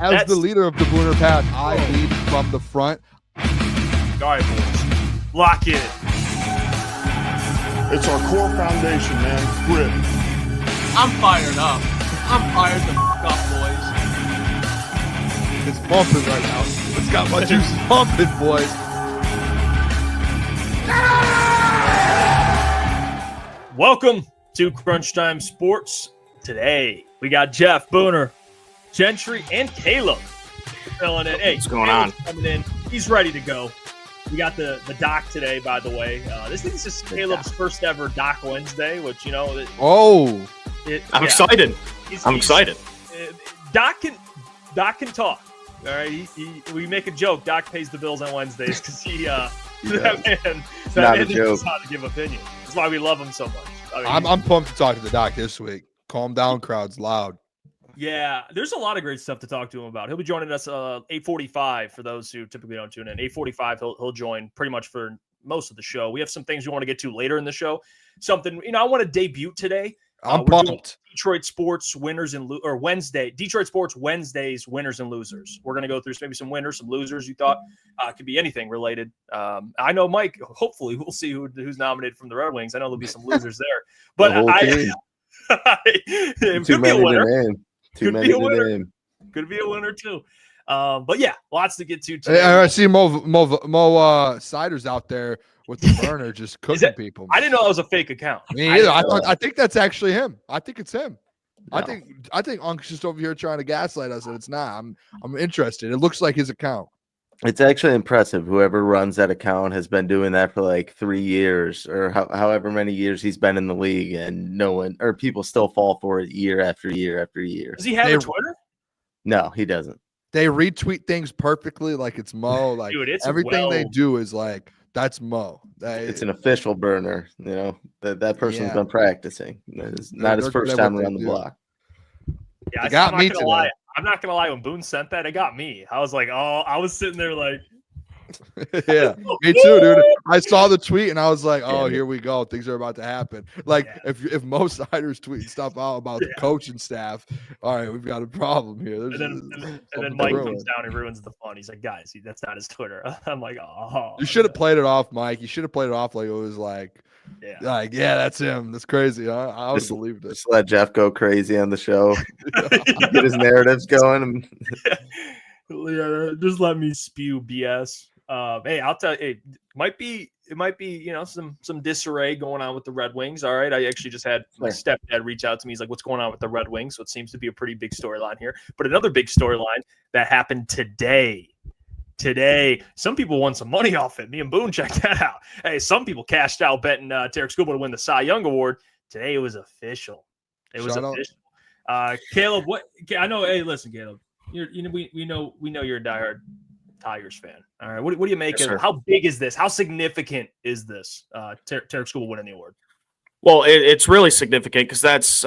As the leader of the Booner Path, I lead from the front. All right, boys. Lock in. It's our core foundation, man. Grit. I'm fired up. I'm fired the up, boys. It's pumping right now. It's got my juices pumping, boys. Welcome to Crunch Time Sports. Today, we got Jeff, Booner, Gentry, and Caleb filling in. Hey, what's going on? Coming in. He's ready to go. We got the doc today, by the way. This is just Caleb's first ever Doc Wednesday, which, you know. I'm excited. I'm excited. Doc can talk. All right, we make a joke. Doc pays the bills on Wednesdays because that man knows how to give opinion. That's why we love him so much. I mean, I'm pumped to talk to the doc this week. Calm down, crowd's loud. Yeah, there's a lot of great stuff to talk to him about. He'll be joining us 8:45 for those who typically don't tune in. 8:45, he'll join pretty much for most of the show. We have some things we want to get to later in the show. Something, I want to debut today. I'm pumped. Detroit Sports winners or Wednesday. Detroit Sports Wednesdays winners and losers. We're going to go through maybe some winners, some losers you thought could be anything related. I know Mike. Hopefully, we'll see who's nominated from the Red Wings. I know there'll be some losers there, but it could be a winner. Could be a winner. Could be a winner too. But yeah, lots to get to today. I see Mo Siders out there with the burner just cooking people. I didn't know that was a fake account. Me either. I think that's actually him. I think it's him. No. I think Unk's just over here trying to gaslight us, and it's not. I'm interested. It looks like his account. It's actually impressive. Whoever runs that account has been doing that for like 3 years or however many years he's been in the league, and no one or people still fall for it year after year after year. Does he have a Twitter? No, he doesn't. They retweet things perfectly like it's Mo. Like dude, everything they do is like that's Mo. It's an official burner. That person's been practicing. It's not his first time around the block. Yeah, got me today. I'm not gonna lie. When Boone sent that, it got me. I was like, I was sitting there like, yeah, me too, dude. I saw the tweet and I was like, oh, here we go. Things are about to happen. Like if Mo Siders tweeting stuff out about the coaching staff, all right, we've got a problem here. And then Mike comes down and ruins the fun. He's like, guys, that's not his Twitter. I'm like, oh. You should have played it off, Mike. You should have played it off like it was like. Yeah, that's him. That's crazy. I would believe this. Just let Jeff go crazy on the show. Get his narratives going. Yeah, just let me spew BS. Hey, I'll tell you, it might be some disarray going on with the Red Wings. All right, I actually just had my stepdad reach out to me. He's like, "What's going on with the Red Wings?" So it seems to be a pretty big storyline here. But another big storyline that happened today. Some people won some money off it. Me and Boone checked that out. Hey, some people cashed out betting Tarik Skubal to win the Cy Young Award. Today it was official. Caleb, what? I know. Hey, listen, Caleb. We know you're a diehard Tigers fan. All right. What do you make of it? How big is this? How significant is this? Tarik Skubal winning the award. Well, it's really significant because that's,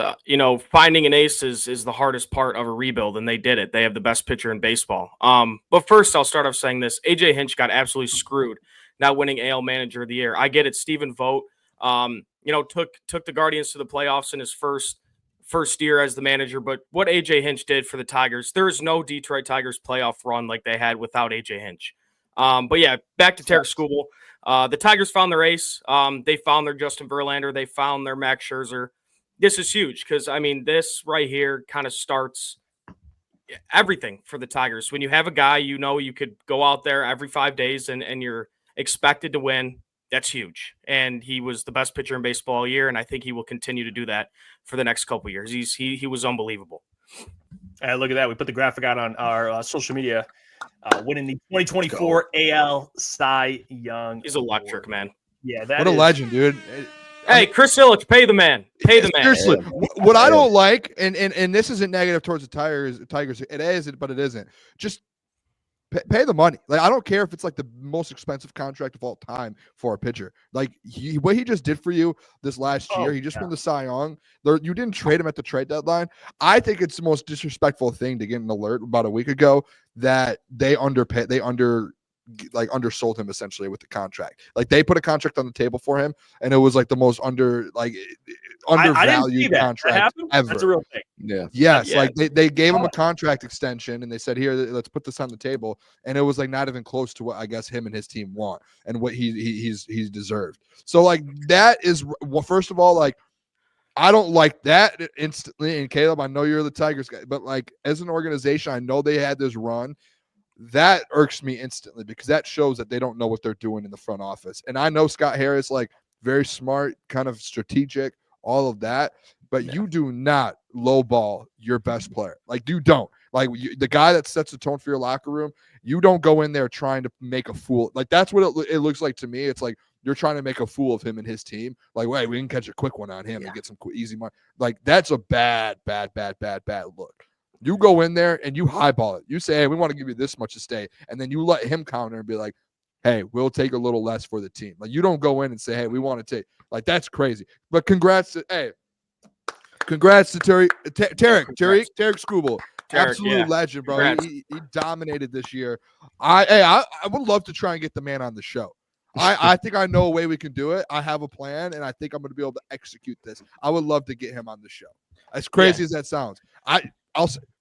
finding an ace is the hardest part of a rebuild, and they did it. They have the best pitcher in baseball. But first, I'll start off saying this. A.J. Hinch got absolutely screwed not winning AL Manager of the Year. I get it. Stephen Vogt, took the Guardians to the playoffs in his first year as the manager. But what A.J. Hinch did for the Tigers, there is no Detroit Tigers playoff run like they had without A.J. Hinch. But yeah, back to Tarik Skubal. The Tigers found their ace. They found their Justin Verlander. They found their Max Scherzer. This is huge because, this right here kind of starts everything for the Tigers. When you have a guy, you could go out there every 5 days and you're expected to win. That's huge. And he was the best pitcher in baseball all year, and I think he will continue to do that for the next couple of years. He was unbelievable. Look at that. We put the graphic out on our social media. Winning the 2024 AL Cy Young. He's electric, man. Yeah, what a legend, dude. Hey, Chris Illich, pay the man. Pay the man. Seriously, what I don't like, and this isn't negative towards the Tigers. It is, but it isn't. Just pay the money. Like, I don't care if it's like the most expensive contract of all time for a pitcher. Like what he just did for you this last year, he just won the Cy Young. You didn't trade him at the trade deadline. I think it's the most disrespectful thing to get an alert about a week ago that they underpay. They under undersold him essentially with the contract. Like they put a contract on the table for him, and it was like the most undervalued contract ever. That's a real thing. Yeah. Yes, like they gave him a contract extension, and they said, "Here, let's put this on the table," and it was like not even close to what I guess him and his team want and what he's deserved. So like that is, well, first of all, like I don't like that instantly. And Caleb, I know you're the Tigers guy, but like as an organization, I know they had this run. That irks me instantly because that shows that they don't know what they're doing in the front office. And I know Scott Harris, like very smart, kind of strategic, all of that, but you do not lowball your best player. Like you don't. Like the guy that sets the tone for your locker room, you don't go in there trying to make a fool. Like that's what it looks like to me. It's like you're trying to make a fool of him and his team. Like, wait, we can catch a quick one on him and get some easy money. Like that's a bad look. You go in there and you highball it. You say, hey, we want to give you this much to stay. And then you let him counter and be like, hey, we'll take a little less for the team. Like you don't go in and say, hey, we want to take. Like that's crazy. But congrats to Tarik Skubal. Absolute legend, bro. He dominated this year. I would love to try and get the man on the show. I think I know a way we can do it. I have a plan, and I think I'm going to be able to execute this. I would love to get him on the show. As crazy as that sounds.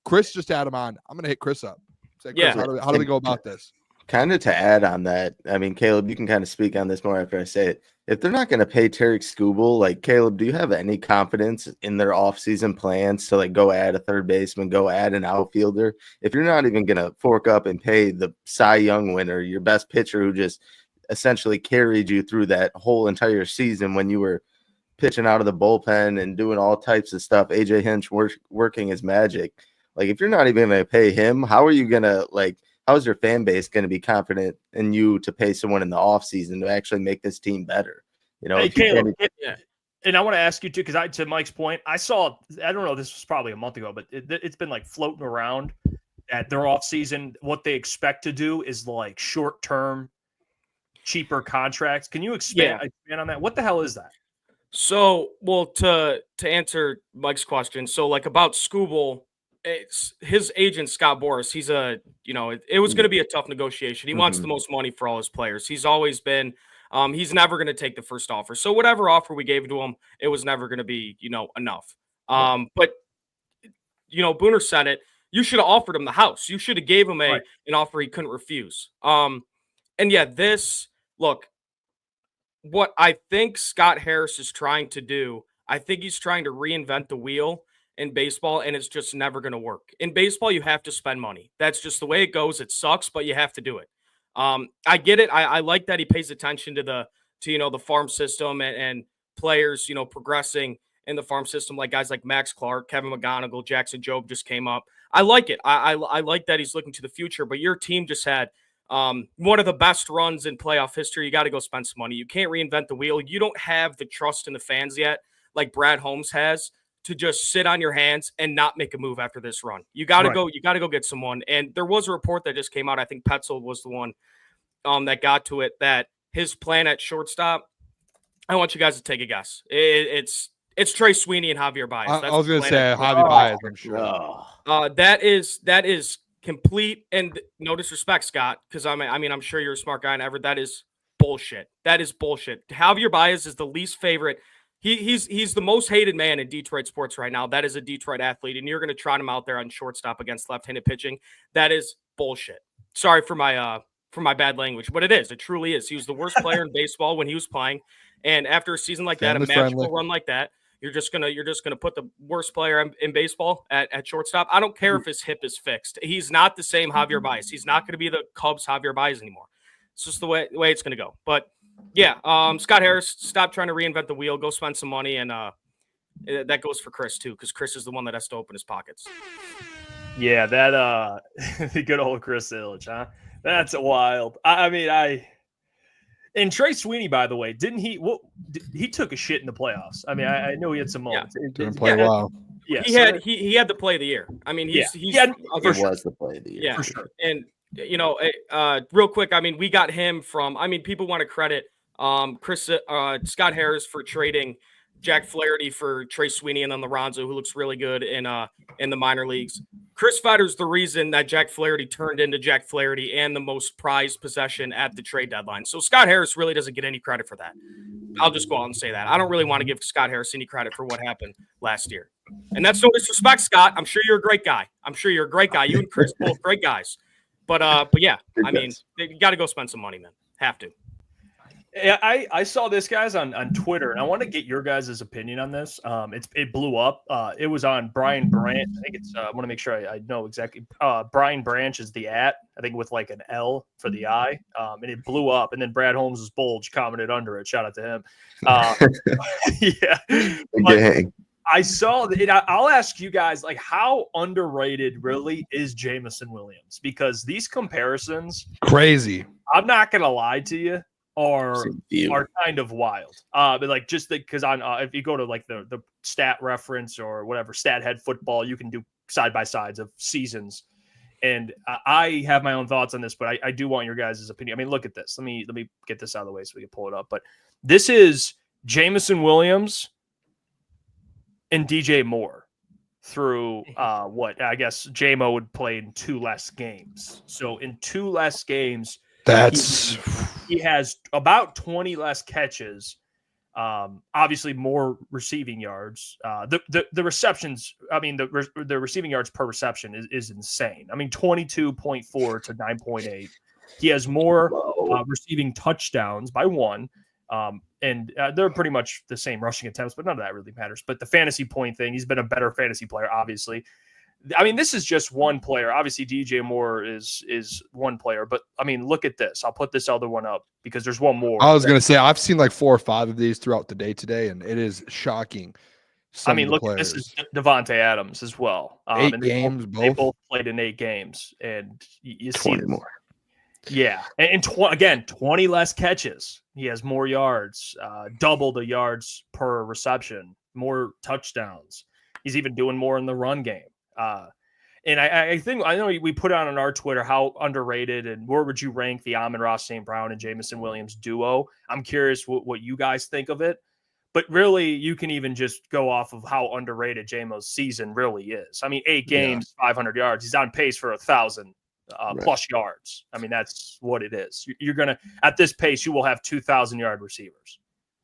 Chris just had him on. I'm going to hit Chris up. Say, Chris, how do we go about this? Kind of to add on that, I mean, Caleb, you can kind of speak on this more after I say it. If they're not going to pay Tarik Skubal, like Caleb, do you have any confidence in their offseason plans to like go add a third baseman, go add an outfielder? If you're not even going to fork up and pay the Cy Young winner, your best pitcher who just essentially carried you through that whole entire season when you were pitching out of the bullpen and doing all types of stuff, AJ Hinch working his magic. Like if you're not even going to pay him, how are you going to how is your fan base going to be confident in you to pay someone in the offseason to actually make this team better? You know, hey, Caleb, and I want to ask you too, because to Mike's point, I don't know, this was probably a month ago, but it's been like floating around at their offseason. What they expect to do is like short-term, cheaper contracts. Can you expand on that? What the hell is that? So, well, to answer Mike's question, so like about Skubal, it's his agent, Scott Boras. He's it was going to be a tough negotiation. He wants the most money for all his players. He's always been, he's never going to take the first offer. So whatever offer we gave to him, it was never going to be, enough. But, Booner said it, you should have offered him the house. You should have gave him an offer he couldn't refuse. Look, what I think Scott Harris is trying to do, I think he's trying to reinvent the wheel in baseball, and it's just never going to work. In baseball, you have to spend money. That's just the way it goes. It sucks, but you have to do it. I get it. I like that he pays attention to the farm system and players, progressing in the farm system, like guys like Max Clark, Kevin McGonigal, Jackson Jobe just came up. I like it. I like that he's looking to the future, but your team just had one of the best runs in playoff history. You got to go spend some money. You can't reinvent the wheel. You don't have the trust in the fans yet, like Brad Holmes has, to just sit on your hands and not make a move after this run. You got to go. You got to go get someone. And there was a report that just came out. I think Petzold was the one that got to it, that his plan at shortstop. I want you guys to take a guess. It's Trey Sweeney and Javier Baez. I was going to say Javier Baez, I'm sure. That is complete, and no disrespect, Scott, because I'm sure you're a smart guy and ever. That is bullshit. That is bullshit. Javier Baez is the least favorite. He's the most hated man in Detroit sports right now. That is a Detroit athlete, and you're going to trot him out there on shortstop against left-handed pitching. That is bullshit. Sorry for my bad language, but it is. It truly is. He was the worst player in baseball when he was playing, and after a season like that, a magical run like that, you're just gonna put the worst player in baseball at shortstop. I don't care if his hip is fixed. He's not the same Javier Baez. He's not going to be the Cubs Javier Baez anymore. It's just the way it's going to go. But yeah, Scott Harris, stop trying to reinvent the wheel. Go spend some money, and that goes for Chris too, because Chris is the one that has to open his pockets. Yeah, that good old Chris Illich, huh? That's wild. And Trey Sweeney, by the way, didn't he? Well, he took a shit in the playoffs. I mean, I know he had some moments. Yeah, didn't play well. Yeah, he had the play of the year. I mean, he was the play of the year. Yeah, for sure. And real quick, I mean, we got him from. I mean, people want to credit Scott Harris for trading Jack Flaherty for Trey Sweeney and then Lorenzo, who looks really good in the minor leagues. Chris Fetter's the reason that Jack Flaherty turned into Jack Flaherty and the most prized possession at the trade deadline. So Scott Harris really doesn't get any credit for that. I'll just go out and say that. I don't really want to give Scott Harris any credit for what happened last year. And that's no disrespect, Scott. I'm sure you're a great guy. You and Chris, both great guys. But yeah, I mean, you got to go spend some money, man. Have to. Yeah, I saw this, guys, on Twitter, and I want to get your guys' opinion on this. It blew up. It was on Brian Branch. I think it's I want to make sure I know exactly. Brian Branch is the @ I think with like an L for the I. And it blew up. And then Brad Holmes' Bulge commented under it. Shout out to him. Yeah. But I saw it. I'll ask you guys, like, how underrated really is Jameson Williams? Because these comparisons, crazy. I'm not gonna lie to you, are kind of wild. But like just because on if you go to like the stat reference or whatever, Stat Head Football, you can do side by sides of seasons. And I have my own thoughts on this, but I do want your guys' opinion. I mean, look at this. Let me get this out of the way so we can pull it up. But this is Jameson Williams and DJ Moore through what I guess JMO would play in 2 less games. So in 2 less games, he has about 20 less catches. Obviously more receiving yards. The receptions, I mean, the receiving yards per reception is insane. I mean, 22.4 to 9.8. He has more receiving touchdowns by 1. And they're pretty much the same rushing attempts, but none of that really matters. But the fantasy point thing, he's been a better fantasy player, obviously. I mean, this is just one player. Obviously, DJ Moore is one player, but I mean, look at this. I'll put this other one up because there's one more. I was going to say, I've seen like 4 or 5 of these throughout the day today, and it is shocking. I mean, look, this is Devontae Adams as well. 8 games, they both played in 8 games, and you see 20 more. Yeah, and 20 less catches. He has more yards, double the yards per reception, more touchdowns. He's even doing more in the run game. And I think I know we put out on our Twitter how underrated and where would you rank the Amon-Ra St. Brown and Jameson Williams duo. I'm curious what you guys think of it. But really, you can even just go off of how underrated JMO's season really is. I mean, 8 games, 500 yards. He's on pace for 1,000 plus yards. I mean, that's what it is. You're going to, at this pace, you will have 2,000-yard receivers.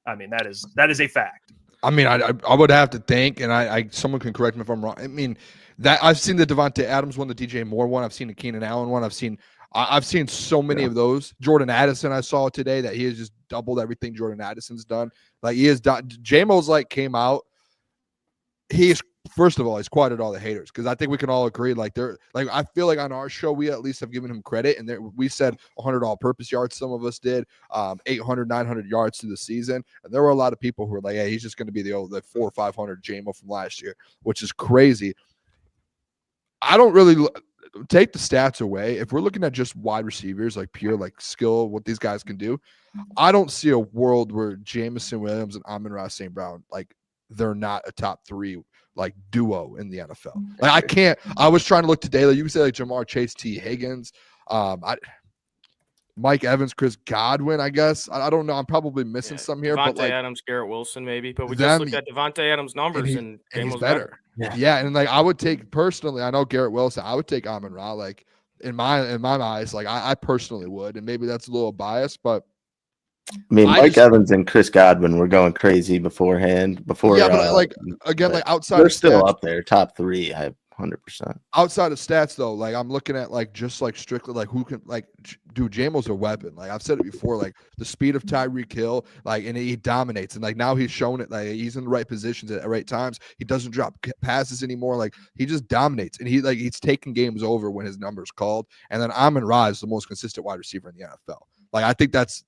I mean, that is a fact. I mean, I would have to think, and someone can correct me if I'm wrong. I mean, that I've seen the Devontae Adams one, the DJ Moore one. I've seen the Keenan Allen one. I've seen so many of those. Jordan Addison, I saw today that he has just doubled everything Jordan Addison's done. Like he has done. J-Mo's like came out. First of all, he's quieted all the haters because I think we can all agree. Like I feel like on our show we at least have given him credit, and we said 100 all-purpose yards. Some of us did 800, 900 yards through the season, and there were a lot of people who were like, "Hey, he's just going to be the 400 or 500 J-Mo from last year," which is crazy. I don't really take the stats away. If we're looking at just wide receivers, like pure like skill, what these guys can do, I don't see a world where Jameson Williams and Amon-Ra St. Brown like they're not a top 3 like duo in the NFL. Like I can't. I was trying to look today. Like you can say like Jamar Chase, T. Higgins, Mike Evans, Chris Godwin. I guess I don't know. I'm probably missing some here. Devontae but like, Adams, Garrett Wilson, maybe. But we just looked at Devontae Adams' numbers, and he's better. Yeah, and like I would take personally. I know Garrett Wilson. I would take Amon-Ra. Like in my eyes, like I personally would, and maybe that's a little biased, but. I mean, Mike Evans and Chris Godwin were going crazy beforehand. But like again, like outside, they're still up there, top 3. I 100%. Outside of stats, though, like I'm looking at like just like strictly like who can like dude, J-Mo's a weapon. Like I've said it before, like the speed of Tarik Hill, like and he dominates, and like now he's shown it. Like he's in the right positions at the right times. He doesn't drop passes anymore. Like he just dominates, and he's taking games over when his number's called. And then Amon-Ra is the most consistent wide receiver in the NFL. Like I think that's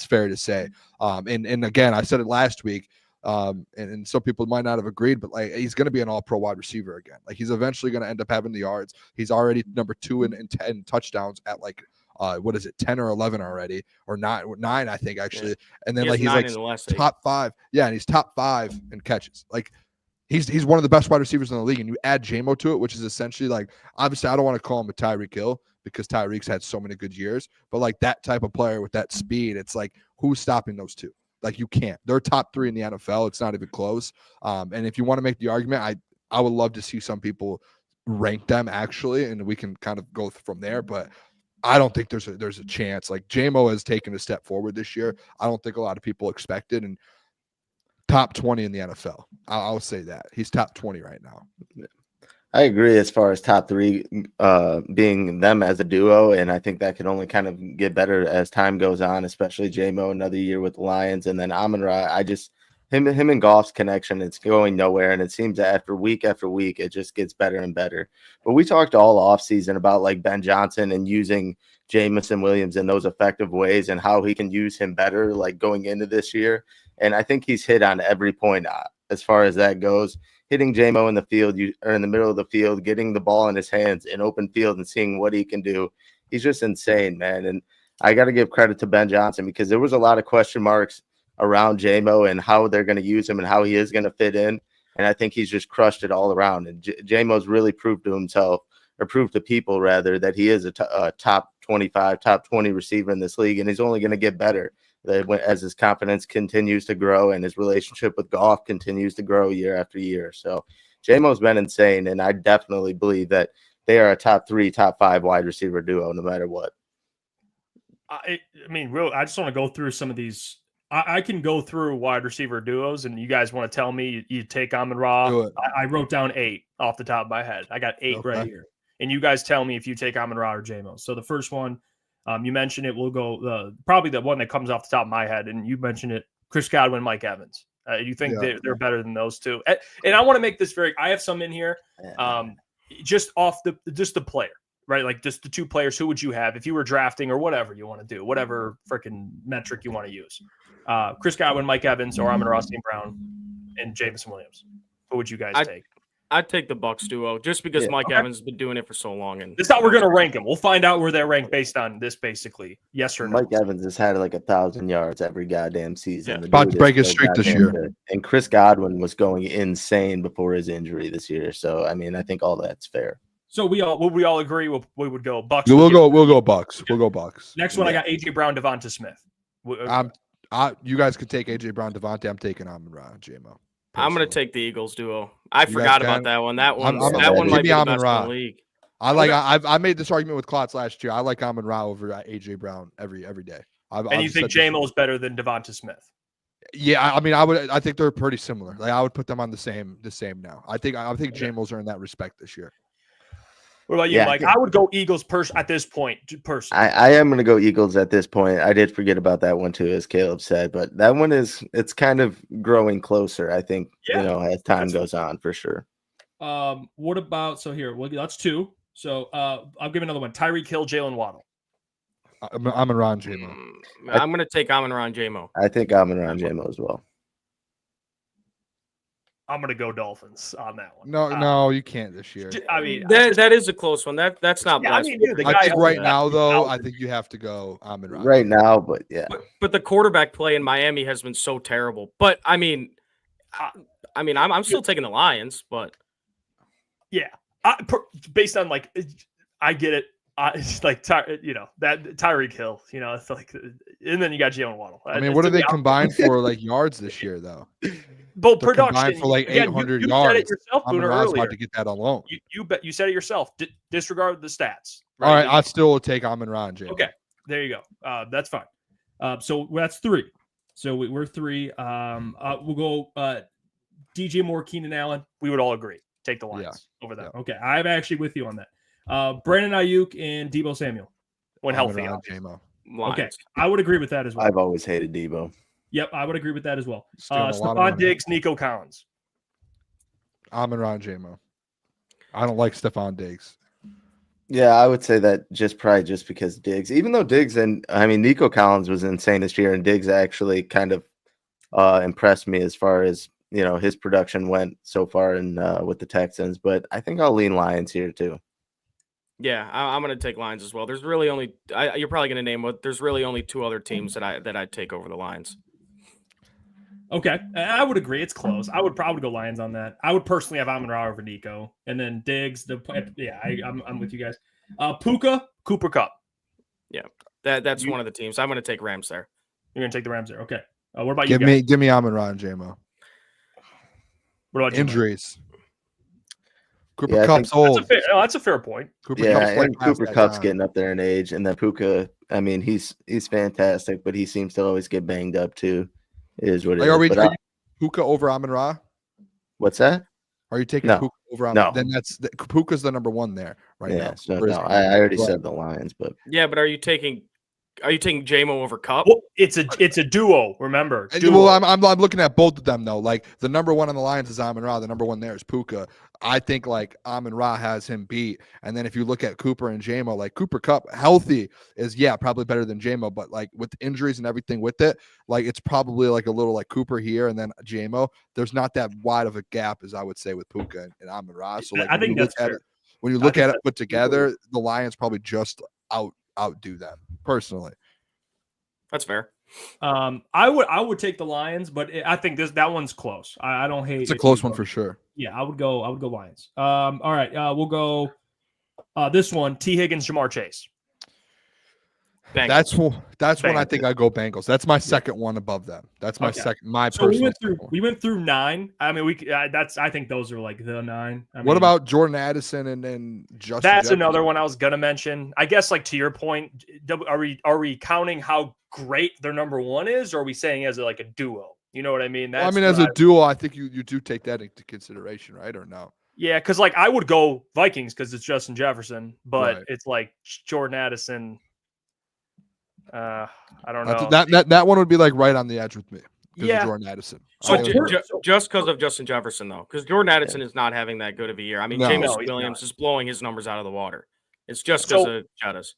fair to say. And again, I said it last week. And some people might not have agreed, but like he's going to be an all-pro wide receiver again. Like he's eventually going to end up having the yards. He's already number 2 in 10 touchdowns at like 10 or 11 already, or 9 I think actually. Yeah. And then he's like top 5. Yeah, and he's top 5 in catches. Like he's one of the best wide receivers in the league. And you add J-Mo to it, which is essentially like obviously I don't want to call him a Tarik Hill, because Tyrik's had so many good years, but like that type of player with that speed, it's like who's stopping those two? Like you can't. They're top 3 in the NFL. It's not even close. And if you want to make the argument, I would love to see some people rank them actually, and we can kind of go from there. But I don't think there's a chance. Like Jamo has taken a step forward this year. I don't think a lot of people expected, and top 20 in the NFL. I'll say that he's top 20 right now. I agree as far as top 3 being them as a duo, and I think that can only kind of get better as time goes on, especially Jamo another year with the Lions, and then Amon-Ra. Him and Goff's connection, it's going nowhere, and it seems that after week, it just gets better and better. But we talked all offseason about like Ben Johnson and using Jameson Williams in those effective ways and how he can use him better like going into this year. And I think he's hit on every point as far as that goes. Hitting Jamo in the field or in the middle of the field, getting the ball in his hands in open field and seeing what he can do. He's just insane, man. And I got to give credit to Ben Johnson because there was a lot of question marks around Jamo and how they're going to use him and how he is going to fit in. And I think he's just crushed it all around. And Jamo's really proved to himself, or proved to people rather, that he is a top 25, top 20 receiver in this league. And he's only going to get better as his confidence continues to grow and his relationship with Goff continues to grow year after year. So Jamo's been insane. And I definitely believe that they are a top 3, top 5 wide receiver duo, no matter what. I just want to go through some of these. I can go through wide receiver duos, and you guys want to tell me you take Amon-Ra. I wrote down 8 off the top of my head. I got 8 right here. And you guys tell me if you take Amon-Ra or Jamo. So the first one, you mentioned it. We'll go probably the one that comes off the top of my head, and you mentioned it, Chris Godwin, Mike Evans. You think they're better than those two? And I want to make this very – I have some in here just off the player. Right, like just the 2 players. Who would you have if you were drafting or whatever you want to do, whatever freaking metric you want to use? Chris Godwin, Mike Evans, or Amon-Ra St. Brown and Jameson Williams. Who would you guys take? I'd take the Bucs duo just because Mike Evans has been doing it for so long. And this is how we're going to rank them. We'll find out where they're ranked based on this, basically. Yes or no. Mike Evans has had like 1,000 yards every goddamn season. Yeah. About to break his streak this year. Good. And Chris Godwin was going insane before his injury this year. So I mean, I think all that's fair. So we all agree we would go Bucs. We'll go Bucs. We'll go Bucs. Next one, I got AJ Brown, Devonta Smith. You guys could take AJ Brown, Devonta. I'm taking Amon-Ra, Jamo. I'm going to take the Eagles duo. I forgot about that one. That one might be the best in the league. I made this argument with Klotz last year. I like Amon-Ra over AJ Brown every day. And you think Jamo is better than Devonta Smith? Yeah, I mean, I think they're pretty similar. Like I would put them on the same now. I think Jamo's earned that respect this year. What about you, Mike? I would go Eagles at this point. Personally, I am going to go Eagles at this point. I did forget about that one too, as Caleb said, but that one it's kind of growing closer. I think as time goes on, for sure. What about that's 2. So I'll give another one: Tarik Hill, Jalen Waddle. Amon-Ra and Jamo. I'm going to take Amon-Ra and Jamo. I think Amon-Ra and Jamo as well. I'm going to go Dolphins on that one. No, you can't this year. I mean, that is a close one. That's not bad. I think right now, though, I think you have to go Amon-Ra. Right now, but yeah. But the quarterback play in Miami has been so terrible. But I mean, I'm still taking the Lions. But yeah, based on I get it. It's like that Tyreek Hill. It's like, and then you got Jalen Waddle. I mean, what do they combine for yards this year, though? Both production for 800 you yards. Said it yourself, Booner, earlier. About to get that on loan. You said it yourself. Disregard the stats. Right? All right, I still will take Amon-Ra and Jalen. Okay, there you go. That's fine. So that's 3. So we're 3. We'll go DJ Moore, Keenan Allen. We would all agree. Take the Lions over that. Yeah. Okay, I'm actually with you on that. Brandon Ayuk and Deebo Samuel when healthy. Okay, I would agree with that as well. I've always hated Deebo. Yep, I would agree with that as well. Stephon Diggs, Nico Collins. Amon-Ra and Jamo. I don't like Stephon Diggs. Yeah, I would say that just because Diggs, even though Diggs Nico Collins was insane this year, and Diggs actually kind of impressed me as far as his production went so far with the Texans. But I think I'll lean Lions here too. Yeah, I'm going to take Lions as well. There's really only you're probably going to name what. There's really only 2 other teams that I'd take over the Lions. Okay, I would agree. It's close. I would probably go Lions on that. I would personally have Amon-Ra over Nico, and then Diggs. I'm with you guys. Puka, Cooper Kupp. Yeah, that's one of the teams. I'm going to take Rams there. You're going to take the Rams there. Okay. What about you guys? Give me Amon-Ra and J-Mo. What about injuries? Cooper Yeah, Kupp's old. That's a fair point. Cooper Kupp's and Cooper Kupp's getting up there in age, and then Puka. I mean, he's fantastic, but he seems to always get banged up too. It is what it is. Are you Puka over Amon-Ra? What's that? Are you taking Puka over Amon-Ra? Then Puka's the number one there now. Yeah, so no, I already said the Lions, but yeah, but are you taking J-Mo over Kupp? Well, it's a duo. Remember, Well, I'm looking at both of them though. Like the number one on the Lions is Amon-Ra. The number one there is Puka. I think like Amon-Ra has him beat. And then if you look at Cooper and J-Mo, like Cooper Kupp healthy is probably better than J-Mo, but like with injuries and everything with it, like it's probably like a little like Cooper here and then J-Mo. There's not that wide of a gap as I would say with Puka and Amon-Ra. So like I think that's fair. When you look at it put together, the Lions probably just outdo them personally. That's fair. I would take the Lions, but I think that one's close. I don't hate. It's a close one for sure. Yeah, I would go Lions. All right, we'll go this one: T. Higgins, Jahmyr Chase. Bengals. That's when I think I go Bengals. That's my second one above them. That's my second. My so personal. we went through 9. I mean, I think those are like the 9. What about Jordan Addison and Justin? That's Jefferson? another one I was gonna mention. I guess like to your point, are we counting how great their number one is, or are we saying as like a duo? You know what I mean? As a duo, I think you do take that into consideration, right? Or no? Yeah, because like I would go Vikings because it's Justin Jefferson, but it's like Jordan Addison. I don't know. That one would be like right on the edge with me. Yeah, Jordan Addison. So just because of Justin Jefferson, though, because Jordan Addison is not having that good of a year. I mean, Jameson Williams is blowing his numbers out of the water. It's just because of Jettas.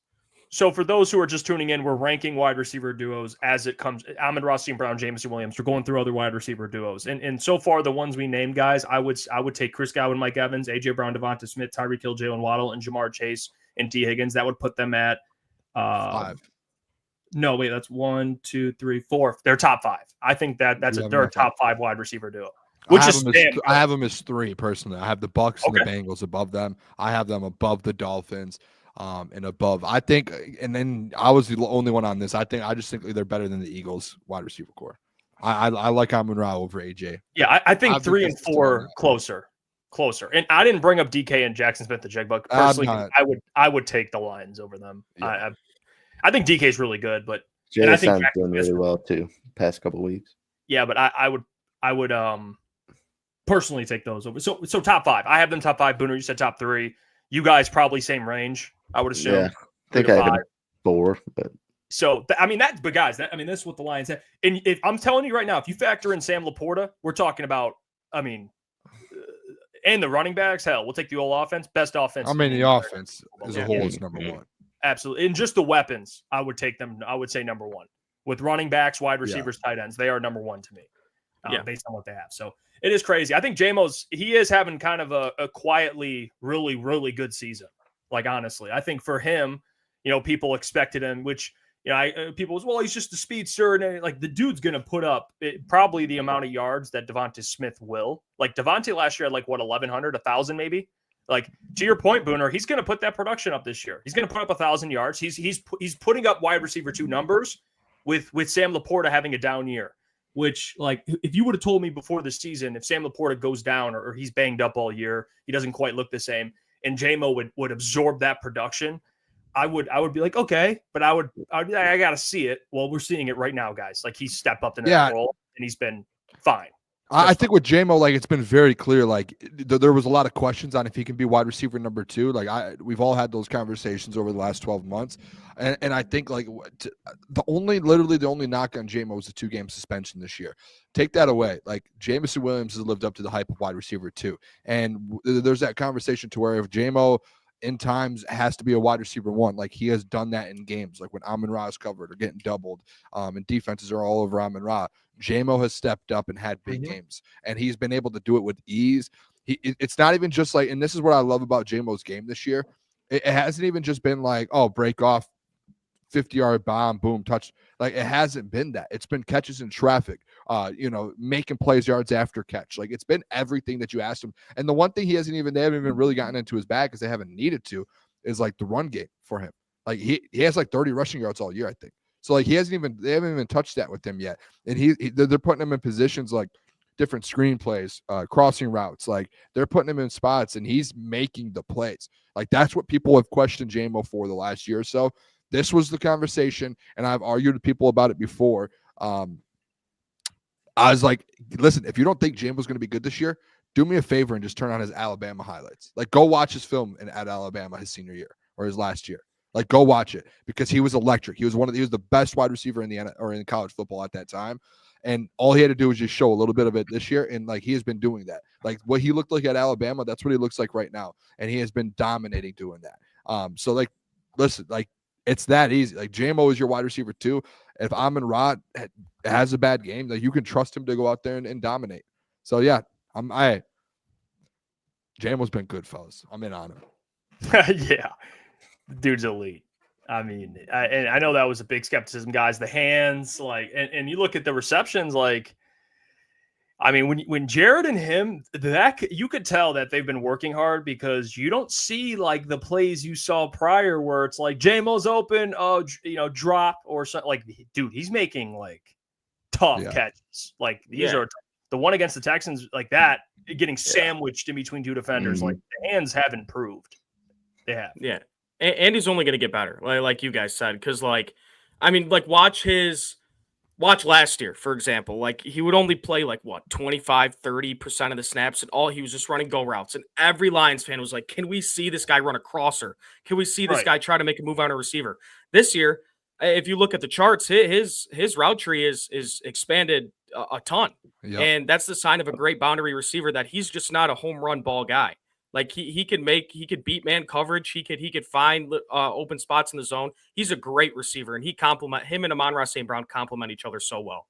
So for those who are just tuning in, we're ranking wide receiver duos as it comes. Amon-Ra St. Brown, Jameson Williams. We're going through other wide receiver duos, and so far the ones we named, guys, I would take Chris Godwin, Mike Evans, AJ Brown, Devonta Smith, Tyreek Hill, Jalen Waddle, and Jahmyr Chase and T. Higgins. That would put them at 5. No, wait, that's 1, 2, 3, 4. They're top 5. I think that's their top 5 wide receiver duo. I have them as 3 personally. I have the Bucs and the Bengals above them. I have them above the Dolphins, and above. I think, and then I was the only one on this. I just think they're better than the Eagles wide receiver core. I like Amon-Ra over AJ. Yeah, I think 3 and 4 closer. And I didn't bring up DK and Jackson Smith-Njigba. Personally, I would take the Lions over them. Yeah. I think DK is really good, but I think doing really well too past couple weeks. Yeah, but I would personally take those over. So top 5. I have them top 5. Booner, you said top 3. You guys probably same range, I would assume. Yeah, I think I had 4, but so but guys, this is what the Lions have. And if I'm telling you right now, if you factor in Sam Laporta, we're talking about, and the running backs, hell, we'll take the whole offense, best offense. The offense as a whole is number 1. Absolutely. And just the weapons, I would take them. I would say number 1 with running backs, wide receivers, tight ends. They are number 1 to me, based on what they have. So it is crazy. I think he is having kind of a quietly really, really good season. Like, honestly, I think for him, people expected him, which, people was, well, he's just a speedster. And like the dude's going to put up probably the amount of yards that Devonta Smith will. Like Devonta last year had 1,100, 1,000 maybe. Like, to your point, Booner, he's going to put that production up this year. He's going to put up 1,000 yards. He's putting up wide receiver 2 numbers with Sam Laporta having a down year, which, like, if you would have told me before the season, if Sam Laporta goes down or he's banged up all year, he doesn't quite look the same, and J-Mo would absorb that production, I would be like, okay, but I got to see it. Well, we're seeing it right now, guys. Like, he's stepped up in that role, and he's been fine. I think with J-Mo, like, it's been very clear. Like, there was a lot of questions on if he can be wide receiver number 2. Like, we've all had those conversations over the last 12 months, and I think like the only knock on J-Mo was the 2-game suspension this year. Take that away. Like, Jameson Williams has lived up to the hype of wide receiver 2, and there's that conversation to where if J-Mo in times has to be a wide receiver 1, like he has done that in games, like when Amon-Ra is covered or getting doubled, and defenses are all over Amon-Ra. J-Mo has stepped up and had big games, and he's been able to do it with ease. It's not even just like, and this is what I love about J-Mo's game this year. It hasn't even just been like, oh, break off, 50-yard bomb, boom, touch. Like, it hasn't been that. It's been catches in traffic, making plays, yards after catch. Like, it's been everything that you asked him. And the one thing they haven't even really gotten into his bag because they haven't needed to is like the run game for him. Like, he has like 30 rushing yards all year, I think. So like they haven't even touched that with him yet. And they're putting him in positions like different screenplays, crossing routes. Like they're putting him in spots and he's making the plays. Like that's what people have questioned Jamo for the last year or so. This was the conversation, and I've argued with people about it before. I was like, listen, if you don't think Jamo's going to be good this year, do me a favor and just turn on his Alabama highlights. Like go watch his film at Alabama his senior year or his last year. Like go watch it because he was electric. He was the best wide receiver in in college football at that time. And all he had to do was just show a little bit of it this year. And like, he has been doing that. Like what he looked like at Alabama, that's what he looks like right now. And he has been dominating doing that. So like, listen, like it's that easy. Like Jamo is your wide receiver too. If Amon-Ra has a bad game, like you can trust him to go out there and dominate. So yeah, Jamo's been good, fellas. I'm in on him. Yeah. Dude's elite. I mean, I know that was a big skepticism, guys. The hands, like, and you look at the receptions, like, I mean, when Jared and him, that you could tell that they've been working hard because you don't see like the plays you saw prior where it's like Jamo's open, drop or something. Like, dude, he's making like tough catches. Like these are the one against the Texans, like that, getting sandwiched in between two defenders. Like the hands have improved. They have. Yeah. And he's only going to get better, like you guys said, because, like, I mean, like, watch last year, for example. Like, he would only play, like, 25-30% of the snaps, and all he was just running go routes. And every Lions fan was like, can we see this guy run a crosser? Can we see this guy try to make a move on a receiver? This year, if you look at the charts, his route tree is expanded a ton. Yep. And that's the sign of a great boundary receiver, that he's just not a home run ball guy. Like he could beat man coverage. He could find open spots in the zone. He's a great receiver, and him and Amon-Ra St. Brown complement each other so well.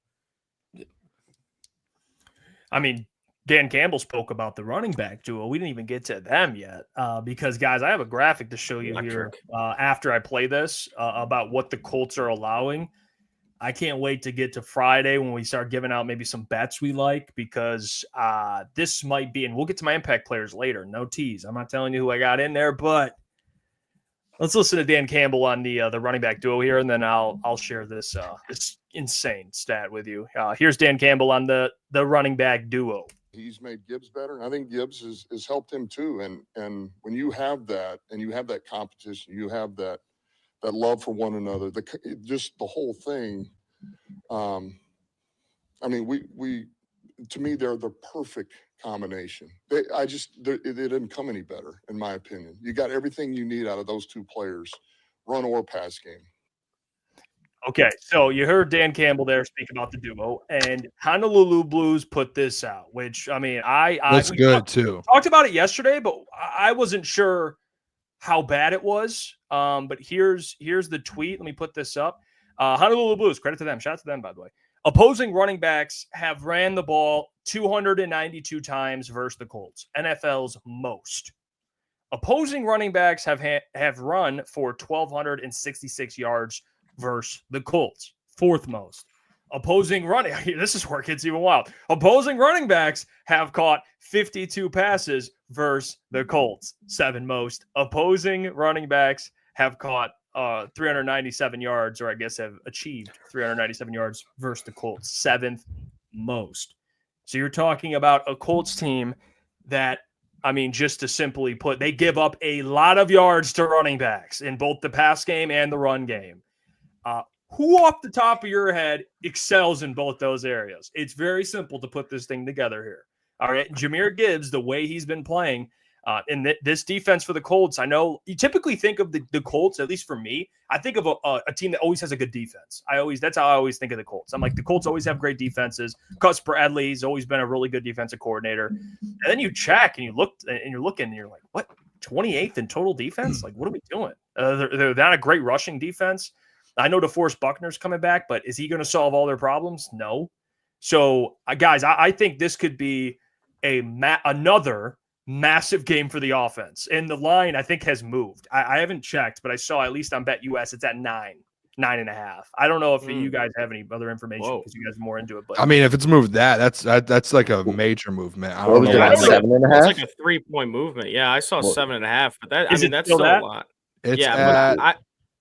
I mean, Dan Campbell spoke about the running back duo. We didn't even get to them yet because, guys, I have a graphic to show you here after I play this about what the Colts are allowing. I can't wait to get to Friday when we start giving out maybe some bets we like, because this might be, and we'll get to my impact players later. No tease. I'm not telling you who I got in there, but let's listen to Dan Campbell on the running back duo here, and then I'll share this insane stat with you. Here's Dan Campbell on the running back duo. He's made Gibbs better. I think Gibbs has helped him too. And when you have that, and you have that competition, you have that love for one another, just the whole thing. I mean, we to me, they're the perfect combination. It didn't come any better, in my opinion. You got everything you need out of those two players, run or pass game. Okay, so you heard Dan Campbell there speak about the duo, and Honolulu Blues put this out, which, I mean, that's good too. Talked about it yesterday, but I wasn't sure how bad it was. But here's the tweet. Let me put this up. Honolulu Blues, credit to them. Shout out to them, by the way. Opposing running backs have ran the ball 292 times versus the Colts, NFL's most. Opposing running backs have run for 1,266 yards versus the Colts, fourth most. This is where it gets even wild. Opposing running backs have caught 52 passes versus the Colts, seventh most. Opposing running backs have caught 397 yards, or I guess have achieved 397 yards versus the Colts, seventh most. So you're talking about a Colts team that, I mean, just to simply put, they give up a lot of yards to running backs in both the pass game and the run game. Who off the top of your head excels in both those areas? It's very simple to put this thing together here. All right, Jahmyr Gibbs, the way he's been playing in this defense for the Colts, I know you typically think of the Colts, at least for me, I think of a team that always has a good defense. That's how I always think of the Colts. I'm like, the Colts always have great defenses. Gus Bradley's always been a really good defensive coordinator. And then you check and you look and you're looking and you're like, what? 28th in total defense? Like, what are we doing? They're not a great rushing defense. I know DeForest Buckner's coming back, but is he going to solve all their problems? No. So, guys, I think this could be another massive game for the offense. And the line, I think, has moved. I haven't checked, but I saw, at least on BetUS, it's at 9.5. I don't know if you guys have any other information because you guys are more into it. But I mean, if it's moved that's like a major movement. I don't know. 7.5? It's like a 3-point movement. Yeah, I saw 7.5, but that's still a lot. It's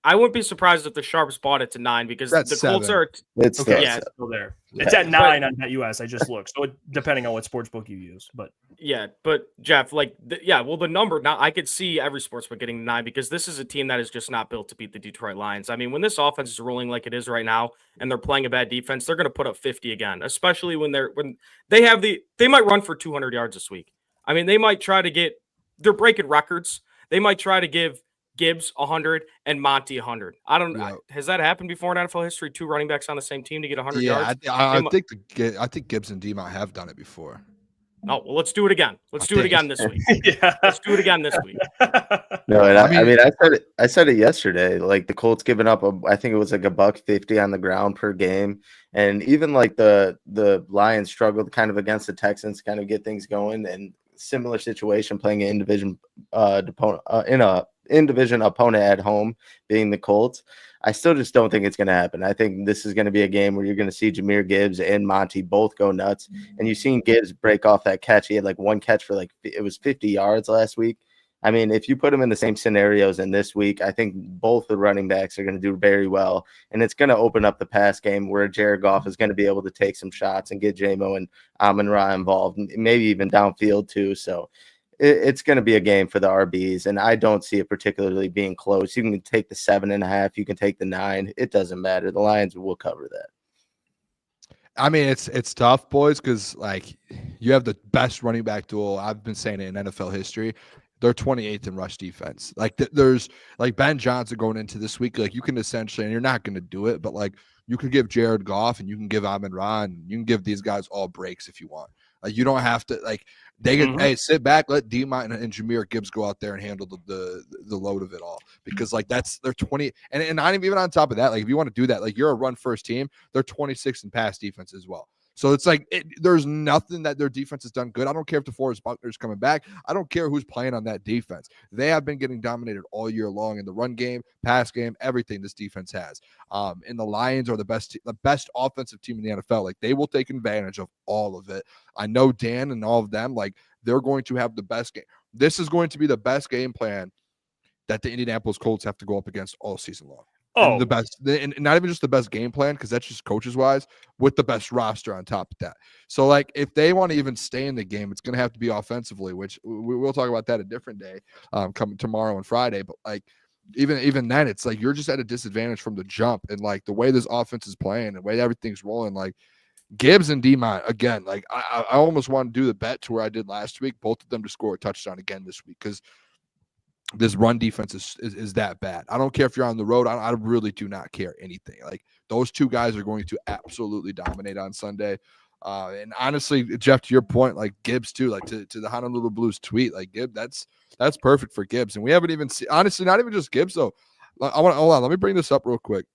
I wouldn't be surprised if the Sharps bought it to 9 because That's the Colts 7. are. It's Okay. Yeah, it's still there. It's Yeah. at 9 on BetUS. I just looked. So depending on what sportsbook you use, but Yeah, but Jeff, the number now I could see every sportsbook getting 9 because this is a team that is just not built to beat the Detroit Lions. I mean, when this offense is rolling like it is right now, and they're playing a bad defense, they're going to put up 50 again. Especially when they might run for 200 yards this week. I mean, they might try to they're breaking records. They might try to give Gibbs 100 and Monty 100. I don't know. Has that happened before in NFL history? 2 running backs on the same team to get 100 yards? I think Gibbs and D-Mont have done it before. Oh, well, let's do it again. Let's do it again this week. yeah. Let's do it again this week. No, and I said it yesterday. Like the Colts giving up, I think it was like $150 on the ground per game, and even like the Lions struggled kind of against the Texans, to kind of get things going. And similar situation, playing an in-division opponent at home, being the Colts. I still just don't think it's going to happen. I think this is going to be a game where you're going to see Jahmyr Gibbs and Monty both go nuts. And you've seen Gibbs break off that catch. He had like one catch for it was 50 yards last week. I mean, if you put them in the same scenarios in this week, I think both the running backs are going to do very well. And it's going to open up the pass game where Jared Goff is going to be able to take some shots and get J-Mo and Amon-Ra involved, and maybe even downfield too. So it's going to be a game for the RBs, and I don't see it particularly being close. You can take the 7.5, you can take the 9. It doesn't matter. The Lions will cover that. I mean, it's tough, boys, because like you have the best running back duel. I've been saying it in NFL history. They're 28th in rush defense. Like there's like Ben Johnson going into this week. Like you can essentially, and you're not going to do it, but like you can give Jared Goff and you can give Amon-Ra and you can give these guys all breaks if you want. Like you don't have to like. They can sit back, let D-Mont and Jahmyr Gibbs go out there and handle the load of it all, because like they're 20 and not even on top of that, like if you want to do that, like you're a run first team, they're 26th in pass defense as well. So it's like there's nothing that their defense has done good. I don't care if DeForest Buckner's coming back. I don't care who's playing on that defense. They have been getting dominated all year long in the run game, pass game, everything this defense has. And the Lions are the best offensive team in the NFL. Like they will take advantage of all of it. I know Dan and all of them, like they're going to have the best game. This is going to be the best game plan that the Indianapolis Colts have to go up against all season long. And the best, and not even just the best game plan, because that's just coaches wise, with the best roster on top of that. So, like, if they want to even stay in the game, it's going to have to be offensively, which we'll talk about that a different day, coming tomorrow and Friday. But like, even then, it's like you're just at a disadvantage from the jump, and like the way this offense is playing, the way everything's rolling, like Gibbs and D-Mont again. Like I almost want to do the bet to where I did last week, both of them to score a touchdown again this week, because this run defense is that bad. I don't care if you're on the road. I really do not care anything. Like those two guys are going to absolutely dominate on Sunday. And honestly, Jeff, to your point, like Gibbs too, like to the Honolulu Blues tweet, like Gibbs, that's perfect for Gibbs. And we haven't even seen, honestly, not even just Gibbs though. Hold on. Let me bring this up real quick.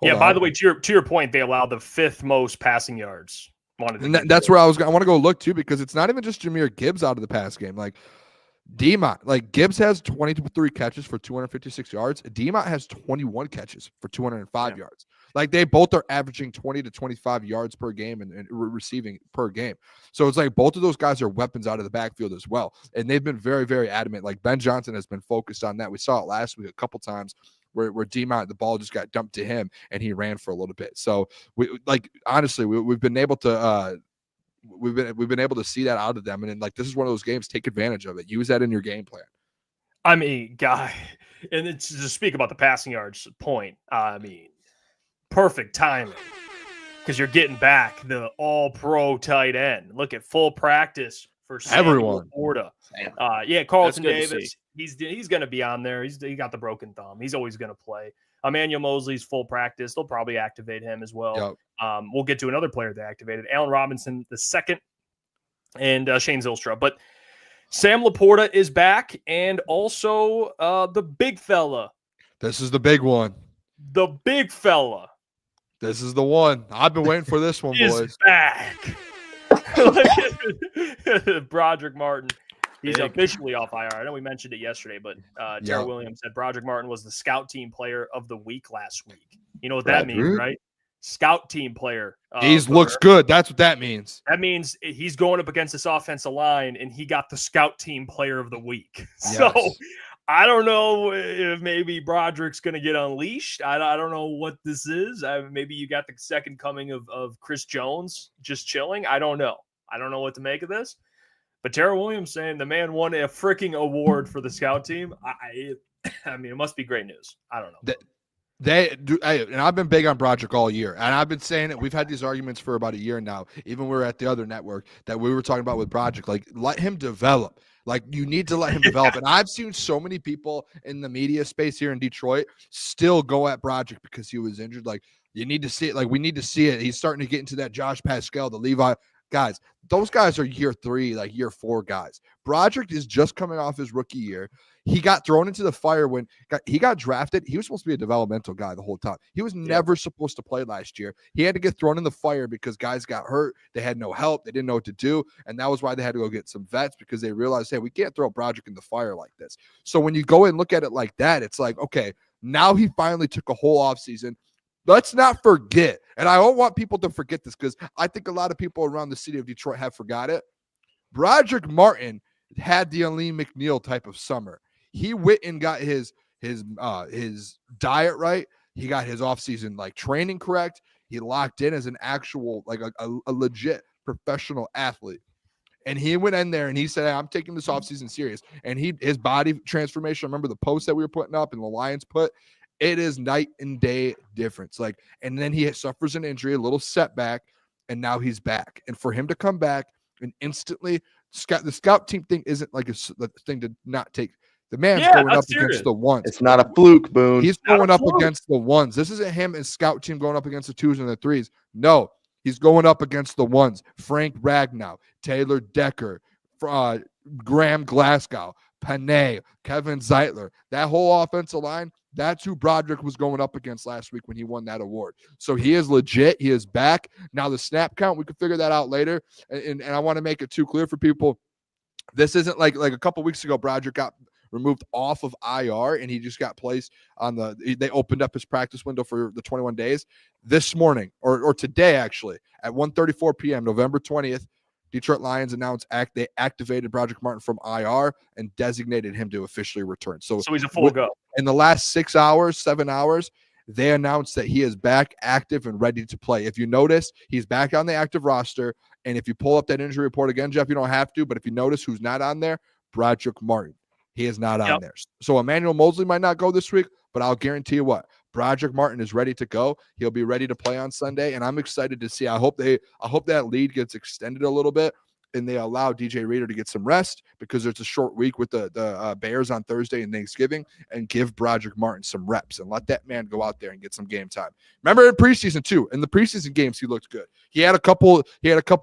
By the way, to your point, they allow the 5th most passing yards. That's where I want to go look too, because it's not even just Jahmyr Gibbs out of the pass game. Like D-Mont, like Gibbs has 23 catches for 256 yards. D-Mont has 21 catches for 205 yards. Like they both are averaging 20 to 25 yards per game and receiving per game. So it's like both of those guys are weapons out of the backfield as well. And they've been very, very adamant. Like Ben Johnson has been focused on that. We saw it last week a couple times where D-Mont, the ball just got dumped to him and he ran for a little bit. So honestly, we've been able to we've been able to see that out of them, and then like this is one of those games. Take advantage of it. Use that in your game plan. I mean, and it's to speak about the passing yards point. I mean, perfect timing, because you're getting back the All-Pro tight end. Look at full practice for everyone. Porta. Carlton Davis. He's going to be on there. He got the broken thumb. He's always going to play. Emmanuel Mosley's full practice. They'll probably activate him as well. Yep. We'll get to another player they activated, Allen Robinson the second, and Shane Zylstra. But Sam Laporta is back, and also the big fella. This is the big one. The big fella. This is the one. I've been waiting for this one, boys. Is back. Broderick Martin. He's officially off IR. I know we mentioned it yesterday, but Tara Williams said Broderick Martin was the scout team player of the week last week. You know what that means, right? Scout team player. He looks good. That's what that means. That means he's going up against this offensive line, and he got the scout team player of the week. Yes. So I don't know if maybe Broderick's going to get unleashed. I don't know what this is. Maybe you got the second coming of Chris Jones just chilling. I don't know. I don't know what to make of this. But Tara Williams saying the man won a freaking award for the scout team. I mean, it must be great news. I don't know. They do, and I've been big on Broderick all year, and I've been saying it. We've had these arguments for about a year now. Even we were at the other network that we were talking about with Broderick. Like, let him develop. Like, you need to let him develop. And I've seen so many people in the media space here in Detroit still go at Broderick because he was injured. Like, you need to see it. Like, we need to see it. He's starting to get into that Josh Pascal, the Levi guys. Those guys are year 3, like year 4 guys. Broderick is just coming off his rookie year. He got thrown into the fire when he got drafted. He was supposed to be a developmental guy the whole time. He was never supposed to play last year. He had to get thrown in the fire because guys got hurt. They had no help. They didn't know what to do. And that was why they had to go get some vets, because they realized, hey, we can't throw Broderick in the fire like this. So when you go and look at it like that, it's like, okay, now he finally took a whole offseason. Let's not forget, and I don't want people to forget this because I think a lot of people around the city of Detroit have forgot it. Broderick Martin had the Aleem McNeil type of summer. He went and got his diet right. He got his offseason like training correct. He locked in as an actual, like a legit professional athlete. And he went in there and he said, hey, I'm taking this offseason serious. And his body transformation, remember the post that we were putting up and the Lions put, it is night and day difference. Like, and then he suffers an injury, a little setback, and now he's back. And for him to come back and instantly the scout team thing isn't like a thing to not take. The man's going up against the ones. It's not a fluke, Boone. He's going up against the ones. This isn't him and scout team going up against the 2s and the 3s. No, he's going up against the ones. Frank Ragnow, Taylor Decker, Graham Glasgow, Panay, Kevin Zeitler. That whole offensive line, that's who Broderick was going up against last week when he won that award. So he is legit. He is back. Now the snap count, we can figure that out later. And I want to make it too clear for people. This isn't like a couple weeks ago, Broderick got removed off of IR and he just got placed on they opened up his practice window for the 21 days. This morning or today, actually, at 1:34 p.m., November 20th, Detroit Lions announced they activated Broderick Martin from IR and designated him to officially return. So he's a full go. In the last 7 hours, they announced that he is back active and ready to play. If you notice, he's back on the active roster. And if you pull up that injury report again, Jeff, you don't have to. But if you notice who's not on there, Broderick Martin. He is not on there. So Emmanuel Mosley might not go this week, but I'll guarantee you what, Broderick Martin is ready to go. He'll be ready to play on Sunday, and I'm excited to see. I hope that lead gets extended a little bit, and they allow DJ Reader to get some rest because it's a short week with the Bears on Thursday and Thanksgiving, and give Broderick Martin some reps and let that man go out there and get some game time. Remember in preseason too, in the preseason games he looked good. He had a couple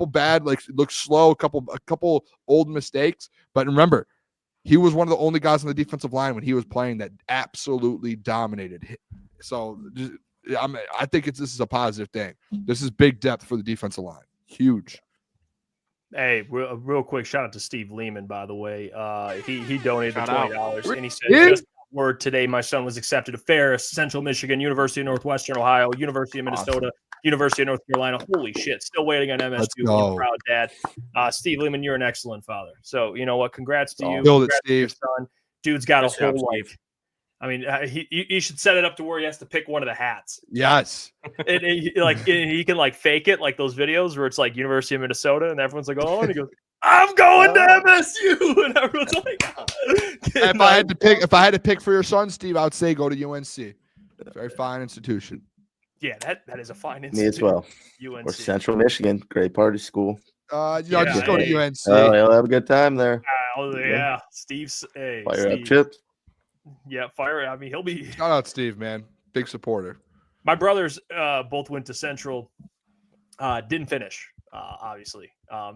bad, like looked slow, a couple old mistakes, but remember, he was one of the only guys on the defensive line when he was playing that absolutely dominated. So I think this is a positive thing. This is big depth for the defensive line. Huge. Hey, real quick, shout out to Steve Lehman, by the way. He donated the $20, and he said, just word today, my son was accepted to Ferris, Central Michigan, University of Northwestern Ohio, University of Minnesota, University of North Carolina. Holy shit, still waiting on MSU. Proud dad. Steve Lehman, you're an excellent father. So, you know what? Congrats to you. Build it, Steve. Son. Dude's got a whole life. I mean, he should set it up to where he has to pick one of the hats. Yes. And he can like fake it, like those videos where it's like University of Minnesota, and everyone's like, "Oh," and he goes, "I'm going to MSU," and everyone's like, If I had to pick for your son, Steve, I would say go to UNC. Very fine institution. Yeah, that is a fine institution. Me as well. UNC or Central Michigan, great party school. Just go to UNC. Oh, he'll have a good time there. Yeah, Steve's fire up chips. Yeah, fire. I mean, he'll be. Shout out Steve, man, big supporter. My brothers both went to Central. Didn't finish, obviously.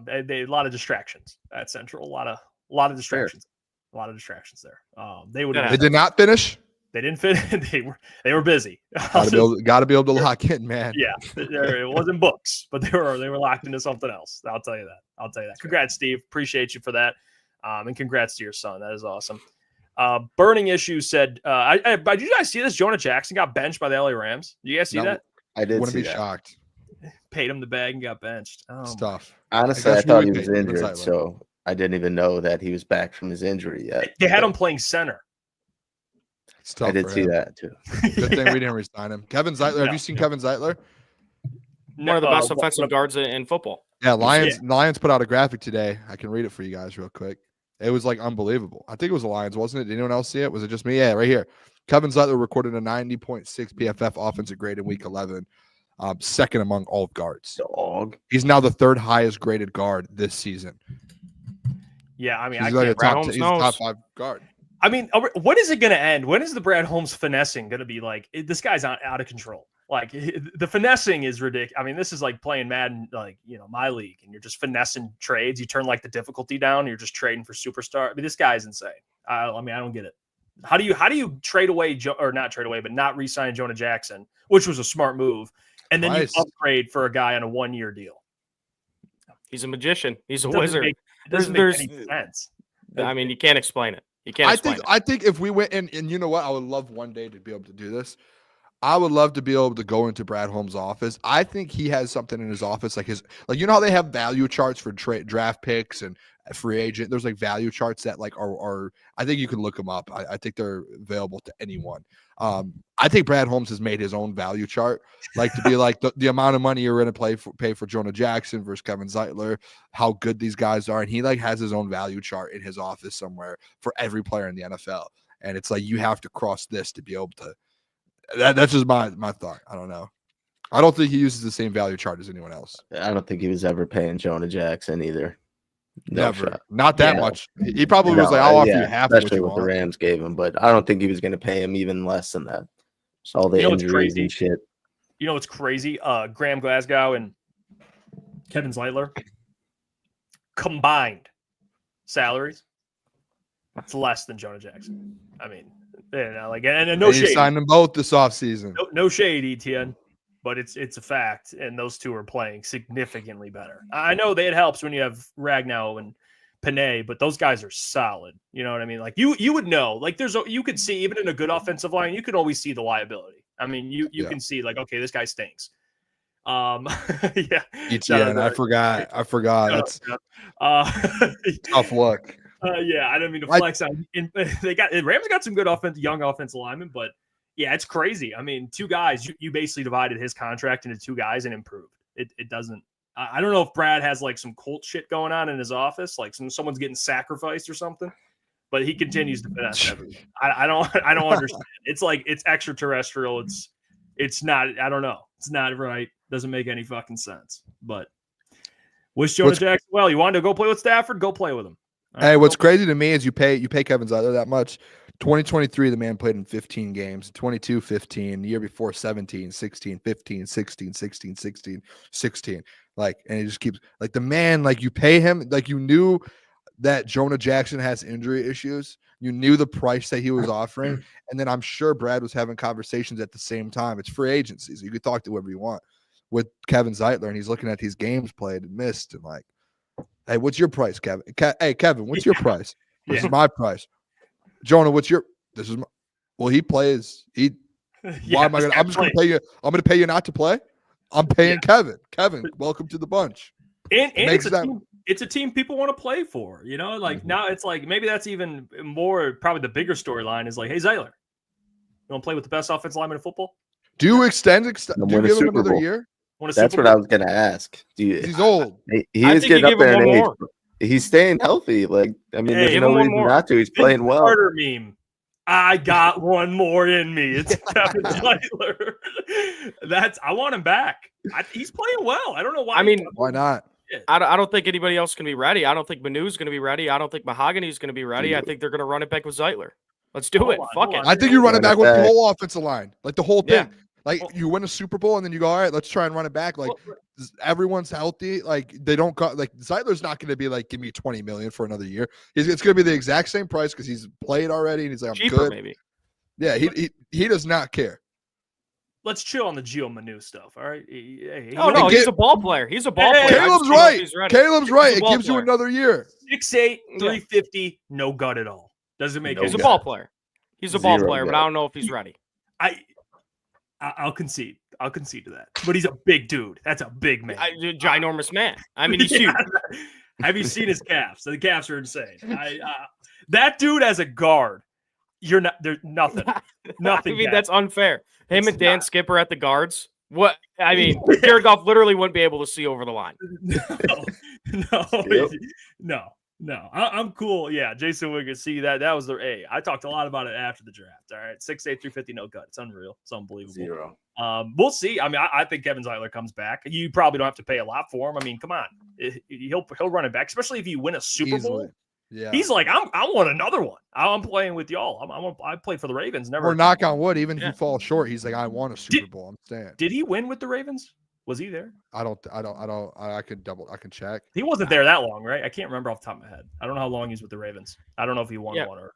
They a lot of distractions at Central. A lot of distractions. Fair. A lot of distractions there. They did not finish. They didn't finish. They were busy. Got to be able to lock in, man. Yeah, it wasn't books, but they were locked into something else. I'll tell you that. Congrats, Steve. Appreciate you for that. And congrats to your son. That is awesome. Burning Issue said, did you guys see this? Jonah Jackson got benched by the LA Rams. Did you guys see that? I did. Wouldn't be shocked. Paid him the bag and got benched. It's tough. Honestly, I thought he was injured, so I didn't even know that he was back from his injury yet. They had him playing center. It's tough I did for see him. that too. Good thing we didn't resign him. Kevin Zeitler. Have you seen Kevin Zeitler? One of the best offensive guards in football. Yeah, Lions put out a graphic today. I can read it for you guys real quick. It was like unbelievable. I think it was the Lions, wasn't it? Did anyone else see it? Was it just me? Yeah, right here. Kevin Zeitler recorded a 90.6 PFF offensive grade in Week 11, second among all guards. Dog. He's now the third highest graded guard this season. Yeah, I mean, He's like he's a top 5 guard. I mean, when is it going to end? When is the Brad Holmes finessing going to be like, this guy's out of control? Like, the finessing is ridiculous. I mean, this is like playing Madden, like, my league, and you're just finessing trades. You turn like the difficulty down. You're just trading for superstar. I mean, this guy's insane. I mean, I don't get it. How do you trade away not trade away, but not re-sign Jonah Jackson, which was a smart move, and then you upgrade for a guy on a 1-year deal? He's a magician. He's a wizard. It doesn't make any sense. I mean, you can't explain it. I think if we went and you know what, I would love one day to be able to do this. I would love to be able to go into Brad Holmes' office. I think he has something in his office, like you know how they have value charts for draft picks and free agent. There's like value charts that like are I think you can look them up. I think they're available to anyone. I think Brad Holmes has made his own value chart, like to be like the amount of money you're going to pay for Jonah Jackson versus Kevin Zeitler, how good these guys are, and he like has his own value chart in his office somewhere for every player in the NFL. And it's like you have to cross this to be able to. That's just my thought. I don't know. I don't think he uses the same value chart as anyone else. I don't think he was ever paying Jonah Jackson either. Never. Not that much. He probably was like, I'll offer you half of what you want. The Rams gave him, but I don't think he was going to pay him even less than that. Just all the injuries and shit. You know what's crazy? Graham Glasgow and Kevin Zeitler combined salaries, it's less than Jonah Jackson. I mean, and no shade. He signed them both this offseason. No shade, ETN, but it's a fact. And those two are playing significantly better. I know that it helps when you have Ragnow and Panay, but those guys are solid. You know what I mean? Like you would know. Like you could see even in a good offensive line, you could always see the liability. I mean, you can see like, okay, this guy stinks. Yeah. ETN, I forgot. That's tough luck. Yeah, I didn't mean to flex on. Rams got some good young offensive linemen, but yeah, it's crazy. I mean, 2 guys. You basically divided his contract into 2 guys and improved. It doesn't. I don't know if Brad has like some cult shit going on in his office, like someone's getting sacrificed or something. But he continues to finesse everything. I don't understand. It's like it's extraterrestrial. It's not. I don't know. It's not right. Doesn't make any fucking sense. But wish Jonah Jackson well. You wanted to go play with Stafford? Go play with him. Hey, what's crazy to me is you pay Kevin Zeitler that much. 2023, the man played in 15 games. 22, 15. The year before, 17, 16, 15, 16, 16, 16, 16. Like, and it just keeps like the man. Like you pay him. Like you knew that Jonah Jackson has injury issues. You knew the price that he was offering, and then I'm sure Brad was having conversations at the same time. It's free agency, so you could talk to whoever you want with Kevin Zeitler, and he's looking at these games played and missed, and like. Hey, what's your price, Kevin? Hey, Kevin, what's your price? This is my price. Jonah, what's your? This is my. Well, he plays. Why am I gonna? I'm just gonna pay you. I'm gonna pay you not to play. I'm paying Kevin. Kevin, welcome to the bunch. And it's a team people want to play for. You know, like now it's like maybe that's even more. Probably the bigger storyline is like, hey, Zeitler, you want to play with the best offensive lineman in football? Do you extend? Do you give him another year? That's what I was gonna ask. He's old. He is getting up there in age. He's staying healthy. Like I mean, there's no reason not to. He's playing well. Carter meme. I got one more in me. It's Kevin Zeitler. I want him back. He's playing well. I don't know why. I mean, why not? I don't think anybody else can be ready. I don't think Manu's going to be ready. I don't think Mahogany's going to be ready. I think they're going to run it back with Zeitler. Let's do it. Fuck it. I think you run it back with the whole offensive line, like the whole thing. Yeah. Like you win a Super Bowl and then you go, all right, let's try and run it back. Like everyone's healthy. Like they don't like Zeitler's not going to be like, give me $20 million for another year. It's going to be the exact same price because he's played already and he's like, I'm cheaper, good. Maybe. Yeah, he does not care. Let's chill on the Gio Manu stuff. All right. He's a ball player. He's a ball player. Caleb's right. Caleb's right. It gives you another year. 6'8", 350, no gut at all. Doesn't make. He's a ball player. He's a ball player, but I don't know if he's ready. I'll concede. I'll concede to that. But he's a big dude. That's a big man. Ginormous man. I mean, he's huge. Have you seen his calves? The calves are insane. That dude as a guard, You're not. There's nothing. Nothing. I mean, Jack. that's unfair. Him It's and Dan not. Skipper at the guards. What? I mean, Jared Goff literally wouldn't be able to see over the line. No. I'm cool. Yeah, Jason Wigg, see that. That was I talked a lot about it after the draft. All right, 6'8", 350, no gut. It's unreal. It's unbelievable. 0. We'll see. I mean, I think Kevin Zeitler comes back. You probably don't have to pay a lot for him. I mean, come on, he'll run it back, especially if you win a Super Bowl. Yeah, He's like, I want another one. I'm playing with y'all. I played for the Ravens. Never. Or knock on wood, even if you fall short, he's like, I want a Super Bowl. I'm saying. Did he win with the Ravens? Was he there? I can check. He wasn't there that long, right? I can't remember off the top of my head. I don't know how long he's with the Ravens. I don't know if he won one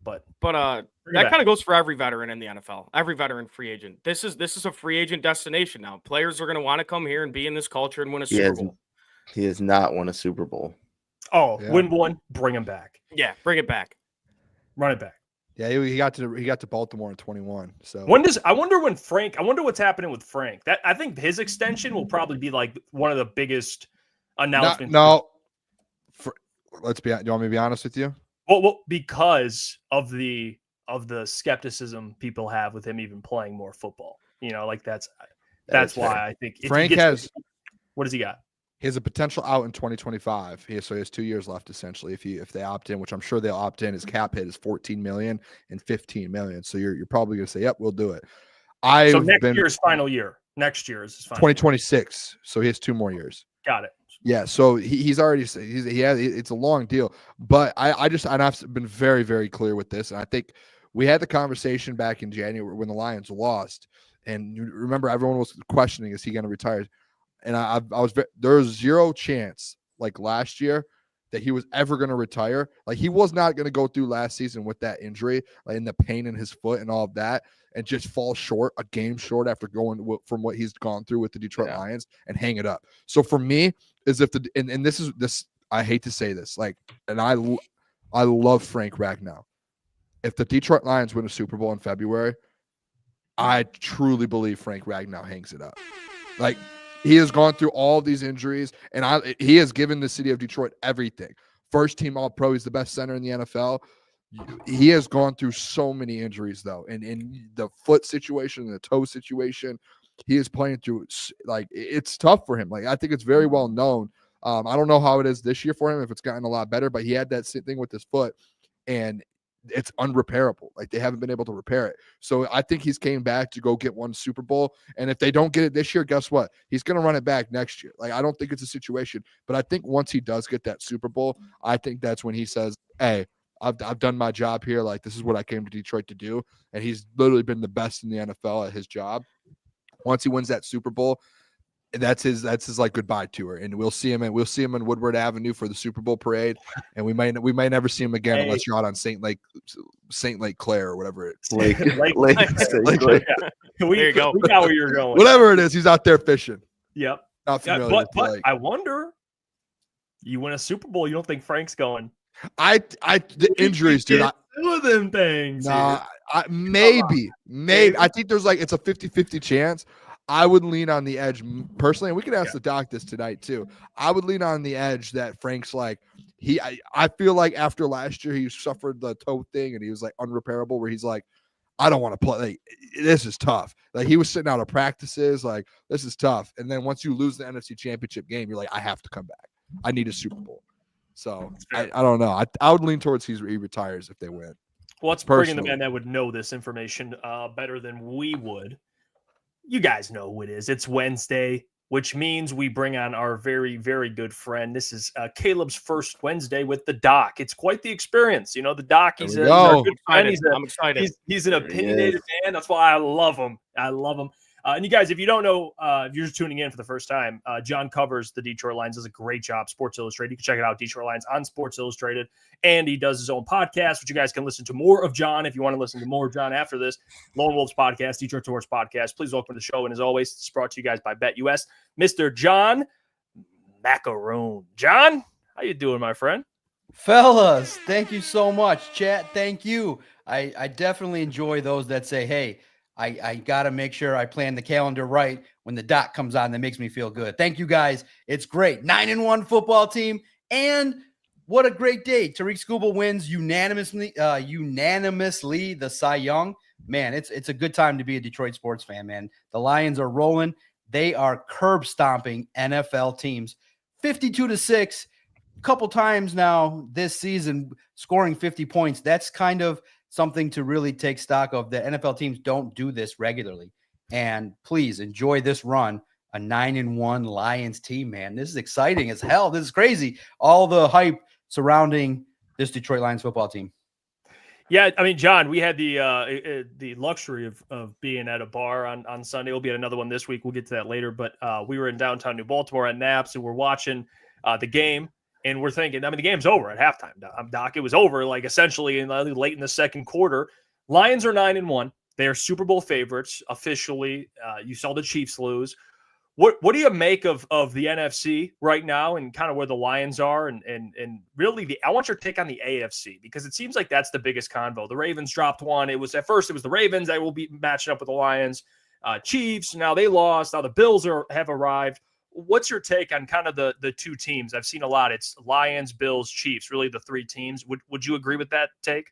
but that kind of goes for every veteran in the NFL, every veteran free agent. This is a free agent destination now. Players are going to want to come here and be in this culture and win a Super Bowl. He has not won a Super Bowl. Oh, yeah. Win one, bring him back. Yeah, bring it back. Run it back. Yeah, he got to Baltimore in 21. So I wonder what's happening with Frank. That I think his extension will probably be like one of the biggest announcements. Do you want me to be honest with you? Well, because of the skepticism people have with him even playing more football. You know, like that's why I think Frank what has he got? He has a potential out in 2025. He has 2 years left essentially. If they opt in, which I'm sure they'll opt in, his cap hit is $14 million and $15 million. So you're probably going to say, "Yep, we'll do it." So next year's final year. Next year is his final 2026. So he has 2 more years. Got it. Yeah. So he's already it's a long deal. But I've been very, very clear with this, and I think we had the conversation back in January when the Lions lost, and you remember everyone was questioning, is he going to retire? And there was zero chance, like last year, that he was ever going to retire. Like he was not going to go through last season with that injury, like, and the pain in his foot and all of that, and just fall short, a game short after going from what he's gone through with the Detroit Lions and hang it up. So for me, is if this I hate to say this, like, and I love Frank Ragnow. If the Detroit Lions win a Super Bowl in February, I truly believe Frank Ragnow hangs it up. Like, he has gone through all these injuries, and he has given the city of Detroit everything. First team All-Pro. He's the best center in the NFL. He has gone through so many injuries, though. And in the foot situation, the toe situation, he is playing through, like, it's tough for him. Like, I think it's very well known. I don't know how it is this year for him, if it's gotten a lot better, but he had that thing with his foot, and it's unrepairable. Like, they haven't been able to repair it. So I think he's came back to go get one Super Bowl. And if they don't get it this year, guess what? He's going to run it back next year. Like, I don't think it's a situation, but I think once he does get that Super Bowl, I think that's when he says, "Hey, I've done my job here. Like, this is what I came to Detroit to do." And he's literally been the best in the NFL at his job. Once he wins that Super Bowl, that's his like goodbye tour, and we'll see him in Woodward Avenue for the Super Bowl parade, and we might never see him again unless you're out on Saint Lake Clair or whatever it's Lake. There you go. We got where you're going. Whatever it is, he's out there fishing. Yep. Not familiar but I wonder, you win a Super Bowl, you don't think Frank's going? The injuries, dude. Two of them things. Nah, maybe. I think there's it's a 50-50 chance. I would lean on the edge personally, and we could ask the doc this tonight too. I would lean on the edge that Frank's like I feel like after last year he suffered the toe thing and he was like unrepairable, where he's like, I don't want to play. Like, this is tough. Like, he was sitting out of practices, like, this is tough. And then once you lose the NFC Championship game, you're like, I have to come back. I need a Super Bowl. So I don't know. I would lean towards he retires if they win. Well, let's bring in the man that would know this information better than we would. You guys know who it is. It's Wednesday, which means we bring on our very, very good friend. This is Caleb's first Wednesday with the doc. It's quite the experience. You know, the doc, he's our good friend. I'm excited. He's an opinionated man. That's why I love him. And you guys, if you don't know, if you're just tuning in for the first time, John covers the Detroit Lions, does a great job, Sports Illustrated. You can check it out, Detroit Lions on Sports Illustrated. And he does his own podcast, which you guys can listen to more of John if you want to listen to more of John after this. Lone Wolves Podcast, Detroit Sports Podcast. Please welcome to the show. And as always, it's brought to you guys by BetUS, Mr. John Maakaron. John, how you doing, my friend? Fellas, thank you so much. Chat, thank you. I definitely enjoy those that say, hey, I got to make sure I plan the calendar right when the doc comes on. That makes me feel good. Thank you, guys. It's great. 9-1 football team and What a great day. Tarik Skubal wins unanimously the Cy Young. Man, it's a good time to be a Detroit sports fan, man. The Lions are rolling. They are curb stomping NFL teams 52-6. A couple times now this season, scoring 50 points. That's kind of something to really take stock of. The NFL teams don't do this regularly. And please enjoy this run. A 9-1 Lions team, man. This is exciting as hell. This is crazy. All the hype surrounding this Detroit Lions football team. Yeah, I mean, John, we had the luxury of being at a bar on Sunday. We'll be at another one this week. We'll get to that later. But we were in downtown New Baltimore at Naps, and we're watching the game. And we're thinking, I mean, the game's over at halftime, Doc. It was over, like, essentially late in the second quarter. Lions are 9-1. They are Super Bowl favorites officially. You saw the Chiefs lose. What do you make of the NFC right now and kind of where the Lions are? And really, I want your take on the AFC, because it seems like that's the biggest convo. The Ravens dropped one. At first it was the Ravens that will be matching up with the Lions. Chiefs, now they lost. Now the Bills have arrived. What's your take on kind of the two teams? I've seen a lot. It's Lions, Bills, Chiefs, really the three teams. Would you agree with that take?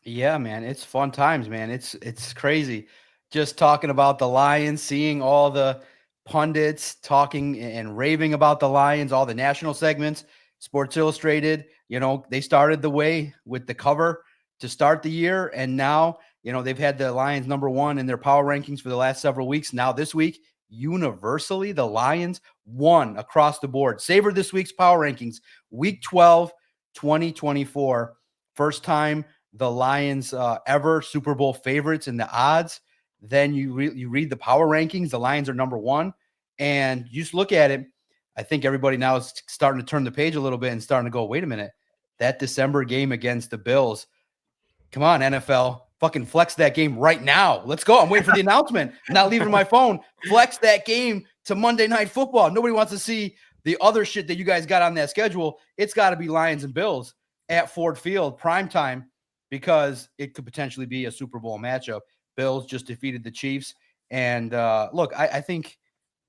Yeah, man. It's fun times, man. It's crazy. Just talking about the Lions, seeing all the pundits talking and raving about the Lions, all the national segments, Sports Illustrated, they started the way with the cover to start the year. And now, they've had the Lions number one in their power rankings for the last several weeks. Now this week, universally, the Lions won across the board. Savor this week's power rankings, week 12, 2024. First time the Lions ever Super Bowl favorites in the odds. Then you read the power rankings. The Lions are number one. And you just look at it. I think everybody now is starting to turn the page a little bit and starting to go, wait a minute. That December game against the Bills. Come on, NFL. Fucking flex that game right now. Let's go. I'm waiting for the announcement. I'm not leaving my phone. Flex that game to Monday Night Football. Nobody wants to see the other shit that you guys got on that schedule. It's got to be Lions and Bills at Ford Field, primetime, because it could potentially be a Super Bowl matchup. Bills just defeated the Chiefs. And look, I think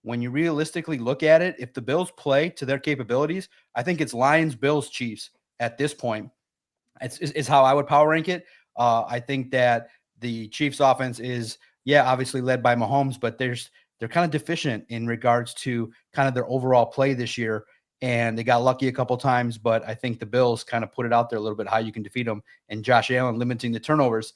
when you realistically look at it, if the Bills play to their capabilities, I think it's Lions, Bills, Chiefs at this point. It's how I would power rank it. I think that the Chiefs offense is, obviously led by Mahomes, but they're kind of deficient in regards to kind of their overall play this year. And they got lucky a couple times, but I think the Bills kind of put it out there a little bit how you can defeat them. And Josh Allen limiting the turnovers.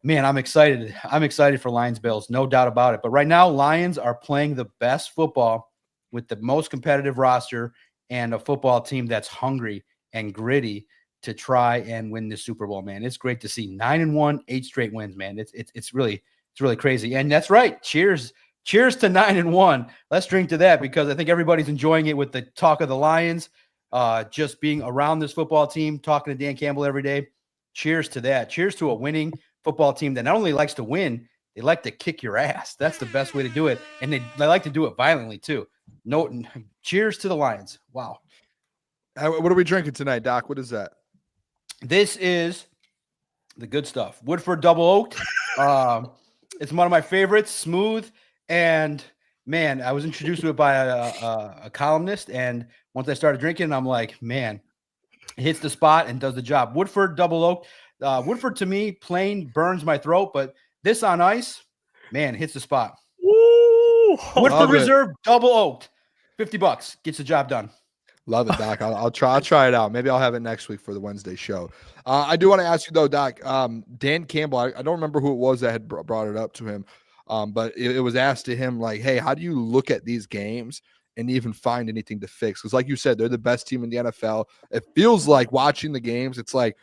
Man, I'm excited. I'm excited for Lions Bills, no doubt about it. But right now, Lions are playing the best football with the most competitive roster and a football team that's hungry and gritty to try and win the Super Bowl, man. It's great to see 9-1, 8 straight wins, man. It's really crazy. And that's right. Cheers to 9-1. Let's drink to that, because I think everybody's enjoying it with the talk of the Lions, just being around this football team, talking to Dan Campbell every day. Cheers to that. Cheers to a winning football team that not only likes to win, they like to kick your ass. That's the best way to do it. And they like to do it violently too. Cheers to the Lions. Wow. What are we drinking tonight, Doc? What is that? This is the good stuff. Woodford Double Oaked. It's one of my favorites, smooth. And man, I was introduced to it by a columnist. And once I started drinking, I'm like, man, it hits the spot and does the job. Woodford Double Oaked. Woodford to me, plain burns my throat, but this on ice, man, hits the spot. Woo! Woodford Reserve Double Oaked. $50 gets the job done. Love it, Doc. I'll try it out. Maybe I'll have it next week for the Wednesday show. I do want to ask you though, Doc. Dan Campbell. I don't remember who it was that had brought it up to him, but it was asked to him like, "Hey, how do you look at these games and even find anything to fix?" Because, like you said, they're the best team in the NFL. It feels like watching the games. It's like,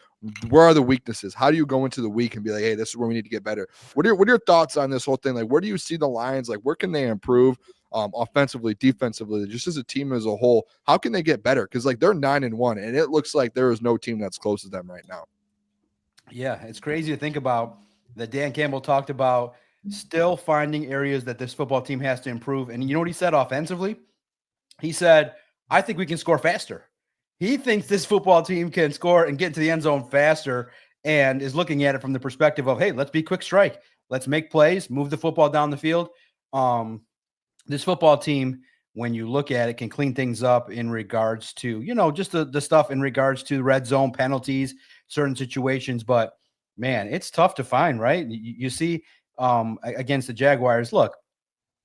where are the weaknesses? How do you go into the week and be like, "Hey, this is where we need to get better"? What are your thoughts on this whole thing? Like, where do you see the Lions? Like, where can they improve? Offensively, defensively, just as a team as a whole, how can they get better? Because like they're 9-1, and it looks like there is no team that's close to them right now. Yeah, it's crazy to think about that. Dan Campbell talked about still finding areas that this football team has to improve. And you know what he said offensively? He said, I think we can score faster. He thinks this football team can score and get into the end zone faster, and is looking at it from the perspective of, hey, let's be quick strike. Let's make plays, move the football down the field. This football team when you look at it, can clean things up in regards to, just the stuff in regards to red zone penalties, certain situations. But man, it's tough to find, right? You see against the Jaguars, look,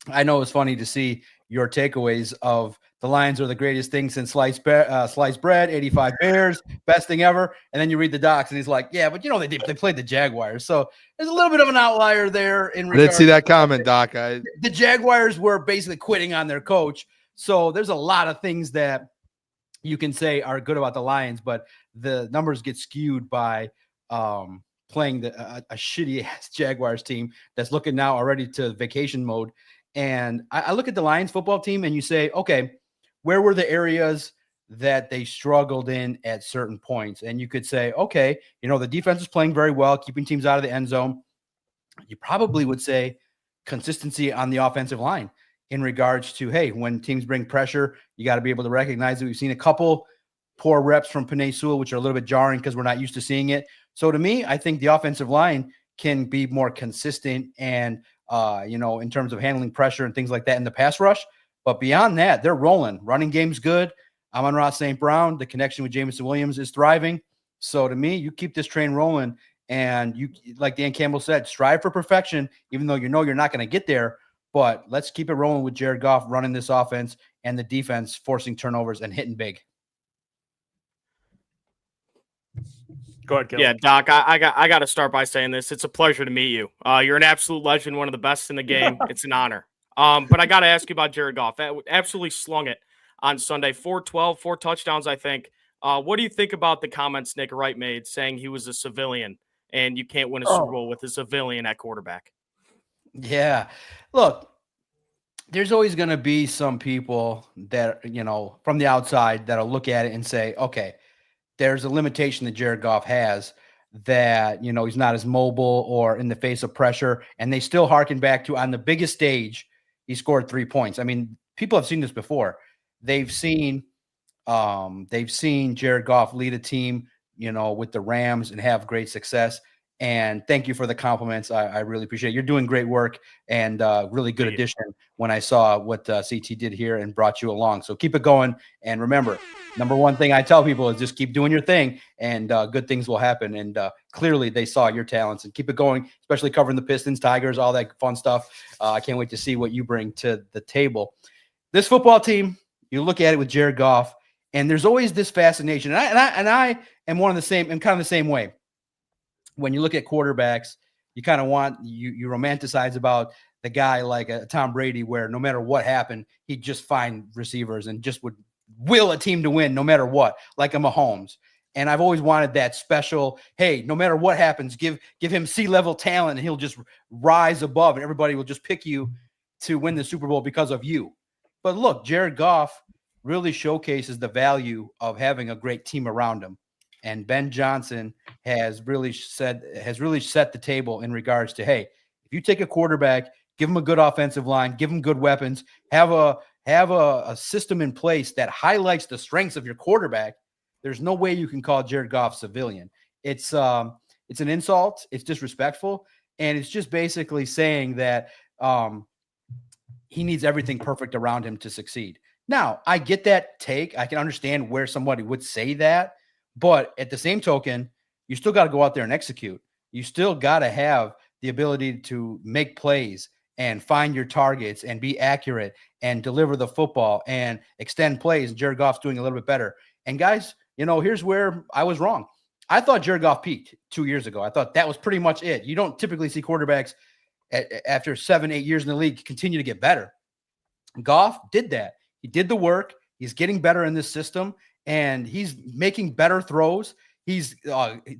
I know it's funny to see your takeaways of the Lions are the greatest thing since sliced bread, 85 Bears, best thing ever. And then you read the docs and he's like, yeah, but they played the Jaguars. So there's a little bit of an outlier there. I didn't see that comment, Doc. The Jaguars were basically quitting on their coach. So there's a lot of things that you can say are good about the Lions, but the numbers get skewed by playing a shitty ass Jaguars team that's looking now already to vacation mode. And I look at the Lions football team and you say, okay, where were the areas that they struggled in at certain points? And you could say, okay, the defense is playing very well, keeping teams out of the end zone. You probably would say consistency on the offensive line in regards to, hey, when teams bring pressure, you got to be able to recognize it. We've seen a couple poor reps from Penei Sewell, which are a little bit jarring because we're not used to seeing it. So to me, I think the offensive line can be more consistent and, in terms of handling pressure and things like that in the pass rush. But beyond that, they're rolling. Running game's good. Amon-Ra St. Brown, the connection with Jameson Williams is thriving. So to me, you keep this train rolling and you, like Dan Campbell said, strive for perfection, even though you're not going to get there. But let's keep it rolling with Jared Goff running this offense and the defense forcing turnovers and hitting big. Go ahead, Gil. Yeah, Doc, I got to start by saying this. It's a pleasure to meet you. You're an absolute legend, one of the best in the game. It's an honor. But I got to ask you about Jared Goff. Absolutely slung it on Sunday. 412, 4 touchdowns, I think. What do you think about the comments Nick Wright made saying he was a civilian and you can't win a Super Bowl with a civilian at quarterback? Yeah. Look, there's always going to be some people that, from the outside that'll look at it and say, okay, there's a limitation that Jared Goff has that, he's not as mobile or in the face of pressure. And they still harken back to on the biggest stage, he scored 3 points. I mean, people have seen this before. They've seen Jared Goff lead a team, with the Rams and have great success. And thank you for the compliments. I really appreciate it. You're doing great work and really good addition when I saw what CT did here and brought you along. So keep it going. And remember, number one thing I tell people is just keep doing your thing and good things will happen. And clearly they saw your talents and keep it going, especially covering the Pistons, Tigers, all that fun stuff. I can't wait to see what you bring to the table. This football team, you look at it with Jared Goff, and there's always this fascination. And I am kind of the same way. When you look at quarterbacks, you kind of you romanticize about the guy like a Tom Brady, where no matter what happened, he'd just find receivers and just would will a team to win no matter what, like a Mahomes. And I've always wanted that special, hey, no matter what happens, give him C-level talent and he'll just rise above and everybody will just pick you to win the Super Bowl because of you. But look, Jared Goff really showcases the value of having a great team around him. And Ben Johnson has really set the table in regards to, hey, if you take a quarterback, give him a good offensive line, give him good weapons, have a system in place that highlights the strengths of your quarterback, there's no way you can call Jared Goff civilian. It's an insult, it's disrespectful, and it's just basically saying that he needs everything perfect around him to succeed. Now, I get that take. I can understand where somebody would say that. But at the same token, you still got to go out there and execute. You still got to have the ability to make plays and find your targets and be accurate and deliver the football and extend plays. And Jared Goff's doing a little bit better. And guys, here's where I was wrong. I thought Jared Goff peaked 2 years ago. I thought that was pretty much it. You don't typically see quarterbacks after 7-8 years in the league continue to get better. Goff did that. He did the work. He's getting better in this system. And he's making better throws. He's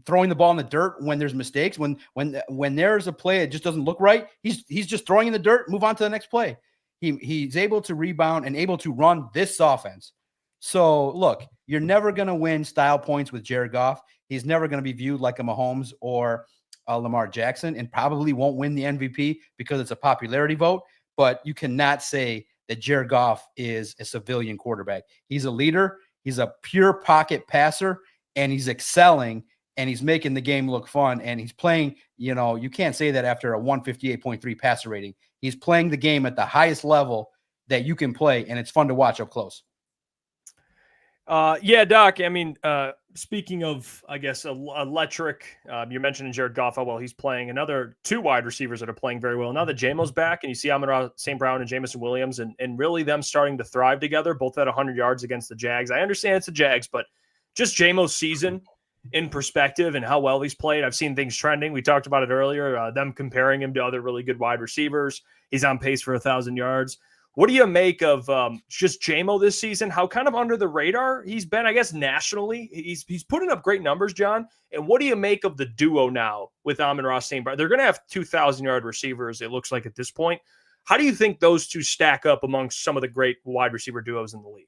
throwing the ball in the dirt when there's mistakes. When there's a play that just doesn't look right, he's just throwing in the dirt, move on to the next play. He's able to rebound and able to run this offense. So, look, you're never going to win style points with Jared Goff. He's never going to be viewed like a Mahomes or a Lamar Jackson and probably won't win the MVP because it's a popularity vote. But you cannot say that Jared Goff is a civilian quarterback. He's a leader. He's a pure pocket passer, and he's excelling, and he's making the game look fun, and he's playing, you can't say that after a 158.3 passer rating. He's playing the game at the highest level that you can play, and it's fun to watch up close. Yeah, Doc. I mean, speaking of, I guess, electric, you mentioned Jared Goff. Well, he's playing another 2 wide receivers that are playing very well. Now that Jamo's back and you see Amon St. Brown and Jameson Williams and really them starting to thrive together, both at 100 yards against the Jags. I understand it's the Jags, but just Jamo's season in perspective and how well he's played. I've seen things trending. We talked about it earlier, them comparing him to other really good wide receivers. He's on pace for 1,000 yards. What do you make of just Jamo this season? How kind of under the radar he's been, I guess, nationally. He's putting up great numbers, John. And what do you make of the duo now with Amon-Ra St. Brown? They're going to have 2,000-yard receivers, it looks like, at this point. How do you think those two stack up amongst some of the great wide receiver duos in the league?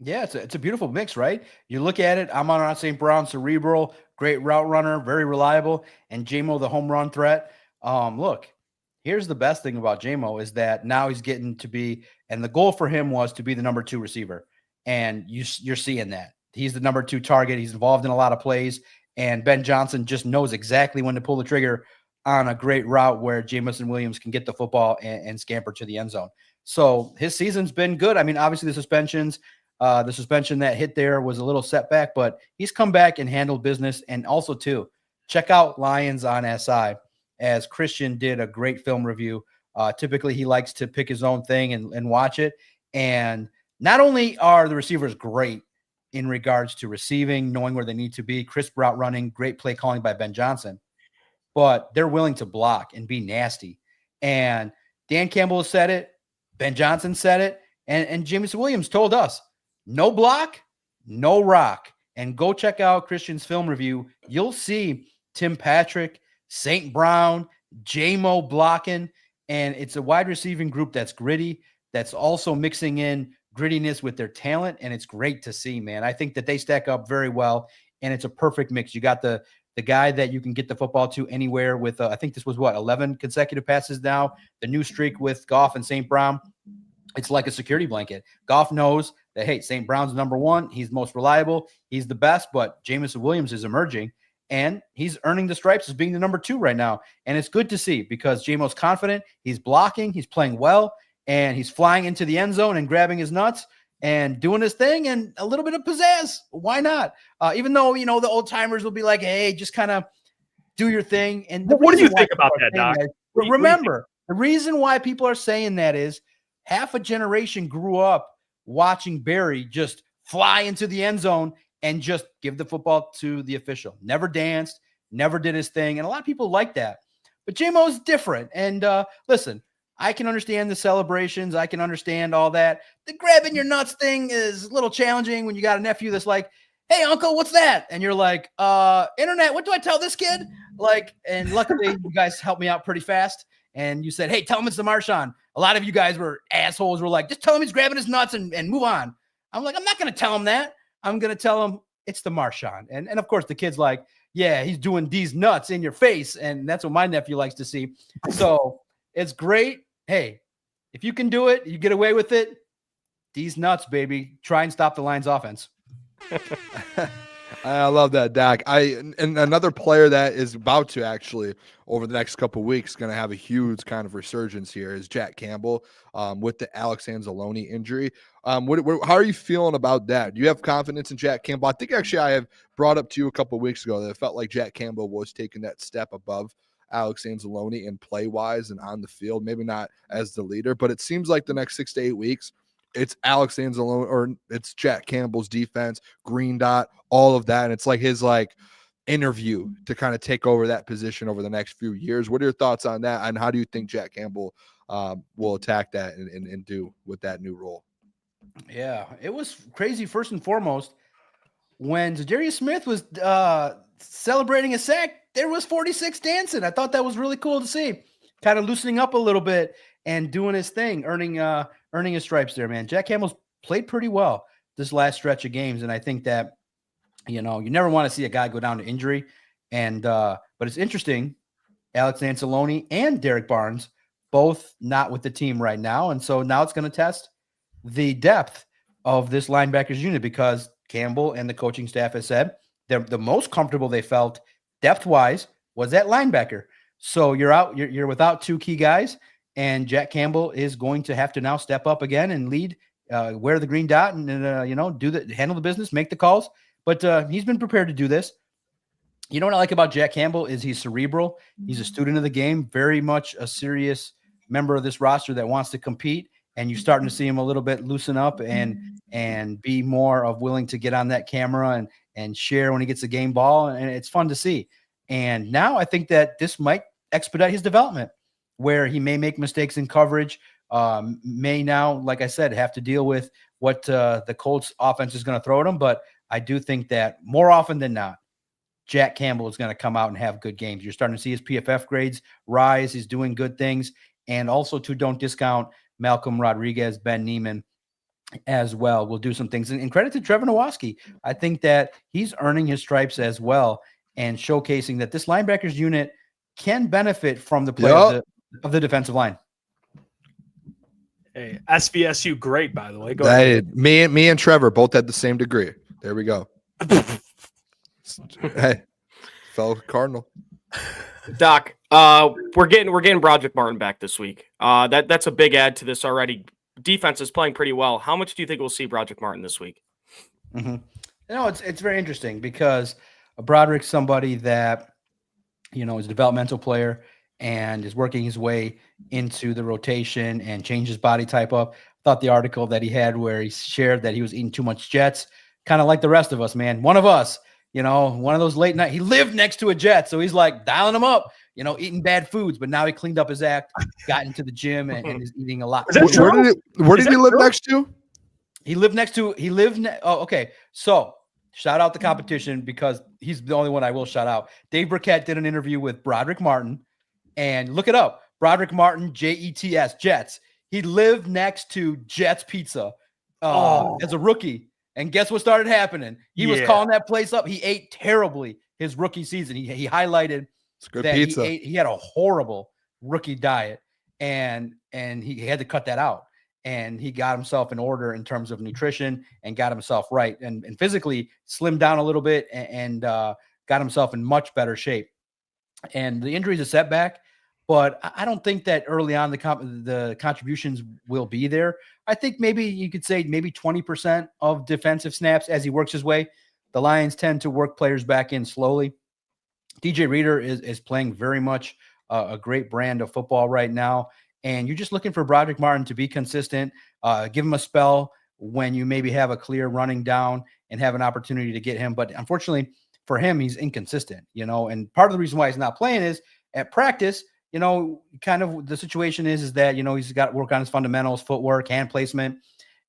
Yeah, it's a beautiful mix, right? You look at it, Amon-Ra St. Brown, cerebral, great route runner, very reliable, and Jamo, the home run threat. Look, here's the best thing about Jamo is that now he's getting to be, and the goal for him was to be the number 2 receiver. And you're seeing that. He's the number 2 target. He's involved in a lot of plays. And Ben Johnson just knows exactly when to pull the trigger on a great route where Jameson Williams can get the football and scamper to the end zone. So his season's been good. I mean, obviously the suspension that hit there was a little setback, but he's come back and handled business. And also, too, check out Lions on SI, as Christian did a great film review. Typically, he likes to pick his own thing and watch it. And not only are the receivers great in regards to receiving, knowing where they need to be, crisp route running, great play calling by Ben Johnson, but they're willing to block and be nasty. And Dan Campbell said it. Ben Johnson said it. And Jameson Williams told us, no block, no rock. And go check out Christian's film review. You'll see Tim Patrick, St. Brown, Jamo blocking, and it's a wide receiving group that's gritty, that's also mixing in grittiness with their talent, and it's great to see, man. I think that they stack up very well, and it's a perfect mix. You got the guy that you can get the football to anywhere with, I think this was 11 consecutive passes now, the new streak with Goff and St. Brown. It's like a security blanket. Goff knows that, hey, St. Brown's number 1. He's most reliable. He's the best, but Jameson Williams is emerging, and he's earning the stripes as being the number 2 right now. And it's good to see because Jamo's confident. He's blocking. He's playing well, and he's flying into the end zone and grabbing his nuts and doing his thing and a little bit of pizzazz. Why not? Even though, the old timers will be like, hey, just kind of do your thing. And what do you think about that, Doc? Remember, the reason why people are saying that is half a generation grew up watching Barry just fly into the end zone and just give the football to the official. Never danced, never did his thing. And a lot of people like that. But Jamo's different. And listen, I can understand the celebrations. I can understand all that. The grabbing your nuts thing is a little challenging when you got a nephew that's like, hey, uncle, what's that? And you're like, internet, what do I tell this kid? And luckily you guys helped me out pretty fast. And you said, hey, tell him it's the Marshawn. A lot of you guys were assholes, were like, just tell him he's grabbing his nuts and move on. I'm like, I'm not going to tell him that. I'm going to tell him it's the Marshawn. And of course, the kid's like, yeah, he's doing these nuts in your face. And that's what my nephew likes to see. So it's great. Hey, if you can do it, you get away with it. These nuts, baby. Try and stop the Lions offense. I love that, Dak. And another player that is about to actually over the next couple of weeks going to have a huge kind of resurgence here is Jack Campbell with the Alex Anzalone injury. How are you feeling about that? Do you have confidence in Jack Campbell? I think actually I have brought up to you a couple of weeks ago that it felt like Jack Campbell was taking that step above Alex Anzalone in play-wise and on the field. Maybe not as the leader, but it seems like the next 6 to 8 weeks, it's Alex Anzalone or it's Jack Campbell's defense, green dot, all of that. And it's like his interview to kind of take over that position over the next few years. What are your thoughts on that? And how do you think Jack Campbell will attack that and do with that new role? Yeah, it was crazy. First and foremost, when Zadarius Smith was celebrating a sack, there was 46 dancing. I thought that was really cool to see, kind of loosening up a little bit and doing his thing, earning his stripes there, man. Jack Campbell's played pretty well this last stretch of games. And I think that, you never want to see a guy go down to injury. And, but it's interesting. Alex Anzalone and Derek Barnes, both not with the team right now. And so now it's going to test the depth of this linebackers unit because Campbell and the coaching staff has said the most comfortable they felt depth-wise was at linebacker. So you're without 2 key guys. And Jack Campbell is going to have to now step up again and lead, wear the green dot, and handle the business, make the calls. But he's been prepared to do this. You know what I like about Jack Campbell is he's cerebral. He's a student of the game, very much a serious member of this roster that wants to compete. And you're starting to see him a little bit loosen up and be more of willing to get on that camera and share when he gets a game ball. And it's fun to see. And now I think that this might expedite his development, where he may make mistakes in coverage, may now, like I said, have to deal with what the Colts offense is going to throw at him. But I do think that more often than not, Jack Campbell is going to come out and have good games. You're starting to see his PFF grades rise. He's doing good things. And also, too, don't discount Malcolm Rodriguez, Ben Neiman as well. We'll do some things. And credit to Trevor Nowatzki. I think that he's earning his stripes as well and showcasing that this linebackers unit can benefit from the play of the defensive line. Hey, SVSU, great, by the way. Go ahead. Me and Trevor both had the same degree. There we go. Hey, fellow Cardinal. Doc, we're getting Broderick Martin back this week. That's a big add to this already. Defense is playing pretty well. How much do you think we'll see Broderick Martin this week? Mm-hmm. It's very interesting because Broderick's somebody that is a developmental player and is working his way into the rotation and change his body type up. Thought the article that he had where he shared that he was eating too much Jets, kind of like the rest of us, man. One of us. One of those late night, he lived next to a Jet. So he's like dialing them up, eating bad foods, but now he cleaned up his act, got into the gym and is eating a lot. Where did he live next to? Okay. So shout out the competition because he's the only one I will shout out. Dave Burkett did an interview with Broderick Martin and look it up. Broderick Martin, Jets, Jets. He lived next to Jets Pizza as a rookie. And guess what started happening? He was calling that place up. He ate terribly his rookie season. He highlighted that pizza. He had a horrible rookie diet, and he had to cut that out. And he got himself in order in terms of nutrition and got himself right and physically slimmed down a little bit and got himself in much better shape. And the injury is a setback, but I don't think that early on the contributions will be there. I think maybe you could say maybe 20% of defensive snaps as he works his way. The Lions tend to work players back in slowly. DJ Reader is playing very much a great brand of football right now. And you're just looking for Broderick Martin to be consistent, give him a spell when you maybe have a clear running down and have an opportunity to get him. But unfortunately for him, he's inconsistent, and part of the reason why he's not playing is at practice, kind of the situation is that, he's got to work on his fundamentals, footwork, hand placement,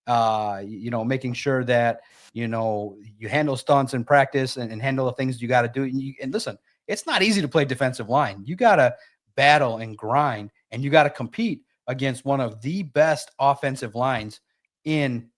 making sure that, you handle stunts in practice and handle the things you got to do. And listen, it's not easy to play defensive line. You got to battle and grind, and you got to compete against one of the best offensive lines in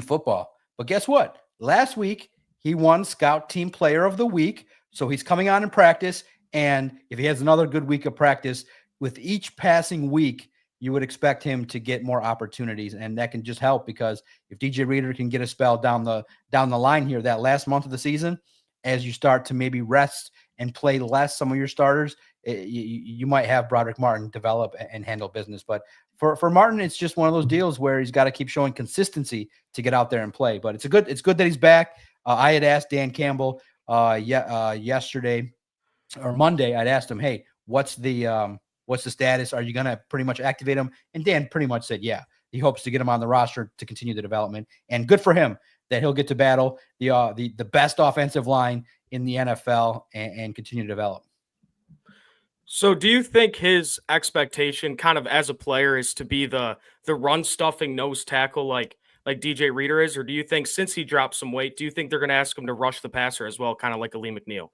football. But guess what? Last week, he won Scout Team Player of the Week. So he's coming on in practice. And if he has another good week of practice, with each passing week, you would expect him to get more opportunities. And that can just help because if DJ Reader can get a spell down the line here, that last month of the season, as you start to maybe rest and play less some of your starters, you might have Broderick Martin develop and handle business. But for Martin, it's just one of those deals where he's got to keep showing consistency to get out there and play. But it's good that he's back. I had asked Dan Campbell yesterday or Monday. I'd asked him, hey, what's the status? Are you going to pretty much activate him? And Dan pretty much said, yeah, he hopes to get him on the roster to continue the development. And good for him that he'll get to battle the best offensive line in the NFL and continue to develop. So do you think his expectation kind of as a player is to be the run stuffing nose tackle like DJ Reader is? Or do you think since he dropped some weight, do you think they're going to ask him to rush the passer as well, kind of like Ali McNeil?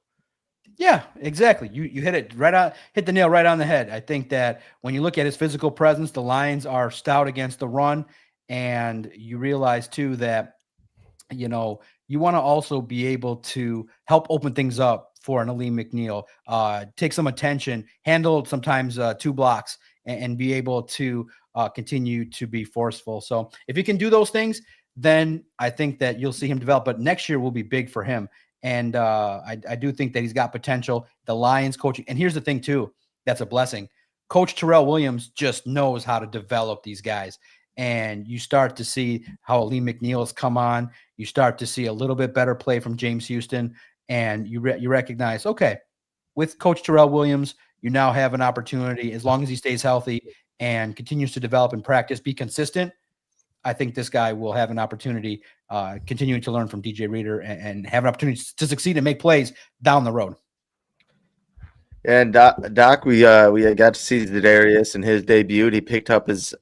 Yeah, exactly. You hit the nail right on the head. I think that when you look at his physical presence, the Lions are stout against the run, and you realize too that, you want to also be able to help open things up for an Ali McNeil, take some attention, handle sometimes 2 blocks, and be able to continue to be forceful. So if he can do those things, then I think that you'll see him develop. But next year will be big for him. And I do think that he's got potential. The Lions coaching, and here's the thing too, that's a blessing. Coach Terrell Williams just knows how to develop these guys. And you start to see how Lee McNeil's come on. You start to see a little bit better play from James Houston. And you recognize, okay, with Coach Terrell Williams, you now have an opportunity, as long as he stays healthy and continues to develop and practice, be consistent. I think this guy will have an opportunity continuing to learn from DJ Reader and have an opportunity to succeed and make plays down the road. And Doc, we got to see Zadarius in his debut. He picked up his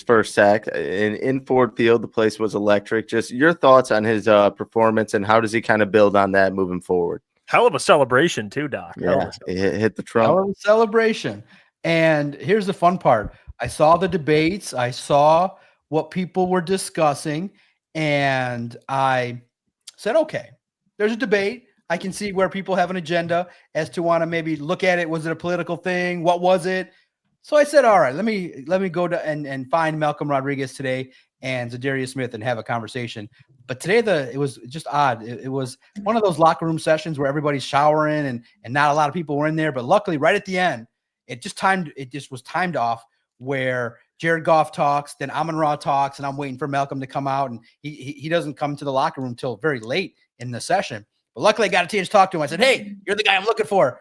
first sack in Ford Field. The place was electric. Just your thoughts on his performance and how does he kind of build on that moving forward? Hell of a celebration too, Doc. Yeah, hit the trump. Hell of a celebration. And here's the fun part. I saw the debates. I saw what people were discussing. And I said, okay, there's a debate. I can see where people have an agenda as to want to maybe look at it. Was it a political thing? What was it? So I said, all right, let me go to and find Malcolm Rodriguez today and Zadarius Smith and have a conversation. But today it was just odd. It was one of those locker room sessions where everybody's showering and not a lot of people were in there. But luckily, right at the end, it just was timed off where Jared Goff talks, then Amon-Ra talks, and I'm waiting for Malcolm to come out, and he doesn't come to the locker room till very late in the session. But luckily, I got a chance to talk to him. I said, hey, you're the guy I'm looking for.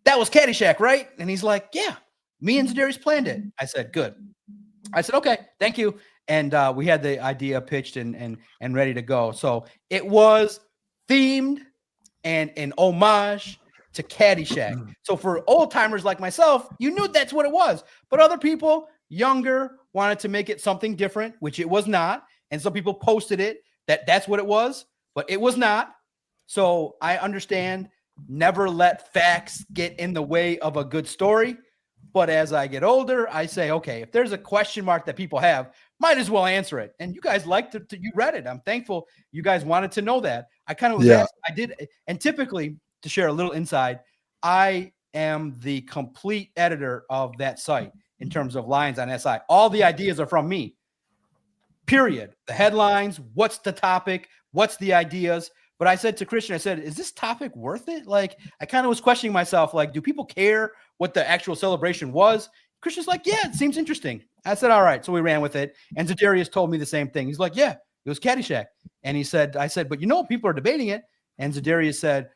That was Caddyshack, right? And he's like, yeah, me and Zadarius planned it. I said, good. I said, okay, thank you. And we had the idea pitched and ready to go. So it was themed and an homage to Caddyshack. So for old timers like myself, you knew that's what it was. But other people, younger, wanted to make it something different, which it was not. And some people posted it that's what it was. But it was not. So I understand, never let facts get in the way of a good story. But as I get older, I say, okay, if there's a question mark that people have, might as well answer it. And you guys liked it. You read it. I'm thankful you guys wanted to know that. I kind of was asked, I did. And typically, to share a little inside, I am the complete editor of that site in terms of Lions on SI. All the ideas are from me. Period. The headlines, what's the topic, what's the ideas. But I said to Christian, I said, is this topic worth it? Like, I kind of was questioning myself, like, do people care what the actual celebration was? Christian's like, yeah, it seems interesting. I said, all right. So we ran with it. And Zadarius told me the same thing. He's like, yeah, it was Caddyshack. And I said, but people are debating it. And Zadarius said,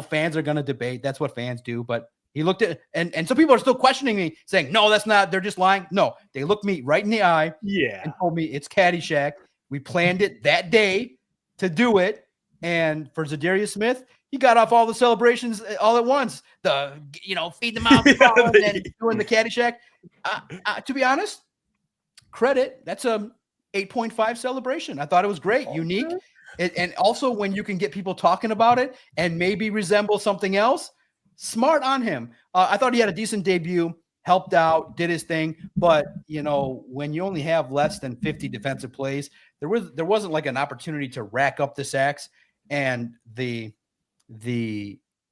fans are going to debate. That's what fans do. But he looked at and some people are still questioning me, saying, no, that's not, they're just lying. No, they looked me right in the eye and told me it's Caddyshack. We planned it that day to do it. And for Zadarius Smith, he got off all the celebrations all at once. Feed the mouth and then doing the Caddyshack. To be honest, credit, that's a 8.5 celebration. I thought it was great, unique. And also when you can get people talking about it and maybe resemble something else, smart on him. I thought he had a decent debut, helped out, did his thing. But, when you only have less than 50 defensive plays, there wasn't like an opportunity to rack up the sacks. And the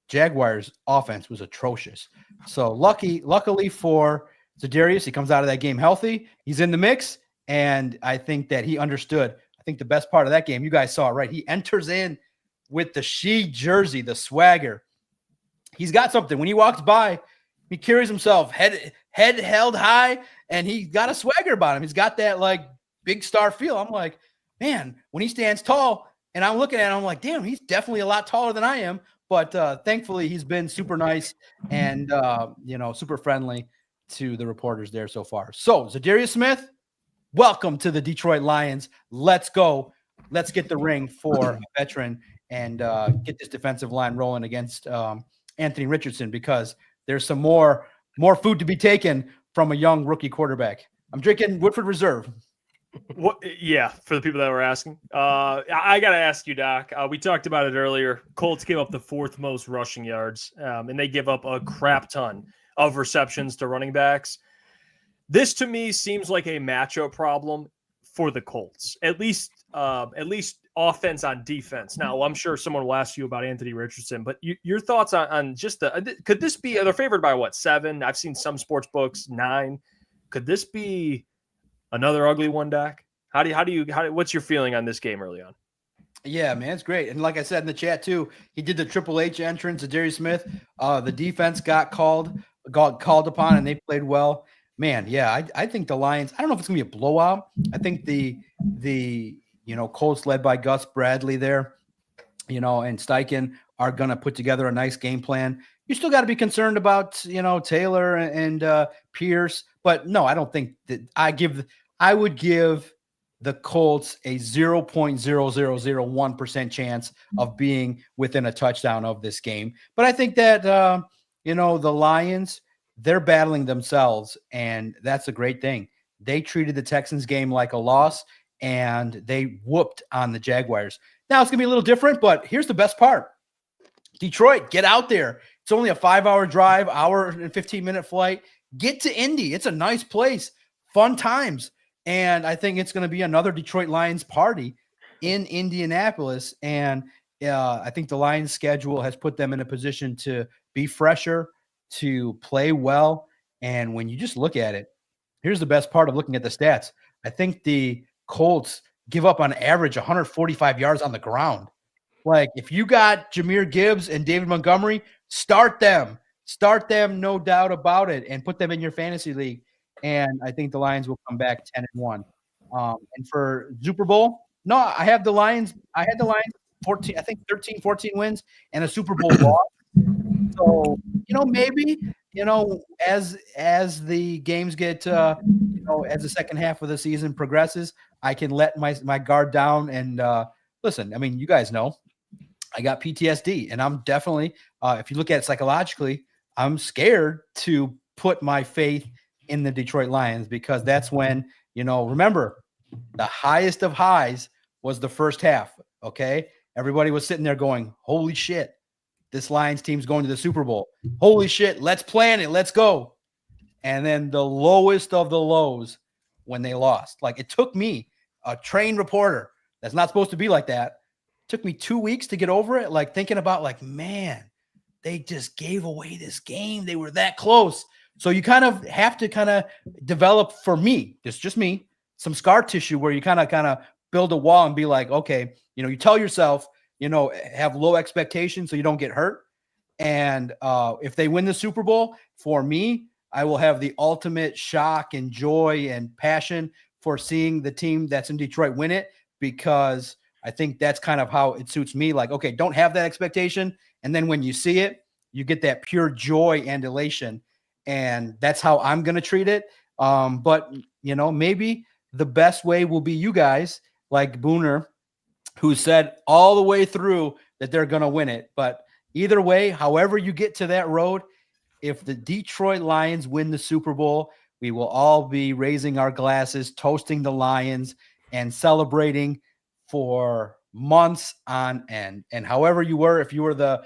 Jaguars offense was atrocious. So luckily for Zadarius, he comes out of that game healthy. He's in the mix. And I think that he understood. I think the best part of that game, you guys saw it, right? He enters in with the She jersey, the swagger. He's got something. When he walks by, he carries himself head held high, and he got a swagger about him. He's got that like big star feel. I'm like, man, when he stands tall, and I'm looking at him, I'm like, damn, he's definitely a lot taller than I am. But thankfully, he's been super nice and super friendly to the reporters there so far. So Zadarius Smith, welcome to the Detroit Lions. Let's go. Let's get the ring for a veteran and get this defensive line rolling against Anthony Richardson, because there's some more food to be taken from a young rookie quarterback. I'm drinking Woodford Reserve. What? Yeah, for the people that were asking, I got to ask you, Doc. We talked about it earlier. Colts gave up the fourth most rushing yards, and they give up a crap ton of receptions to running backs. This to me seems like a matchup problem for the Colts, at least offense on defense. Now, I'm sure someone will ask you about Anthony Richardson, but your thoughts on just could this be? They're favored by what, 7? I've seen some sports books 9. Could this be another ugly one, Doc? What's your feeling on this game early on? Yeah, man, it's great. And like I said in the chat too, he did the Triple H entrance to Zadarius Smith. The defense got called got called upon and they played well. Man, yeah, I think the Lions, I don't know if it's going to be a blowout. I think the Colts led by Gus Bradley there, and Steichen are going to put together a nice game plan. You still got to be concerned about, Taylor and Pierce. But no, I don't think that I would give the Colts a 0.0001% chance of being within a touchdown of this game. But I think that, the Lions, they're battling themselves, and that's a great thing. They treated the Texans game like a loss, and they whooped on the Jaguars. Now it's going to be a little different, but here's the best part. Detroit, get out there. It's only a 5-hour drive, hour and 15-minute flight. Get to Indy. It's a nice place, fun times. And I think it's going to be another Detroit Lions party in Indianapolis. And I think the Lions schedule has put them in a position to be fresher, to play well. And when you just look at it, here's the best part of looking at the stats. I think the Colts give up on average 145 yards on the ground. Like, if you got Jahmyr Gibbs and David Montgomery, start them. Start them, no doubt about it, and put them in your fantasy league. And I think the Lions will come back 10-1. And for Super Bowl, no, I had the Lions 14, I think 13, 14 wins and a Super Bowl loss. So, maybe, as the games get, as the second half of the season progresses, I can let my guard down. And listen, I mean, you guys know I got PTSD, and I'm definitely, if you look at it psychologically, I'm scared to put my faith in the Detroit Lions, because that's when, remember, the highest of highs was the first half. Okay. Everybody was sitting there going, holy shit, this Lions team's going to the Super Bowl. Holy shit, let's plan it. Let's go. And then the lowest of the lows when they lost. Like, it took me, a trained reporter that's not supposed to be like that, took me 2 weeks to get over it. Like, thinking about, like, man, they just gave away this game. They were that close. So you kind of have to develop, for me, it's just me, some scar tissue where you kind of build a wall and be like, okay, you tell yourself, have low expectations so you don't get hurt. And if they win the Super Bowl, for me, I will have the ultimate shock and joy and passion for seeing the team that's in Detroit win it, because I think that's kind of how it suits me. Like, okay, don't have that expectation. And then when you see it, you get that pure joy and elation. And that's how I'm going to treat it. But, maybe the best way will be you guys, like Booner, who said all the way through that they're going to win it. But either way, however you get to that road, if the Detroit Lions win the Super Bowl, we will all be raising our glasses, toasting the Lions, and celebrating for months on end. And however you were, if you were the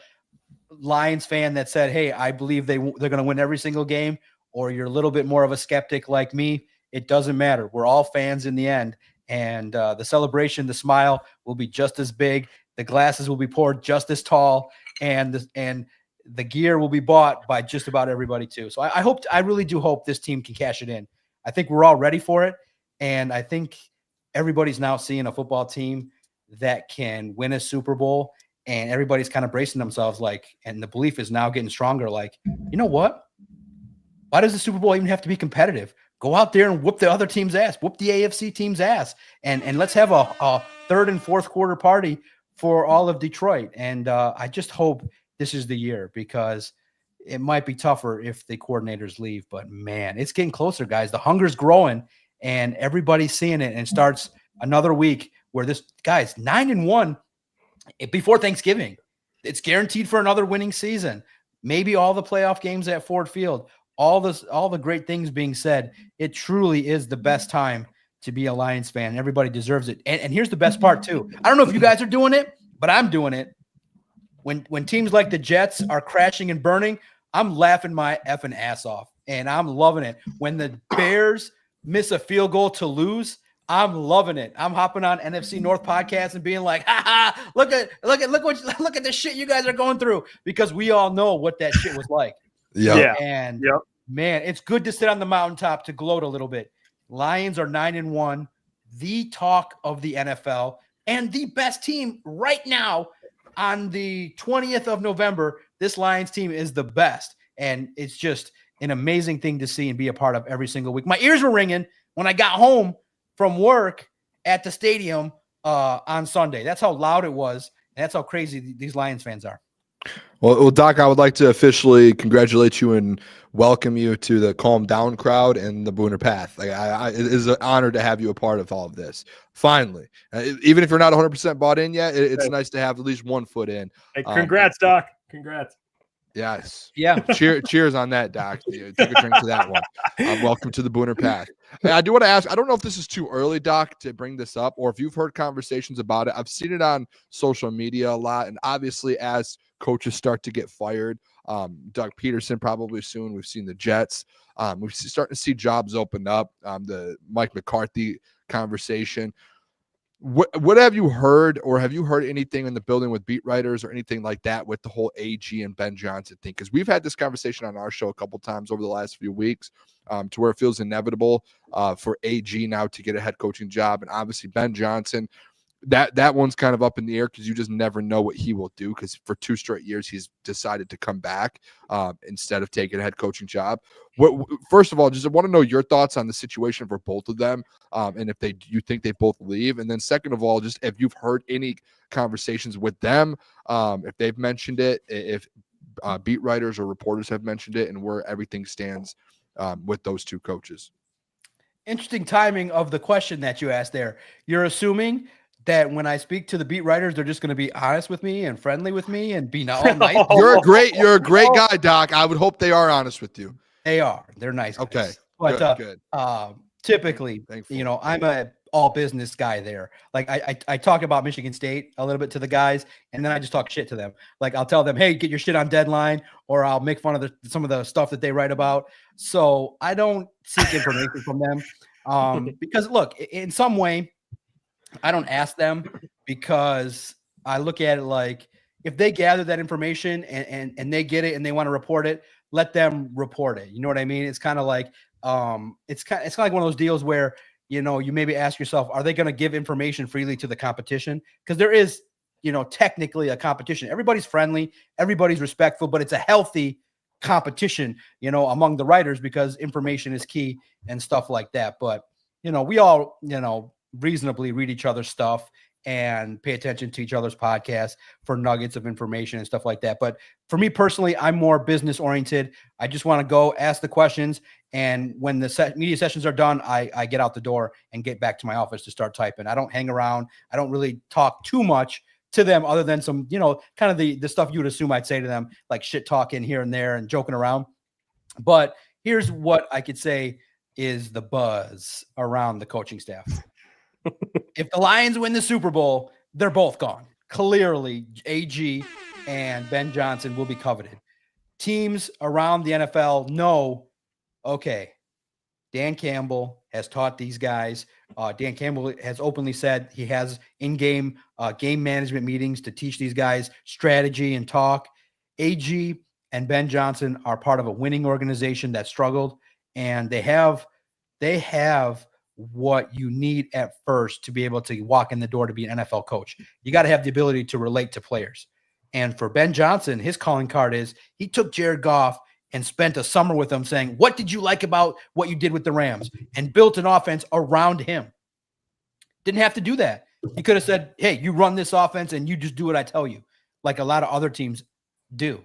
Lions fan that said, hey, I believe they're going to win every single game, or you're a little bit more of a skeptic like me, it doesn't matter. We're all fans in the end. And the celebration, the smile will be just as big. The glasses will be poured just as tall, and the gear will be bought by just about everybody too. So I really do hope this team can cash it in. I think we're all ready for it. And I think everybody's now seeing a football team that can win a Super Bowl, and everybody's kind of bracing themselves, and the belief is now getting stronger. Like, you know what? Why does the Super Bowl even have to be competitive? Go out there and whoop the other team's ass, whoop the AFC team's ass, and let's have a third and fourth quarter party for all of Detroit. And I just hope this is the year, because it might be tougher if the coordinators leave. But, man, it's getting closer, guys. The hunger's growing, and everybody's seeing it, and starts another week where this guy's 9-1 before Thanksgiving. It's guaranteed for another winning season. Maybe all the playoff games at Ford Field. All the great things being said, it truly is the best time to be a Lions fan. Everybody deserves it. And here's the best part too. I don't know if you guys are doing it, but I'm doing it. When teams like the Jets are crashing and burning, I'm laughing my effing ass off, and I'm loving it. When the Bears miss a field goal to lose, I'm loving it. I'm hopping on NFC North podcast and being like, ha ha, look at the shit you guys are going through, because we all know what that shit was like. Yeah. And man, it's good to sit on the mountaintop to gloat a little bit. Lions are 9-1, the talk of the NFL, and the best team right now on the 20th of November. This Lions team is the best. And it's just, an amazing thing to see and be a part of every single week. My ears were ringing when I got home from work at the stadium on Sunday. That's how loud it was. And that's how crazy these Lions fans are. Well, Doc, I would like to officially congratulate you and welcome you to the Calm Down crowd and the Booner Path. Like, it is an honor to have you a part of all of this. Finally, even if you're not 100% bought in yet, it's nice to have at least one foot in. Hey, congrats, Doc. Congrats. Yes. Yeah. Cheers on that, Doc. Take a drink to that one. Welcome to the Booner Path. And I do want to ask, I don't know if this is too early, Doc, to bring this up, or if you've heard conversations about it. I've seen it on social media a lot, and obviously as coaches start to get fired, Doug Peterson probably soon. We've seen the Jets. We're starting to see jobs open up. The Mike McCarthy conversation. What have you heard, or have you heard anything in the building with beat writers or anything like that with the whole AG and Ben Johnson thing? Because we've had this conversation on our show a couple times over the last few weeks, to where it feels inevitable for AG now to get a head coaching job, and obviously Ben Johnson. That one's kind of up in the air because you just never know what he will do, because for 2 straight years he's decided to come back instead of taking a head coaching job. First of all, just want to know your thoughts on the situation for both of them, and if you think they both leave. And then second of all, just if you've heard any conversations with them, if they've mentioned it, if beat writers or reporters have mentioned it, and where everything stands with those 2 coaches. Interesting timing of the question that you asked there. You're assuming that when I speak to the beat writers, they're just going to be honest with me and friendly with me and be all nice. You're a great guy, Doc. I would hope they are honest with you. They are. They're nice guys. Okay. But good. Typically, Thankful. I'm a all business guy there. Like I talk about Michigan State a little bit to the guys, and then I just talk shit to them. Like I'll tell them, hey, get your shit on deadline, or I'll make fun of some of the stuff that they write about. So I don't seek information from them because look, in some way, I don't ask them, because I look at it like if they gather that information and they get it and they want to report it, let them report it. You know what I mean? It's kind of like it's kind of like one of those deals where, you maybe ask yourself, are they going to give information freely to the competition? Because there is, technically a competition. Everybody's friendly, everybody's respectful, but it's a healthy competition, among the writers, because information is key and stuff like that. But, we all, reasonably read each other's stuff and pay attention to each other's podcasts for nuggets of information and stuff like that. But for me personally, I'm more business oriented. I just want to go ask the questions. And when the media sessions are done, I get out the door and get back to my office to start typing. I don't hang around. I don't really talk too much to them other than some, kind of the stuff you would assume I'd say to them, like shit talking here and there and joking around. But here's what I could say is the buzz around the coaching staff. If the Lions win the Super Bowl, they're both gone. Clearly, AG and Ben Johnson will be coveted. Teams around the NFL know, okay, Dan Campbell has taught these guys. Dan Campbell has openly said he has in-game game management meetings to teach these guys strategy and talk. AG and Ben Johnson are part of a winning organization that struggled, and they have what you need at first to be able to walk in the door to be an NFL coach. You got to have the ability to relate to players. And for Ben Johnson, his calling card is he took Jared Goff and spent a summer with him saying, what did you like about what you did with the Rams? And built an offense around him. Didn't have to do that. He could have said, hey, you run this offense and you just do what I tell you, like a lot of other teams do.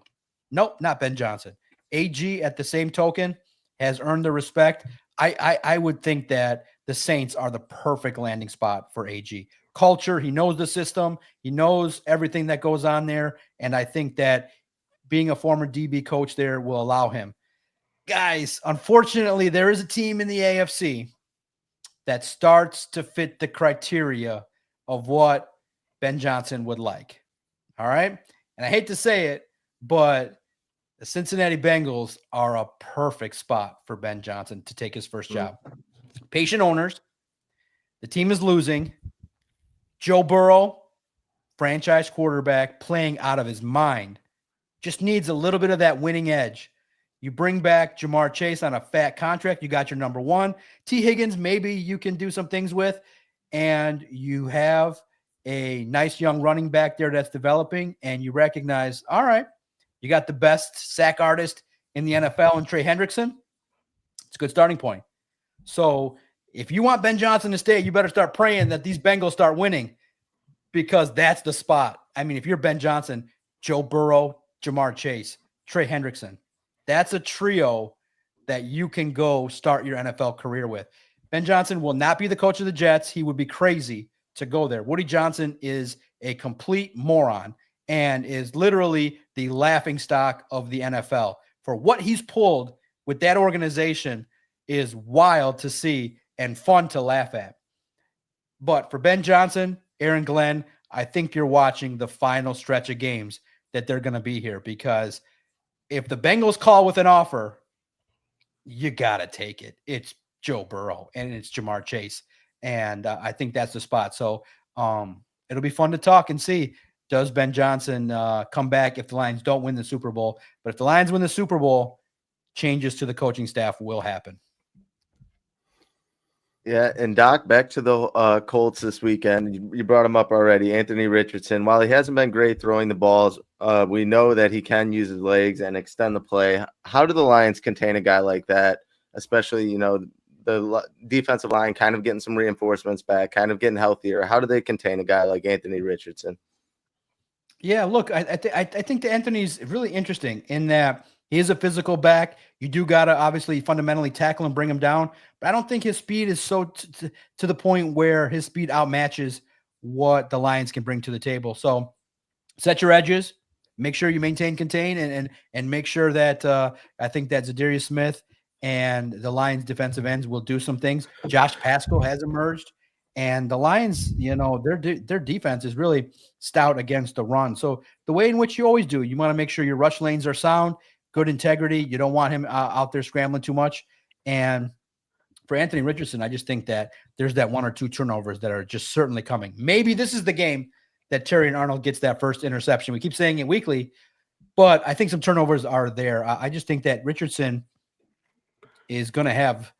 Nope, not Ben Johnson. AG, at the same token, has earned the respect. I would think that the Saints are the perfect landing spot for AG. Culture, he knows the system. He knows everything that goes on there. And I think that being a former DB coach there will allow him. Guys, unfortunately, there is a team in the AFC that starts to fit the criteria of what Ben Johnson would like. All right? And I hate to say it, but the Cincinnati Bengals are a perfect spot for Ben Johnson to take his first job. Patient owners. The team is losing. Joe Burrow, franchise quarterback, playing out of his mind. Just needs a little bit of that winning edge. You bring back Jahmyr Chase on a fat contract. You got your number one. T. Higgins, maybe you can do some things with. And you have a nice young running back there that's developing. And you recognize, all right, you got the best sack artist in the NFL and Trey Hendrickson, it's a good starting point. So if you want Ben Johnson to stay, you better start praying that these Bengals start winning, because that's the spot. I mean, if you're Ben Johnson, Joe Burrow, Ja'Marr Chase, Trey Hendrickson, that's a trio that you can go start your NFL career with. Ben Johnson will not be the coach of the Jets. He would be crazy to go there. Woody Johnson is a complete moron and is literally the laughingstock of the NFL. For what he's pulled with that organization is wild to see and fun to laugh at. But for Ben Johnson, Aaron Glenn, I think you're watching the final stretch of games that they're going to be here, because if the Bengals call with an offer, you got to take it. It's Joe Burrow and it's Ja'Marr Chase. And I think that's the spot. So it'll be fun to talk and see, does Ben Johnson come back if the Lions don't win the Super Bowl? But if the Lions win the Super Bowl, changes to the coaching staff will happen. Yeah, and Doc, back to the Colts this weekend. You brought him up already, Anthony Richardson. While he hasn't been great throwing the balls, we know that he can use his legs and extend the play. How do the Lions contain a guy like that, especially, you know, the defensive line kind of getting some reinforcements back, kind of getting healthier? How do they contain a guy like Anthony Richardson? Yeah, look, I think that Anthony's really interesting in that he is a physical back. You do got to obviously fundamentally tackle and bring him down. But I don't think his speed is so to the point where his speed outmatches what the Lions can bring to the table. So set your edges, make sure you maintain contain, and make sure that I think that Zadarius Smith and the Lions defensive ends will do some things. Josh Pascal has emerged, and the Lions, you know, their defense is really stout against the run. So the way in which you always do, you want to make sure your rush lanes are sound, good integrity. You don't want him out there scrambling too much. And for Anthony Richardson, I just think that there's that one or two turnovers that are just certainly coming. Maybe this is the game that Terry and Arnold gets that first interception. We keep saying it weekly, but I think some turnovers are there. I just think that Richardson is going to have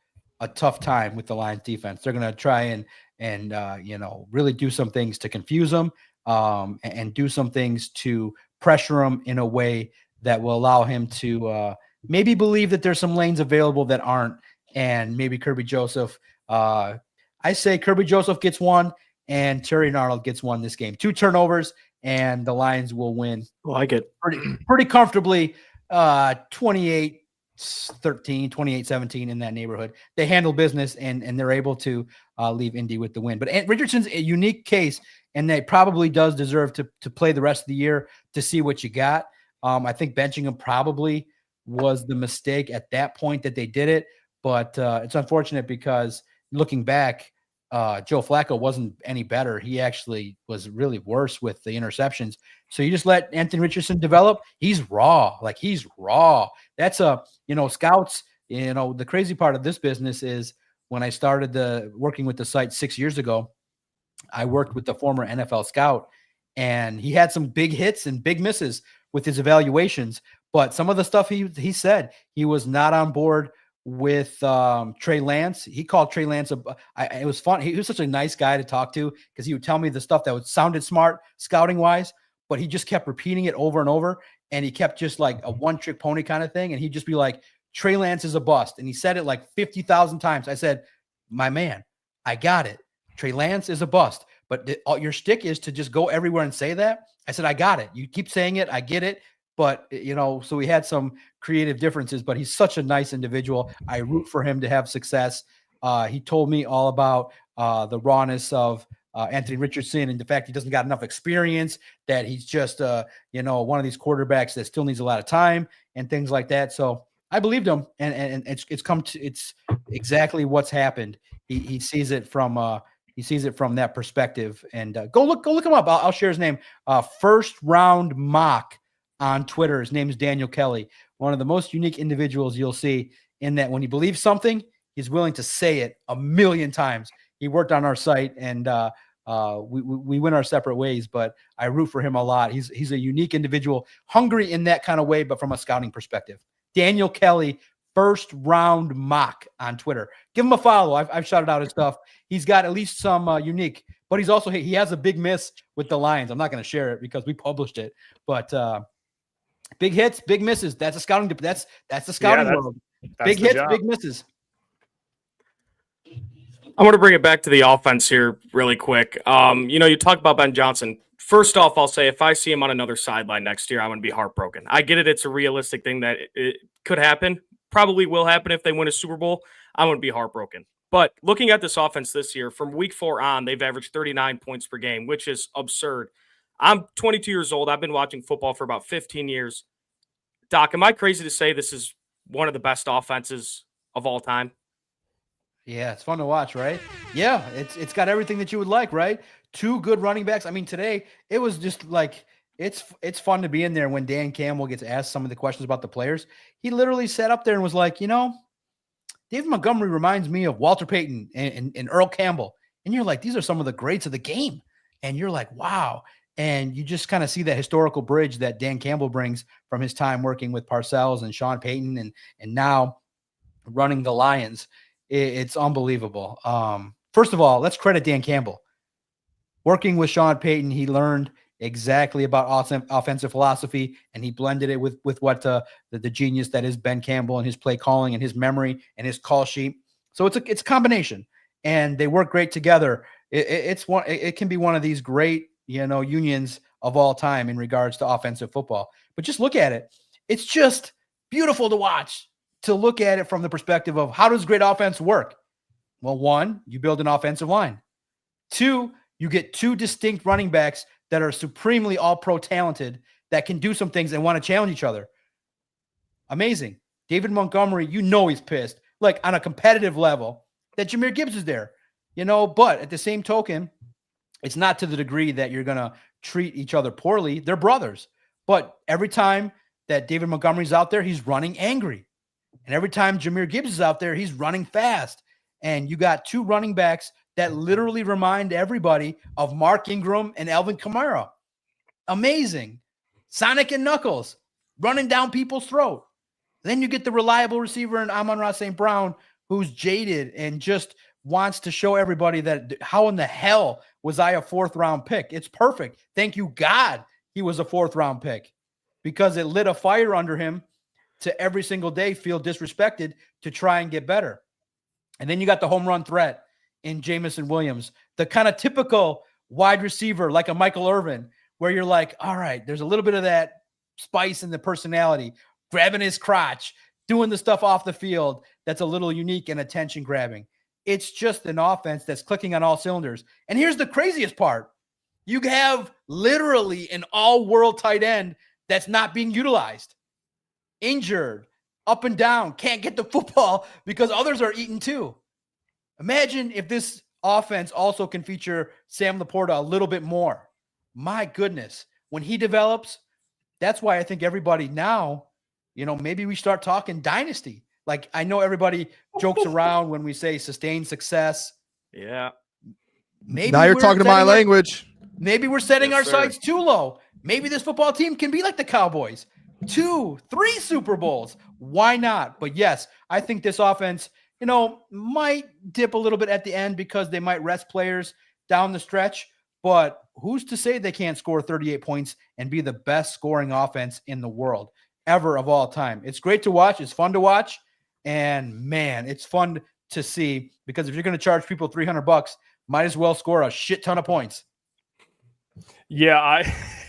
a tough time with the Lions defense. They're going to try and you know, really do some things to confuse them and do some things to pressure him in a way that will allow him to maybe believe that there's some lanes available that aren't. And maybe Kirby Joseph, I say Kirby Joseph gets one and Terry and Arnold gets one this game. 2 turnovers and the Lions will win. Like it. Pretty comfortably, 28-13, 28-17 in that neighborhood. They handle business and they're able to leave Indy with the win. But Richardson's a unique case, and that probably does deserve to play the rest of the year to see what you got. I think benching him probably was the mistake at that point that they did it. But it's unfortunate because looking back, Joe Flacco wasn't any better. He actually was really worse with the interceptions. So you just let Anthony Richardson develop. He's raw. Like, he's raw. That's scouts, the crazy part of this business is when I started working with the site 6 years ago, I worked with the former NFL scout, and he had some big hits and big misses with his evaluations. But some of the stuff he said, he was not on board with Trey Lance. He called Trey Lance it was fun. He was such a nice guy to talk to because he would tell me the stuff that sounded smart scouting wise, but he just kept repeating it over and over, and he kept just like a one-trick pony kind of thing, and he'd just be like, Trey Lance is a bust, and he said it like 50,000 times. I said, my man, I got it. Trey Lance is a bust, but your shtick is to just go everywhere and say that. I said, I got it. You keep saying it. I get it. But, so we had some creative differences, but he's such a nice individual. I root for him to have success. He told me all about the rawness of Anthony Richardson and the fact he doesn't got enough experience, that he's just, one of these quarterbacks that still needs a lot of time and things like that. So I believed him, and it's exactly what's happened. He sees it from that perspective, and go look him up. I'll share his name. First Round Mock on Twitter. His name is Daniel Kelly, one of the most unique individuals you'll see, in that when he believes something, he's willing to say it 1,000,000 times. He worked on our site, and we went our separate ways, but I root for him a lot. He's a unique individual, hungry in that kind of way, but from a scouting perspective. Daniel Kelly, First Round Mock on Twitter. Give him a follow. I've shouted out his stuff. He's got at least some unique, but he has a big miss with the Lions. I'm not going to share it because we published it, but Big hits, big misses. That's a scouting. That's the scouting world. Big hits, big misses. I want to bring it back to the offense here really quick. You talk about Ben Johnson. First off, I'll say if I see him on another sideline next year, I'm going to be heartbroken. I get it. It's a realistic thing that it could happen. Probably will happen if they win a Super Bowl. I'm going to be heartbroken. But looking at this offense this year, from week 4 on, they've averaged 39 points per game, which is absurd. I'm 22 years old. I've been watching football for about 15 years. Doc, am I crazy to say this is one of the best offenses of all time? Yeah, it's fun to watch, right? Yeah, it's got everything that you would like, right? 2 good running backs. I mean, today it was just like it's fun to be in there when Dan Campbell gets asked some of the questions about the players. He literally sat up there and was like, David Montgomery reminds me of Walter Payton and Earl Campbell. And you're like, these are some of the greats of the game. And you're like, wow. And you just kind of see that historical bridge that Dan Campbell brings from his time working with Parcells and Sean Payton and now running the Lions. It's unbelievable. First of all, let's credit Dan Campbell. Working with Sean Payton, he learned exactly about offensive philosophy, and he blended it with what the genius that is Ben Campbell and his play calling and his memory and his call sheet. So it's a combination, and they work great together. It can be one of these great unions of all time in regards to offensive football. But just look at it; it's just beautiful to watch. To look at it from the perspective of how does great offense work? Well, 1, you build an offensive line. 2, you get 2 distinct running backs that are supremely all-pro talented that can do some things and want to challenge each other. Amazing. David Montgomery, he's pissed, like on a competitive level, that Jahmyr Gibbs is there. But at the same token, it's not to the degree that you're going to treat each other poorly. They're brothers. But every time that David Montgomery's out there, he's running angry. And every time Jahmyr Gibbs is out there, he's running fast. And you got 2 running backs that literally remind everybody of Mark Ingram and Alvin Kamara. Amazing. Sonic and Knuckles running down people's throat. Then you get the reliable receiver in Amon-Ra St. Brown, who's jaded and just wants to show everybody that how in the hell was I a 4th-round pick? It's perfect. Thank you, God, he was a 4th-round pick because it lit a fire under him to every single day feel disrespected to try and get better. And then you got the home run threat in Jameson Williams, the kind of typical wide receiver like a Michael Irvin, where you're like, all right, there's a little bit of that spice in the personality, grabbing his crotch, doing the stuff off the field that's a little unique and attention grabbing. It's just an offense that's clicking on all cylinders. And here's the craziest part. You have literally an all-world tight end that's not being utilized. Injured, up and down, can't get the football because others are eating too. Imagine if this offense also can feature Sam Laporta a little bit more. My goodness, when he develops, that's why I think everybody now, maybe we start talking dynasty. Like I know everybody jokes around when we say sustained success. Yeah. Maybe now you're talking my language. Maybe we're setting our sights too low. Maybe this football team can be like the Cowboys. 2, 3 Super Bowls. Why not? But yes, I think this offense, might dip a little bit at the end because they might rest players down the stretch. But who's to say they can't score 38 points and be the best scoring offense in the world ever of all time? It's great to watch. It's fun to watch. And man, it's fun to see because if you're going to charge people $300, might as well score a shit ton of points. Yeah, I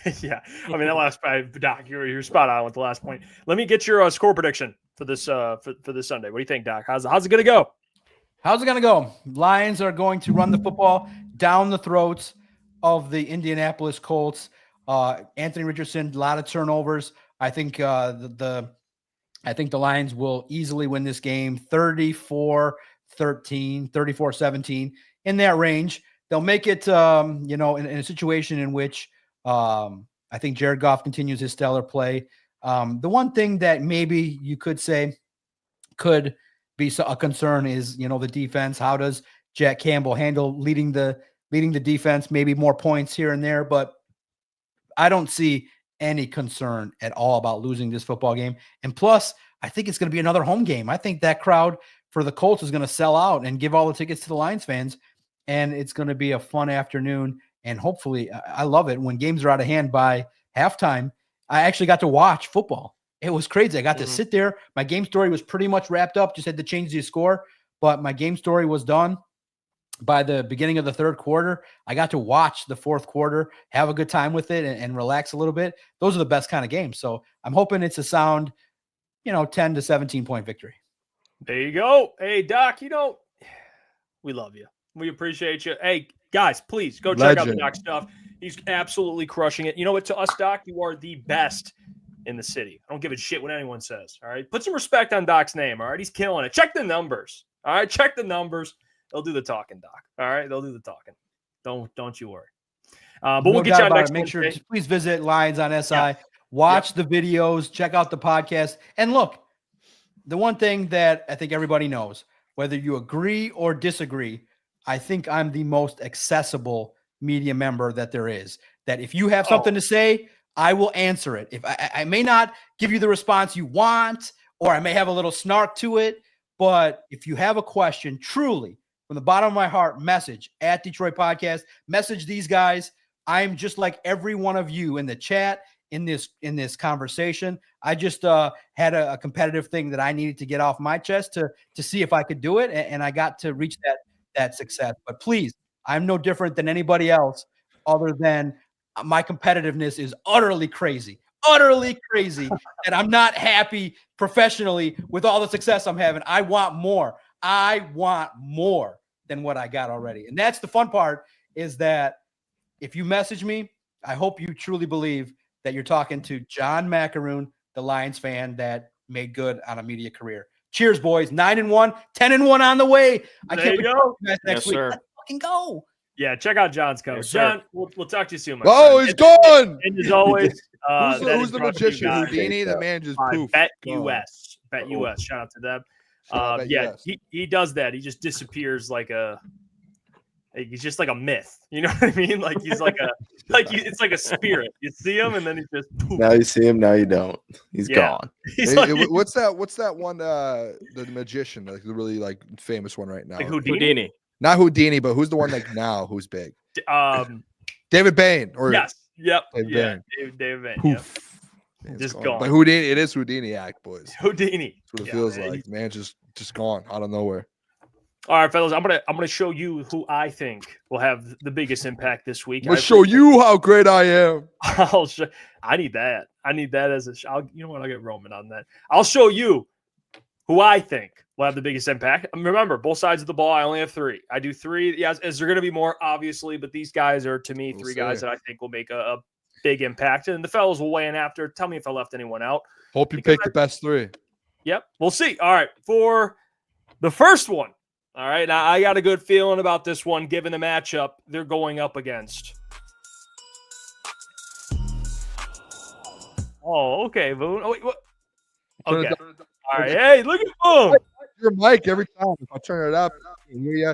mean that last Doc, you're spot on with the last point. Let me get your score prediction for this for this Sunday. What do you think, Doc? How's it going to go? How's it going to go? Lions are going to run the football down the throats of the Indianapolis Colts. Anthony Richardson, a lot of turnovers. I think the Lions will easily win this game 34-13, 34-17 in that range. They'll make it, in a situation in which I think Jared Goff continues his stellar play. The one thing that maybe you could say could be a concern is, the defense. How does Jack Campbell handle leading the defense? Maybe more points here and there, but I don't see any concern at all about losing this football game. And plus, I think it's going to be another home game. I think that crowd for the Colts is going to sell out and give all the tickets to the Lions fans. And it's going to be a fun afternoon. And hopefully, I love it when games are out of hand by halftime I actually got to watch football. It was crazy. I got to sit there. My game story was pretty much wrapped up. Just had to change the score, but my game story was done by the beginning of the third quarter. I got to watch the fourth quarter, have a good time with it, and relax a little bit. Those are the best kind of games. So I'm hoping it's a sound, 10 to 17 point victory. There you go. Hey, Doc, we love you. We appreciate you. Hey, guys, please go check out the Doc stuff. He's absolutely crushing it. You know what? To us, Doc, you are the best in the city. I don't give a shit what anyone says. All right. Put some respect on Doc's name. All right. He's killing it. Check the numbers. All right. Check the numbers. They'll do the talking, Doc. All right. They'll do the talking. Don't you worry. But we'll get you on next. Make sure to please visit Lions on SI. Watch the videos. Check out the podcast. And look, the one thing that I think everybody knows, whether you agree or disagree, I think I'm the most accessible media member that there is. That if you have something to say, I will answer it. If I may not give you the response you want, or I may have a little snark to it, but if you have a question, truly, from the bottom of my heart, message at Detroit Podcast, message these guys. I'm just like every one of you in the chat, in this conversation. I just had a competitive thing that I needed to get off my chest to see if I could do it, and I got to reach that success. But please, I'm no different than anybody else, other than my competitiveness is utterly crazy, and I'm not happy professionally with all the success I'm having. I want more. I want more than what I got already. And that's the fun part, is that if you message me, I hope you truly believe that you're talking to John Maakaron, the Lions fan that made good on a media career. Cheers, boys. 9-1, 10-1 on the way. I can't wait to next week. Let's fucking go. Yeah, check out John's coach. Yes, John, we'll talk to you soon. He's gone. And as always, who's the magician? Houdini? The man just poof. Bet US. Shout out to them. He does that. He just disappears he's just like a myth. You know what I mean? Like he's it's like a spirit. You see him and then he just poof. Now you see him, now you don't. He's gone. What's that one? The magician, like the really famous one right now. Like Houdini. Not Houdini, but who's the one now who's big? David Bain. Or yes. Yep. David Bain. Poof. Yep. Just gone. But Houdini, it is Houdini act, boys. Houdini. That's what it feels like. Man, just gone out of nowhere. All right, fellas, I'm gonna show you who I think will have the biggest impact this week. I'm gonna show you how great I am. I need that. I need that as you know what? I'll get Roman on that. I'll show you who I think will have the biggest impact. Remember, both sides of the ball. I only have 3. I do 3. Yes, is there going to be more? Obviously, but these guys are, to me, 3 guys that I think will make a big impact. And the fellas will weigh in after. Tell me if I left anyone out. Hope you pick the best 3. Yep, we'll see. All right, for the first one. All right, now I got a good feeling about this one, given the matchup they're going up against. Oh, okay, Boone. Oh, wait, what? Okay. All right. Hey, look at Boone. Your mic every time. If I turn it up, I can hear you.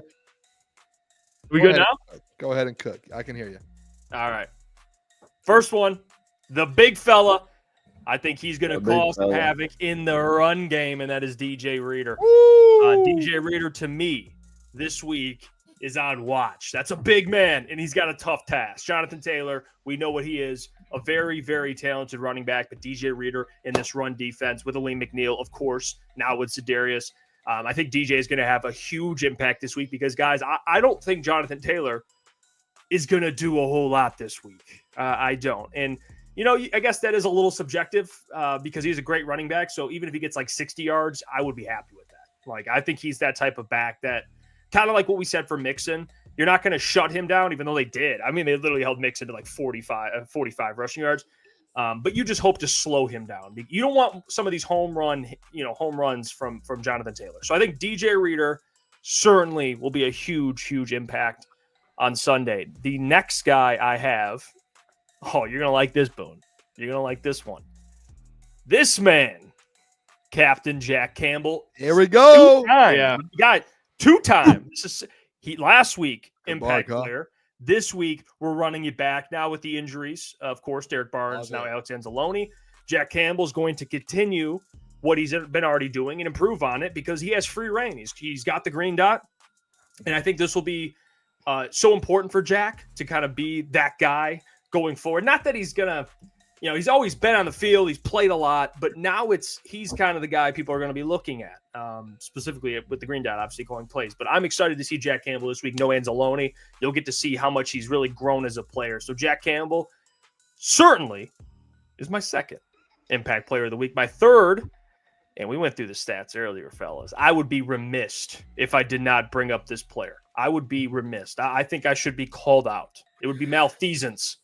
We good now? Go ahead and cook. I can hear you. All right. First one, the big fella. I think he's going to cause some havoc in the run game, and that is DJ Reader. DJ Reader, to me, this week is on watch. That's a big man, and he's got a tough task. Jonathan Taylor, we know what he is, a very, very talented running back, but DJ Reader in this run defense with Aleem McNeil, of course, now with Za'Darius. I think DJ is going to have a huge impact this week because, guys, I don't think Jonathan Taylor is going to do a whole lot this week. I don't. And, I guess that is a little subjective because he's a great running back. So even if he gets 60 yards, I would be happy with that. I think he's that type of back that kind of like what we said for Mixon. You're not going to shut him down, even though they did. I mean, they literally held Mixon to 45 rushing yards. But you just hope to slow him down. You don't want some of these home runs from Jonathan Taylor. So I think DJ Reader certainly will be a huge, huge impact on Sunday. The next guy I have, you're going to like this, Boone. You're going to like this one. This man, Captain Jack Campbell. Here we go. Yeah. He got 2 times. Last week, impact player. This week, we're running it back now with the injuries. Of course, Derek Barnes, now Alex Anzalone. Jack Campbell's going to continue what he's been already doing and improve on it because he has free reign. He's got the green dot. And I think this will be so important for Jack to kind of be that guy going forward. Not that he's going to he's always been on the field. He's played a lot, but now he's kind of the guy people are going to be looking at, specifically with the green dot, obviously calling plays. But I'm excited to see Jack Campbell this week. No Anzalone. You'll get to see how much he's really grown as a player. So Jack Campbell certainly is my second impact player of the week. My third, and we went through the stats earlier, fellas. I would be remiss if I did not bring up this player. I would be remiss. I think I should be called out. It would be malfeasance.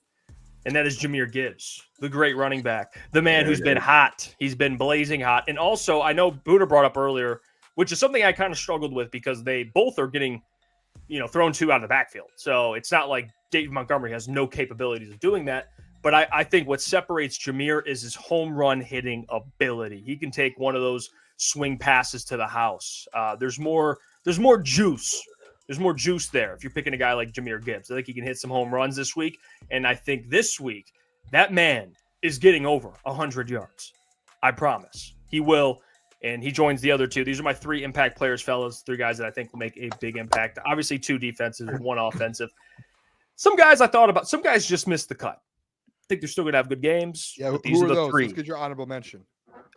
And that is Jahmyr Gibbs, the great running back, the man who's been hot. He's been blazing hot. And also, I know Booner brought up earlier, which is something I kind of struggled with because they both are getting, thrown to out of the backfield. So it's not like Dave Montgomery has no capabilities of doing that. But I think what separates Jahmyr is his home run hitting ability. He can take one of those swing passes to the house. There's more juice. There's more juice there if you're picking a guy like Jahmyr Gibbs. I think he can hit some home runs this week. And I think this week, that man is getting over 100 yards. I promise. He will. And he joins the other two. These are my three impact players, fellas. Three guys that I think will make a big impact. Obviously, two defensive and one offensive. Some guys I thought about. Some guys just missed the cut. I think they're still going to have good games. Yeah, these who are the those? three. Let's get your honorable mention.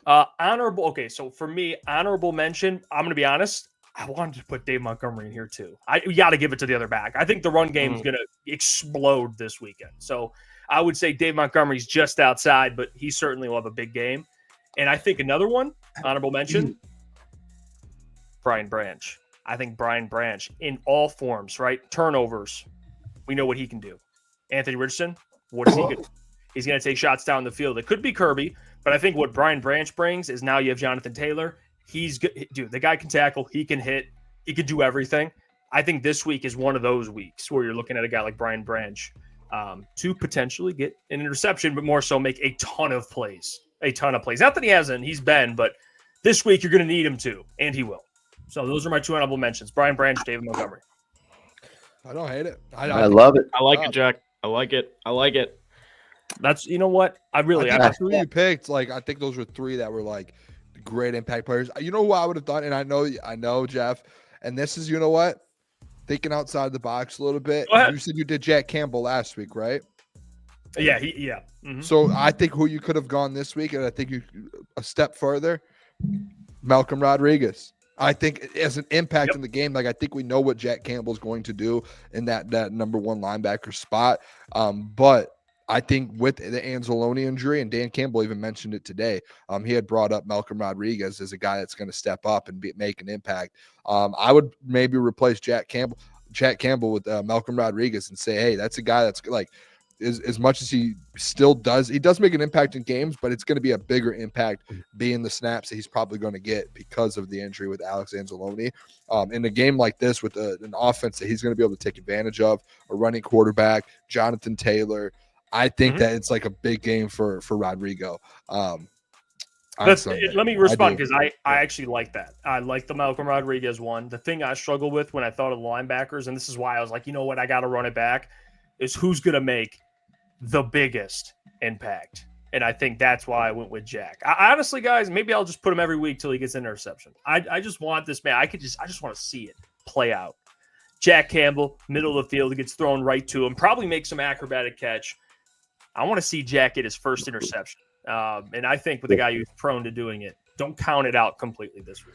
Honorable. Okay, so for me, honorable mention, I'm going to be honest. I wanted to put Dave Montgomery in here too. We got to give it to the other back. I think the run game is going to explode this weekend. So I would say Dave Montgomery's just outside, but he certainly will have a big game. And I think another one, honorable mention, Brian Branch. I think Brian Branch in all forms, right? Turnovers. We know what he can do. Anthony Richardson, what is he going to do? He's going to take shots down the field. It could be Kirby, but I think what Brian Branch brings is now you have Jonathan Taylor. He's good. Dude, the guy can tackle. He can hit. He can do everything. I think this week is one of those weeks where you're looking at a guy like Brian Branch to potentially get an interception, but more so make a ton of plays. Not that he hasn't. He's been, but this week you're going to need him to, and he will. So those are my two honorable mentions. Brian Branch, David Montgomery. I don't hate it. I love it. I like it, Jack. I like it. That's, you know what? I the three you picked, I think those were three that were great impact players. You know who I would have done, and I know Jeff, and this is, you know what, thinking outside the box a little bit. You said you did Jack Campbell last week, right? Yeah, Mm-hmm. So I think who you could have gone this week, and I think you a step further, Malcolm Rodriguez. I think as an impact in the game, I think we know what Jack Campbell's going to do in that number one linebacker spot. But I think with the Anzalone injury, and Dan Campbell even mentioned it today, he had brought up Malcolm Rodriguez as a guy that's going to step up and make an impact. I would maybe replace Jack Campbell with Malcolm Rodriguez and say, hey, that's a guy that's as much as he still does, he does make an impact in games, but it's going to be a bigger impact being the snaps that he's probably going to get because of the injury with Alex Anzalone. In a game like this with an offense that he's going to be able to take advantage of, a running quarterback, Jonathan Taylor, I think that it's a big game for Rodrigo. Let me respond because I actually like that. I like the Malcolm Rodriguez one. The thing I struggled with when I thought of the linebackers, and this is why I was like, you know what, I got to run it back, is who's going to make the biggest impact. And I think that's why I went with Jack. I honestly, guys, maybe I'll just put him every week till he gets an interception. I just want this man. I just want to see it play out. Jack Campbell, middle of the field, he gets thrown right to him, probably makes some acrobatic catch. I want to see Jack get his first interception. And I think with a guy who's prone to doing it, don't count it out completely this week.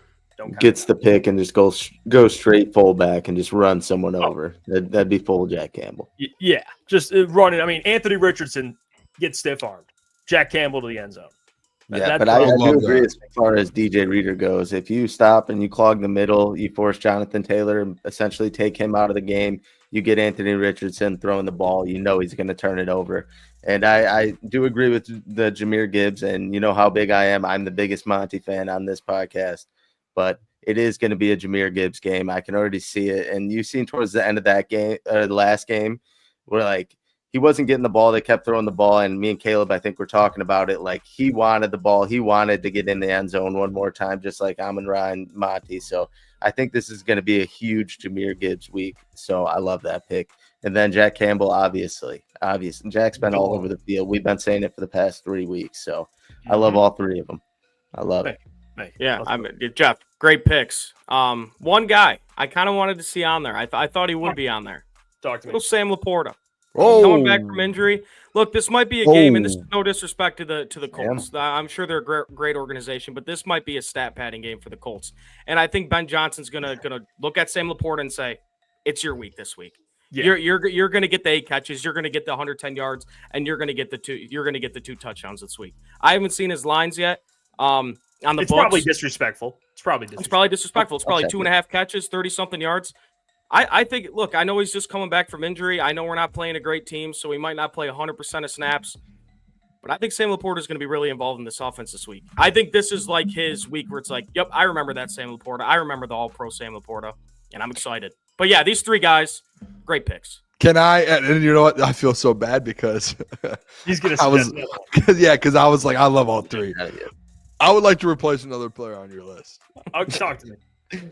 Gets the pick and just go straight fullback and just run someone over. That'd be full Jack Campbell. Yeah, just run it. I mean, Anthony Richardson gets stiff-armed. Jack Campbell to the end zone. But I do agree as far as DJ Reader goes. If you stop and you clog the middle, you force Jonathan Taylor and essentially take him out of the game, you get Anthony Richardson throwing the ball, you know he's going to turn it over. And I do agree with the Jahmyr Gibbs, and you know how big I am. I'm the biggest Monty fan on this podcast. But it is going to be a Jahmyr Gibbs game. I can already see it. And you've seen towards the end of that game, the last game, where he wasn't getting the ball. They kept throwing the ball. And me and Caleb, I think we're talking about it. He wanted the ball. He wanted to get in the end zone one more time, just like Amon-Ra and Monty. So I think this is going to be a huge Jahmyr Gibbs week. So I love that pick. And then Jack Campbell, obviously. Jack's been all over the field. We've been saying it for the past 3 weeks. So I love all three of them. I love it. Yeah, Jeff, great picks. One guy I kind of wanted to see on there. I thought he would be on there. Talk to me. Little Sam Laporta. coming back from injury. Look, this might be a game, and this is no disrespect to the Colts. I'm sure they're a great organization, but this might be a stat padding game for the Colts. And I think Ben Johnson's gonna look at Sam Laporta and say, "It's your week this week. Yeah. You're gonna get the 8 catches, you're gonna get the 110 yards, and you're gonna get the 2 touchdowns this week." I haven't seen his lines yet. On the it's books, probably disrespectful. It's probably disrespectful. It's probably 2.5 catches, 30-something yards. I think, look, I know he's just coming back from injury. I know we're not playing a great team, so we might not play 100% of snaps. But I think Sam Laporta is going to be really involved in this offense this week. I think this is like his week where it's like, yep, I remember that Sam Laporta. I remember the all-pro Sam Laporta, and I'm excited. But, yeah, these 3 guys, great picks. Can I? And you know what? I feel so bad because he's going to because I was like, I love all 3. I would like to replace another player on your list. Talk to me.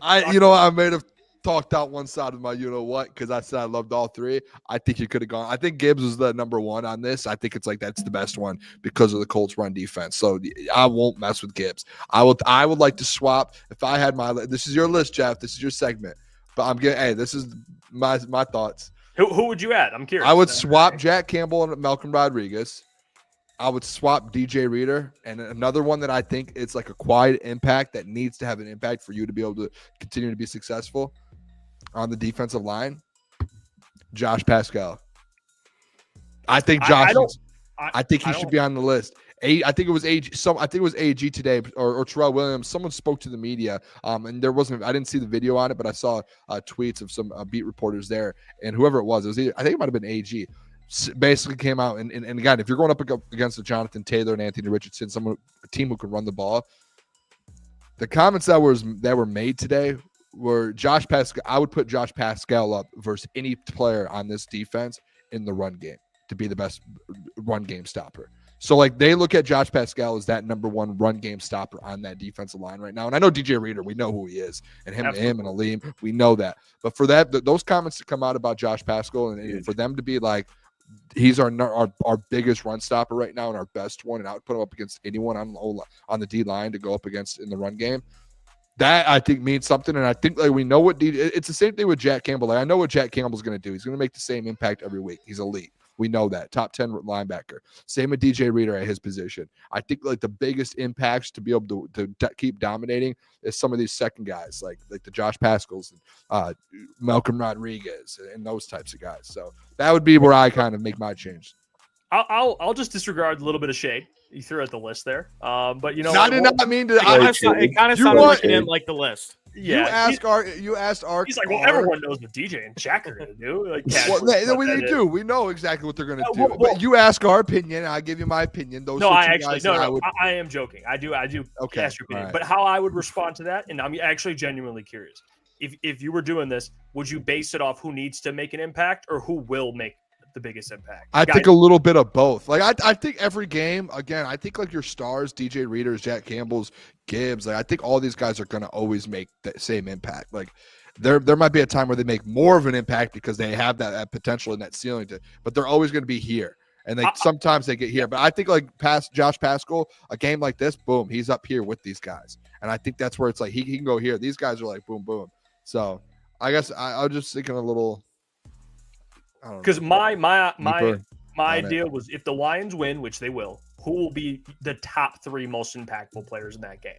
I may have talked out one side of my because I said I loved all 3. I think you could have gone. I think Gibbs was the number 1 on this. I think it's like that's the best one because of the Colts run defense. So I won't mess with Gibbs. I would like to swap if I had this is your list, Jeff. This is your segment. But I'm getting this is my thoughts. Who would you add? I'm curious. I would swap Jack Campbell and Malcolm Rodriguez. I would swap DJ Reader, and another one that I think it's like a quiet impact that needs to have an impact for you to be able to continue to be successful on the defensive line, Josh Pascal. I think I think he should be on the list. I think it was AG today or Terrell Williams. Someone spoke to the media, and there wasn't. I didn't see the video on it, but I saw tweets of some beat reporters there, and whoever it was I think it might have been AG. Basically came out and again, if you're going up against a Jonathan Taylor and Anthony Richardson, a team who can run the ball, the comments that were made today were Josh Pascal. I would put Josh Pascal up versus any player on this defense in the run game to be the best run game stopper. So like they look at Josh Pascal as that number 1 run game stopper on that defensive line right now. And I know DJ Reader, we know who he is, and him and Aleem, we know that. But for those comments to come out about Josh Pascal and for them to be like, he's our biggest run stopper right now and our best one, and I would put him up against anyone on the D line to go up against in the run game. That I think means something, and I think like we know what it's the same thing with Jack Campbell. Like I know what Jack Campbell's going to do. He's going to make the same impact every week. He's elite. We know that. Top 10 linebacker. Same with DJ Reader at his position. I think like the biggest impacts to be able to keep dominating is some of these second guys, like the Josh Pascals and Malcolm Rodriguez and those types of guys. So that would be where I kind of make my change. I'll just disregard a little bit of shade you threw at the list there. But it kind of sounded like you didn't like the list. Yeah, you asked our. He's like, well, everyone knows what DJ and Jack are going to do. Like, we do. We know exactly what they're going to do. But you ask our opinion, I give you my opinion. I am joking. I do. Okay, ask your opinion. right. But how I would respond to that, and I'm actually genuinely curious. If you were doing this, would you base it off who needs to make an impact or who will make the biggest impact? I think a little bit of both. Like I think every game, again, I think like your stars, DJ Readers, Jack Campbell's, Gibbs, like I think all these guys are going to always make the same impact. Like there might be a time where they make more of an impact because they have that potential and that ceiling but they're always going to be here. And sometimes they get here. But I think like Josh Pascal, a game like this, boom, he's up here with these guys. And I think that's where it's like he can go here. These guys are like boom, boom. So I guess I was just thinking a little. Because my idea was if the Lions win, which they will, who will be the top 3 most impactful players in that game?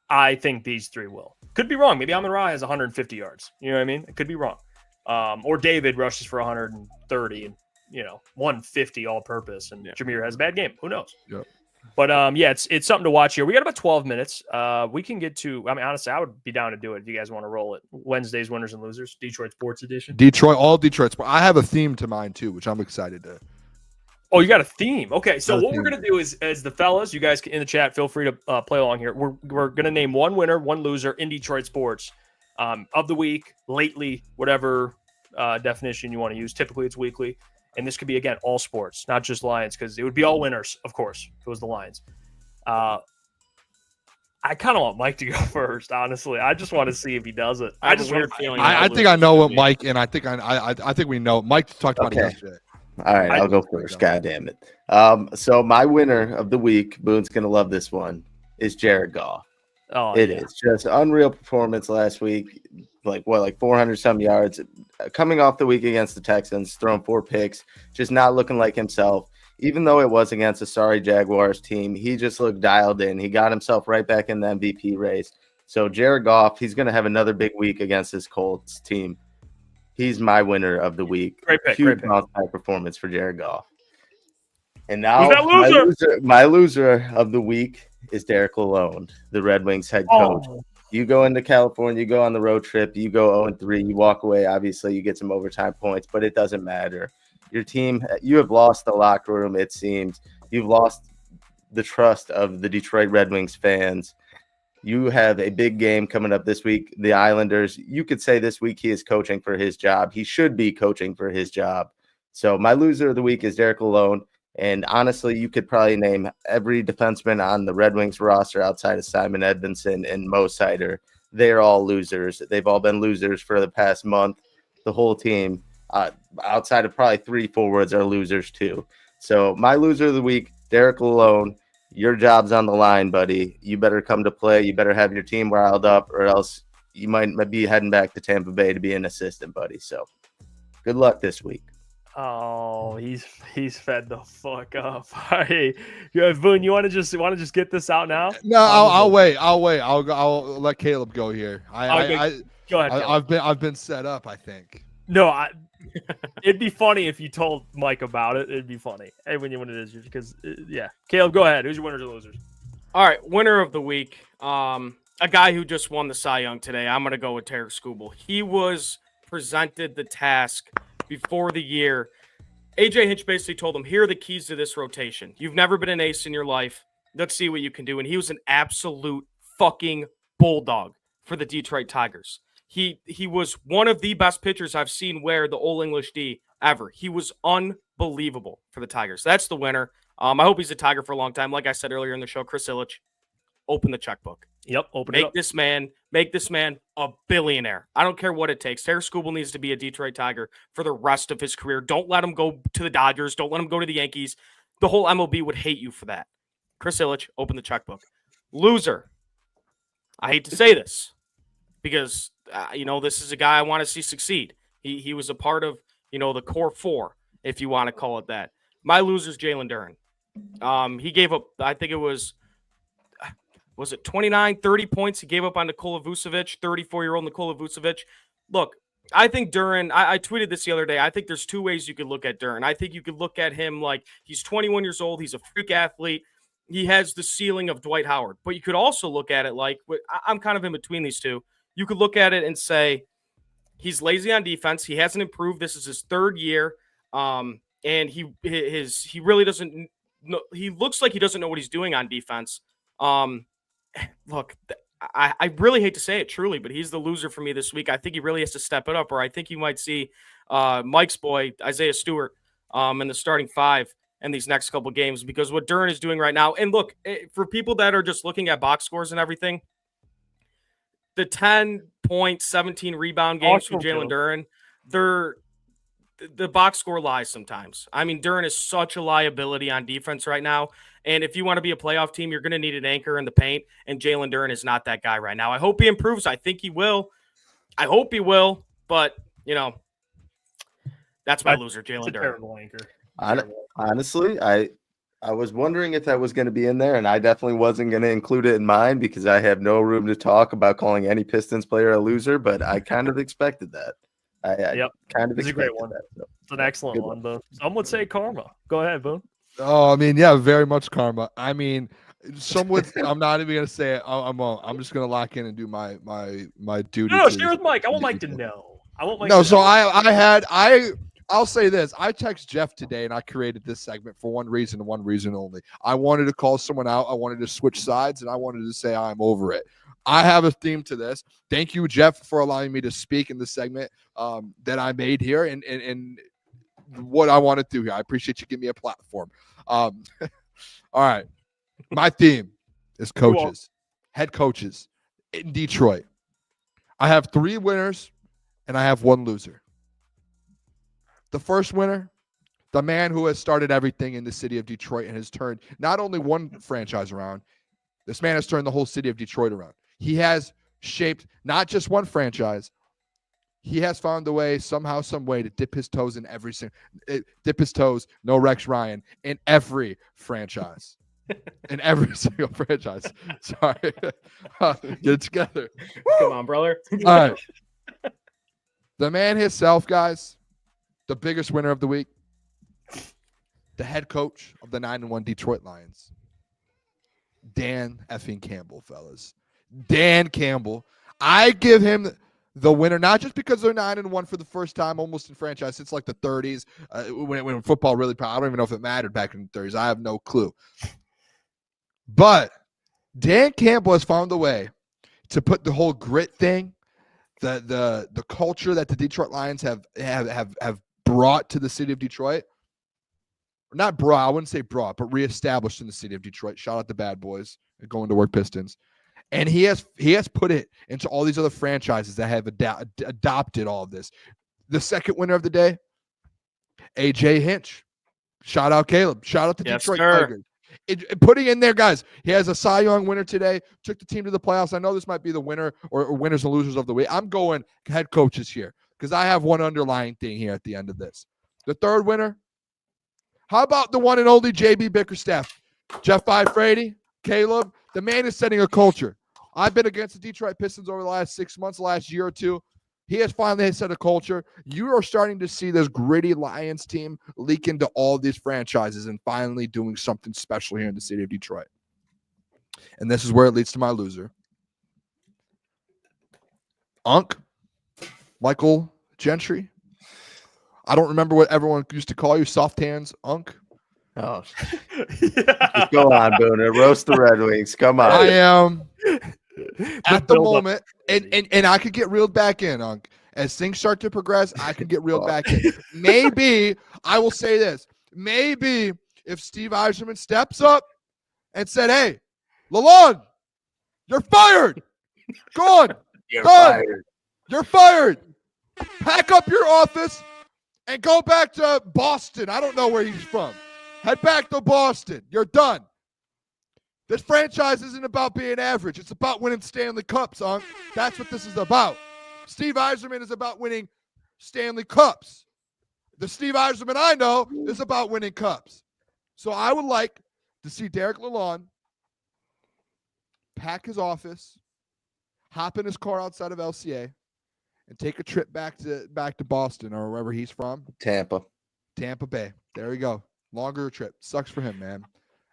I think these 3 will. Could be wrong. Maybe Amon-Ra has 150 yards. You know what I mean? It could be wrong. Or David rushes for 130 and 150 all purpose, and Jahmyr has a bad game. Who knows? Yep. But it's something to watch here. We got about 12 minutes. We can get to. I mean, honestly, I would be down to do it if you guys want to roll it. Wednesday's Winners and Losers, Detroit Sports Edition. All Detroit Sports. I have a theme to mine too, which I'm excited to. Oh, you got a theme? Okay, so what we're gonna do is, as the fellas, you guys in the chat, feel free to play along here. We're gonna name one winner, one loser in Detroit sports of the week, lately, whatever definition you want to use. Typically, it's weekly. And this could be, again, all sports, not just Lions, because it would be all winners, of course, if it was the Lions. I kind of want Mike to go first, honestly. I just want to see if he does it. I just weird feeling. I think I know what Mike, and I think we know. Mike talked about it yesterday. All right, I'll go first. God damn it. So my winner of the week, Boone's going to love this one, is Jared Goff. Oh, it is just unreal performance last week. Like 400 some yards. coming off the week against the Texans, throwing 4 picks, just not looking like himself. Even though it was against a sorry Jaguars team, he just looked dialed in. He got himself right back in the MVP race. So Jared Goff, he's going to have another big week against his Colts team. He's my winner of the week. Great pick. Huge bounce back performance for Jared Goff. And now my loser of the week is Derek Lalonde, the Red Wings head coach. You go into California, you go on the road trip, you go 0-3, you walk away. Obviously, you get some overtime points, but it doesn't matter. Your team, you have lost the locker room, it seems. You've lost the trust of the Detroit Red Wings fans. You have a big game coming up this week. The Islanders, you could say this week he is coaching for his job. He should be coaching for his job. So my loser of the week is Derek Lalonde. And honestly, you could probably name every defenseman on the Red Wings roster outside of Simon Edvinsson and Mo Seider. They're all losers. They've all been losers for the past month. The whole team, outside of probably 3 forwards, are losers too. So my loser of the week, Derek Lalonde. Your job's on the line, buddy. You better come to play. You better have your team riled up, or else you might be heading back to Tampa Bay to be an assistant, buddy. So good luck this week. Oh, he's fed the fuck up. Hey, Boone, you want to just get this out now? No, I'll wait. I'll let Caleb go here. Go ahead. I've been set up, I think. No, it'd be funny if you told Mike about it. It'd be funny. Hey, when it is, because yeah. Caleb, go ahead. Who's your winners or losers? All right, winner of the week. A guy who just won the Cy Young today. I'm gonna go with Tarik Skubal. He was presented the task before the year. AJ Hinch basically told him, here are the keys to this rotation. You've never been an ace in your life. Let's see what you can do. And he was an absolute fucking bulldog for the Detroit Tigers. He was one of the best pitchers I've seen wear the Old English D ever. He was unbelievable for the Tigers. That's the winner. I hope he's a Tiger for a long time. Like I said earlier in the show, Chris Ilitch, open the checkbook. Yep, Make this man a billionaire. I don't care what it takes. Tarik Skubal needs to be a Detroit Tiger for the rest of his career. Don't let him go to the Dodgers. Don't let him go to the Yankees. The whole MLB would hate you for that. Chris Ilitch, open the checkbook. Loser. I hate to say this because, this is a guy I want to see succeed. He was a part of, the core 4, if you want to call it that. My loser is Jalen Duren. He gave up, I think it was it 29, 30 points he gave up on Nikola Vucevic, 34-year-old Nikola Vucevic. Look, I think Duren, I tweeted this the other day. I think there's 2 ways you could look at Duren. I think you could look at him like he's 21 years old. He's a freak athlete. He has the ceiling of Dwight Howard. But you could also look at it like, I'm kind of in between these two. You could look at it and say he's lazy on defense. He hasn't improved. This is his 3rd year. And he really doesn't know. He looks like he doesn't know what he's doing on defense. Look, I really hate to say it truly, but he's the loser for me this week. I think he really has to step it up, or I think you might see Mike's boy, Isaiah Stewart, in the starting 5 in these next couple games, because what Duren is doing right now, and look, for people that are just looking at box scores and everything, the 10 point, 17 rebound games from Jalen Duren, the box score lies sometimes. I mean, Duren is such a liability on defense right now. And if you want to be a playoff team, you're going to need an anchor in the paint. And Jalen Duren is not that guy right now. I hope he improves. I think he will. I hope he will. But, that's my loser, Jalen Duren. Terrible anchor. Honestly, I was wondering if that was going to be in there, and I definitely wasn't going to include it in mine because I have no room to talk about calling any Pistons player a loser, but I kind of expected that. It's a great one. It's an excellent one, Boone. Some would say karma. Go ahead, Boone. Oh, I mean, yeah, very much karma. I mean, some would. I'm not even gonna say it. I'm just gonna lock in and do my duty. No, share with Mike. I want Mike to know. I'll say this. I text Jeff today, and I created this segment for one reason and one reason only. I wanted to call someone out. I wanted to switch sides, and I wanted to say I'm over it. I have a theme to this. Thank you, Jeff, for allowing me to speak in the segment that I made here and what I want to do here. I appreciate you giving me a platform. All right. My theme is coaches, head coaches in Detroit. I have 3 winners and I have 1 loser. The first winner, the man who has started everything in the city of Detroit and has turned not only one franchise around, this man has turned the whole city of Detroit around. He has shaped not just one franchise. he has found a way somehow, some way to dip his toes in no Rex Ryan in every franchise. In every single franchise. Sorry. Get it together. Come on, brother. All right. The man himself, guys, the biggest winner of the week, the head coach of the 9-1 Detroit Lions, Dan effing Campbell, fellas. Dan Campbell. I give him the winner, not just because they're 9-1 for the first time almost in franchise since like the 30s, when football really, I don't even know if it mattered back in the 30s. I have no clue. But Dan Campbell has found a way to put the whole grit thing, the culture that the Detroit Lions have brought to the city of Detroit. Not brought, I wouldn't say brought, but reestablished in the city of Detroit. Shout out the bad boys going to work Pistons. And he has put it into all these other franchises that have adopted all of this. The second winner of the day, AJ Hinch. Shout out Caleb. Shout out to Detroit Tigers. Putting in there, guys, he has a Cy Young winner today, took the team to the playoffs. I know this might be the winner or winners and losers of the week. I'm going head coaches here because I have one underlying thing here at the end of this. The third winner, how about the one and only JB Bickerstaff? Jeff Iafrate, Caleb, the man is setting a culture. I've been against the Detroit Pistons over the last 6 months, the last year or two. He has finally set a culture. You are starting to see this gritty Lions team leak into all these franchises and finally doing something special here in the city of Detroit. And this is where it leads to my loser. Michael Gentry. I don't remember what everyone used to call you, soft hands, Oh, just go on, Booner. Roast the Red Wings. Come on. I am at the moment, and I could get reeled back in, as things start to progress. I can get reeled back in. Maybe I will say this. Maybe if Steve Yzerman steps up and said, "Hey, Lalonde, you're fired. Go on, You're fired. You're fired. Pack up your office and go back to Boston." I don't know where he's from. Head back to Boston. You're done. This franchise isn't about being average. It's about winning Stanley Cups, That's what this is about. Steve Yzerman is about winning Stanley Cups. The Steve Yzerman I know is about winning cups. So I would like to see Derek Lalonde pack his office, hop in his car outside of LCA, and take a trip back to Boston or wherever he's from. Tampa Bay. There we go. Longer trip. Sucks for him, man.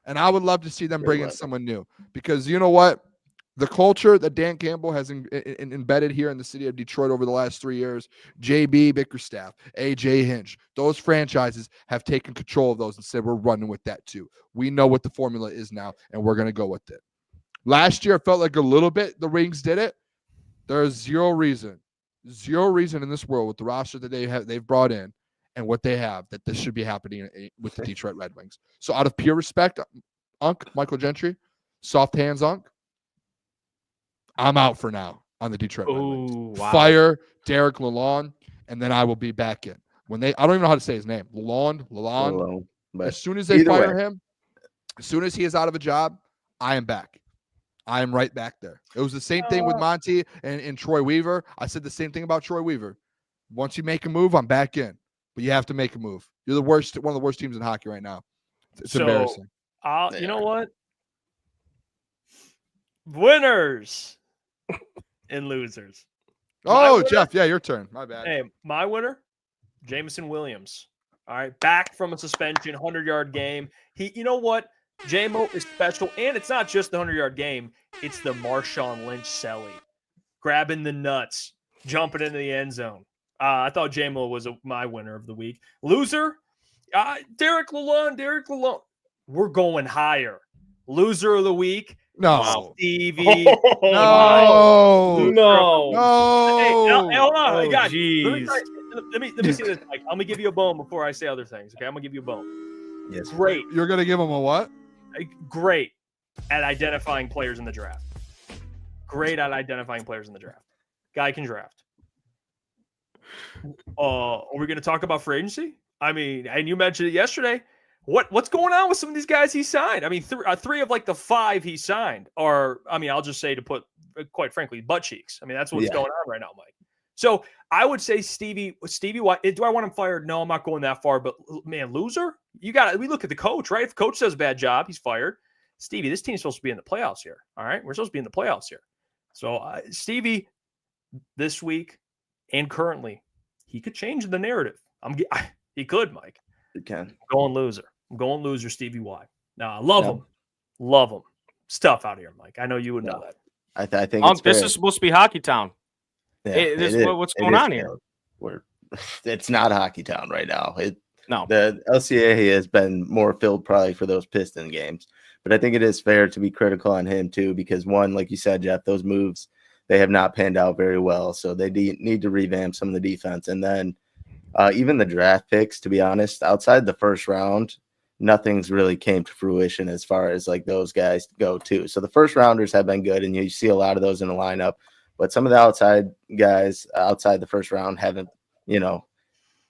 And I would love to see them bring in someone new because you know what? The culture that Dan Campbell has embedded here in the city of Detroit over the last 3 years, JB Bickerstaff, AJ Hinch, those franchises have taken control of those and said, we're running with that too. We know what the formula is now, and we're going to go with it. Last year, it felt like a little bit the Wings did it. There's zero reason in this world with the roster that they've brought in and what they have that this should be happening with the Detroit Red Wings. So out of pure respect, Michael Gentry, soft hands, I'm out for now on the Detroit Red Wings. Wow. Fire Derek Lalonde, and then I will be back in. I don't even know how to say his name. Lalonde. As soon as they fire him, as soon as he is out of a job, I am back. I am right back there. It was the same thing with Monty and Troy Weaver. I said the same thing about Troy Weaver. Once you make a move, I'm back in. But you have to make a move. You're the worst, one of the worst teams in hockey right now. It's embarrassing. You know what? Winners and losers. Jeff, yeah, your turn. My bad. Hey, my winner, Jameson Williams. All right, back from a suspension, 100-yard game. You know what? J-Mo is special, and it's not just the 100-yard game. It's the Marshawn Lynch celly. Grabbing the nuts, jumping into the end zone. I thought J-Mo was my winner of the week. Loser, Derek Lalonde. We're going higher. Loser of the week. No. Stevie. No. Hey, hold on. Guys, Jeez. let me see this. I'm going to give you a bone before I say other things. Okay, I'm going to give you a bone. Yes. Great. You're going to give him a what? Great at identifying players in the draft. Guy can draft. Are we going to talk about free agency? I mean, and you mentioned it yesterday. What's going on with some of these guys he signed? I mean, three of like the five he signed are, I mean, I'll just say to put, quite frankly, butt cheeks. I mean, that's what's going on right now, Mike. So I would say Stevie White. Do I want him fired? No, I'm not going that far. But man, loser. We look at the coach, right? If the coach does a bad job, he's fired. Stevie, this team's supposed to be in the playoffs here. All right, we're supposed to be in the playoffs here. So Stevie, this week and currently, he could change the narrative. He could, Mike. He can. I'm going loser, Stevie Y. Now, I love him. Love him. It's tough out here, Mike. I know you would know that. I think it's this fair. is supposed to be Hockey Town. Yeah, What's going on here? It's not Hockey Town right now. No. The LCA has been more filled probably for those Piston games. But I think it is fair to be critical on him too, because one, like you said, Jeff, those moves, they have not panned out very well. So they need to revamp some of the defense. And then even the draft picks, to be honest, outside the first round, nothing's really came to fruition as far as like those guys go too. So the first rounders have been good, and you see a lot of those in the lineup. But some of the outside guys outside the first round haven't,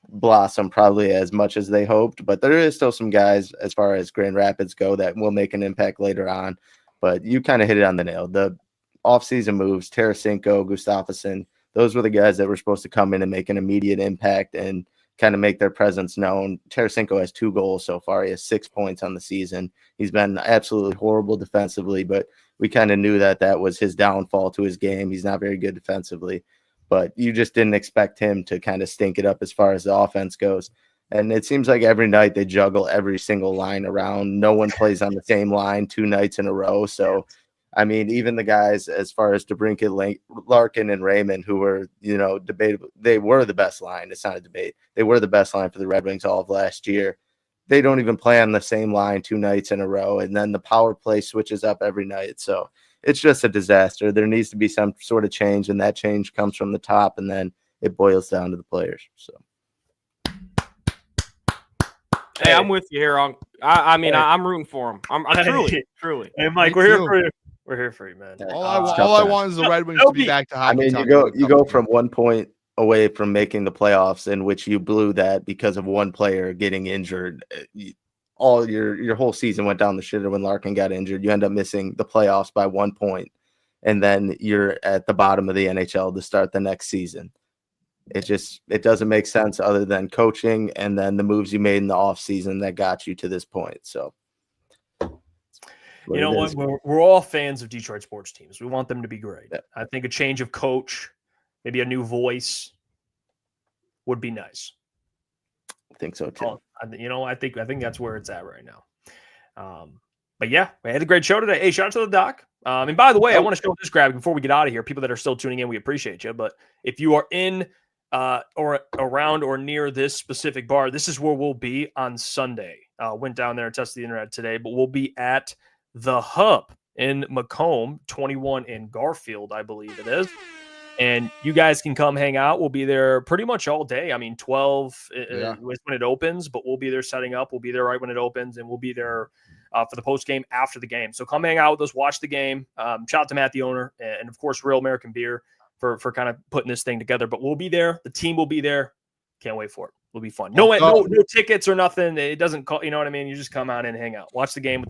blossom probably as much as they hoped, but there is still some guys as far as Grand Rapids go that will make an impact later on. But you kind of hit it on the nail. The offseason moves, Tarasenko, Gustafsson, those were the guys that were supposed to come in and make an immediate impact and kind of make their presence known. Tarasenko has 2 goals so far. He has 6 points on the season. He's been absolutely horrible defensively, but we kind of knew that was his downfall to his game. He's not very good defensively. But you just didn't expect him to kind of stink it up as far as the offense goes. And it seems like every night they juggle every single line around. No one plays on the same line 2 nights in a row. So, I mean, even the guys as far as DeBrincat, Larkin, and Raymond, who were, debatable, they were the best line. It's not a debate. They were the best line for the Red Wings all of last year. They don't even play on the same line 2 nights in a row. And then the power play switches up every night. So it's just a disaster. There needs to be some sort of change, and that change comes from the top, and then it boils down to the players. So, hey, I'm with you here. I'm rooting for him. I'm truly. Hey, Mike, we're here for you. We're here for you, man. All I want is the Red Wings to be back to hockey. You go from 1 point away from making the playoffs, in which you blew that because of one player getting injured. All your whole season went down the shitter when Larkin got injured. You end up missing the playoffs by 1 point, and then you're at the bottom of the NHL to start the next season. It doesn't make sense other than coaching and then the moves you made in the offseason that got you to this point. So, you know what? We're all fans of Detroit sports teams. We want them to be great. Yeah. I think a change of coach, maybe a new voice, would be nice. I think so too. I think that's where it's at right now. But yeah, we had a great show today. Hey, shout out to the doc. And by the way, I want to show this graphic before we get out of here. People that are still tuning in, we appreciate you. But if you are in or around or near this specific bar, this is where we'll be on Sunday. Went down there and tested the internet today, but we'll be at the Hub in Macomb, 21 in Garfield, I believe it is. And you guys can come hang out. We'll be there pretty much all day. I mean, 12 is when it opens, but we'll be there setting up. We'll be there right when it opens, and we'll be there for the post game after the game. So come hang out with us, watch the game. Shout out to Matt, the owner, and of course, Real American Beer for kind of putting this thing together. But we'll be there. The team will be there. Can't wait for it. It'll be fun. No tickets or nothing. It doesn't call. You know what I mean? You just come out and hang out, watch the game.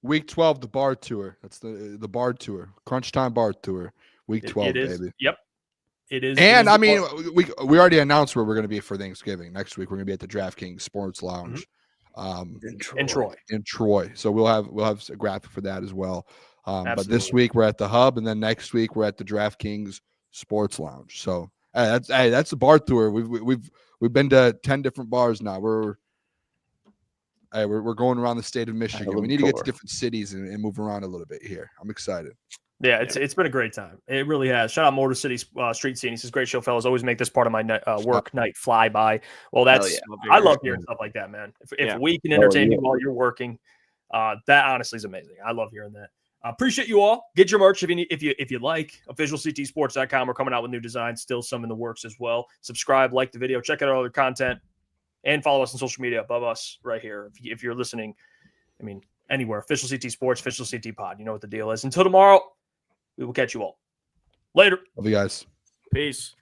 Week 12, the bar tour. That's the bar tour. Crunch time bar tour. Week 12, baby. Yep. It is. And we already announced where we're going to be for Thanksgiving. Next week, we're going to be at the DraftKings Sports Lounge in Troy. So we'll have a graphic for that as well. But this week we're at the Hub, and then next week we're at the DraftKings Sports Lounge. So that's the bar tour. We've been to 10 different bars now. We're going around the state of Michigan. We need to get to different cities and move around a little bit here. I'm excited. Yeah, it's been a great time. It really has. Shout out Motor City Street Scene. He says, great show, fellas. Always make this part of my work night fly by. Well, I love hearing stuff like that, man. If we can entertain you while you're working, that honestly is amazing. I love hearing that. Appreciate you all. Get your merch if you like. OfficialCTSports.com. We're coming out with new designs, still some in the works as well. Subscribe, like the video, check out our other content, and follow us on social media above us right here. If you're listening, I mean, anywhere. Official CT Sports, Official CT Pod. You know what the deal is. Until tomorrow, we will catch you all. Later. Love you guys. Peace.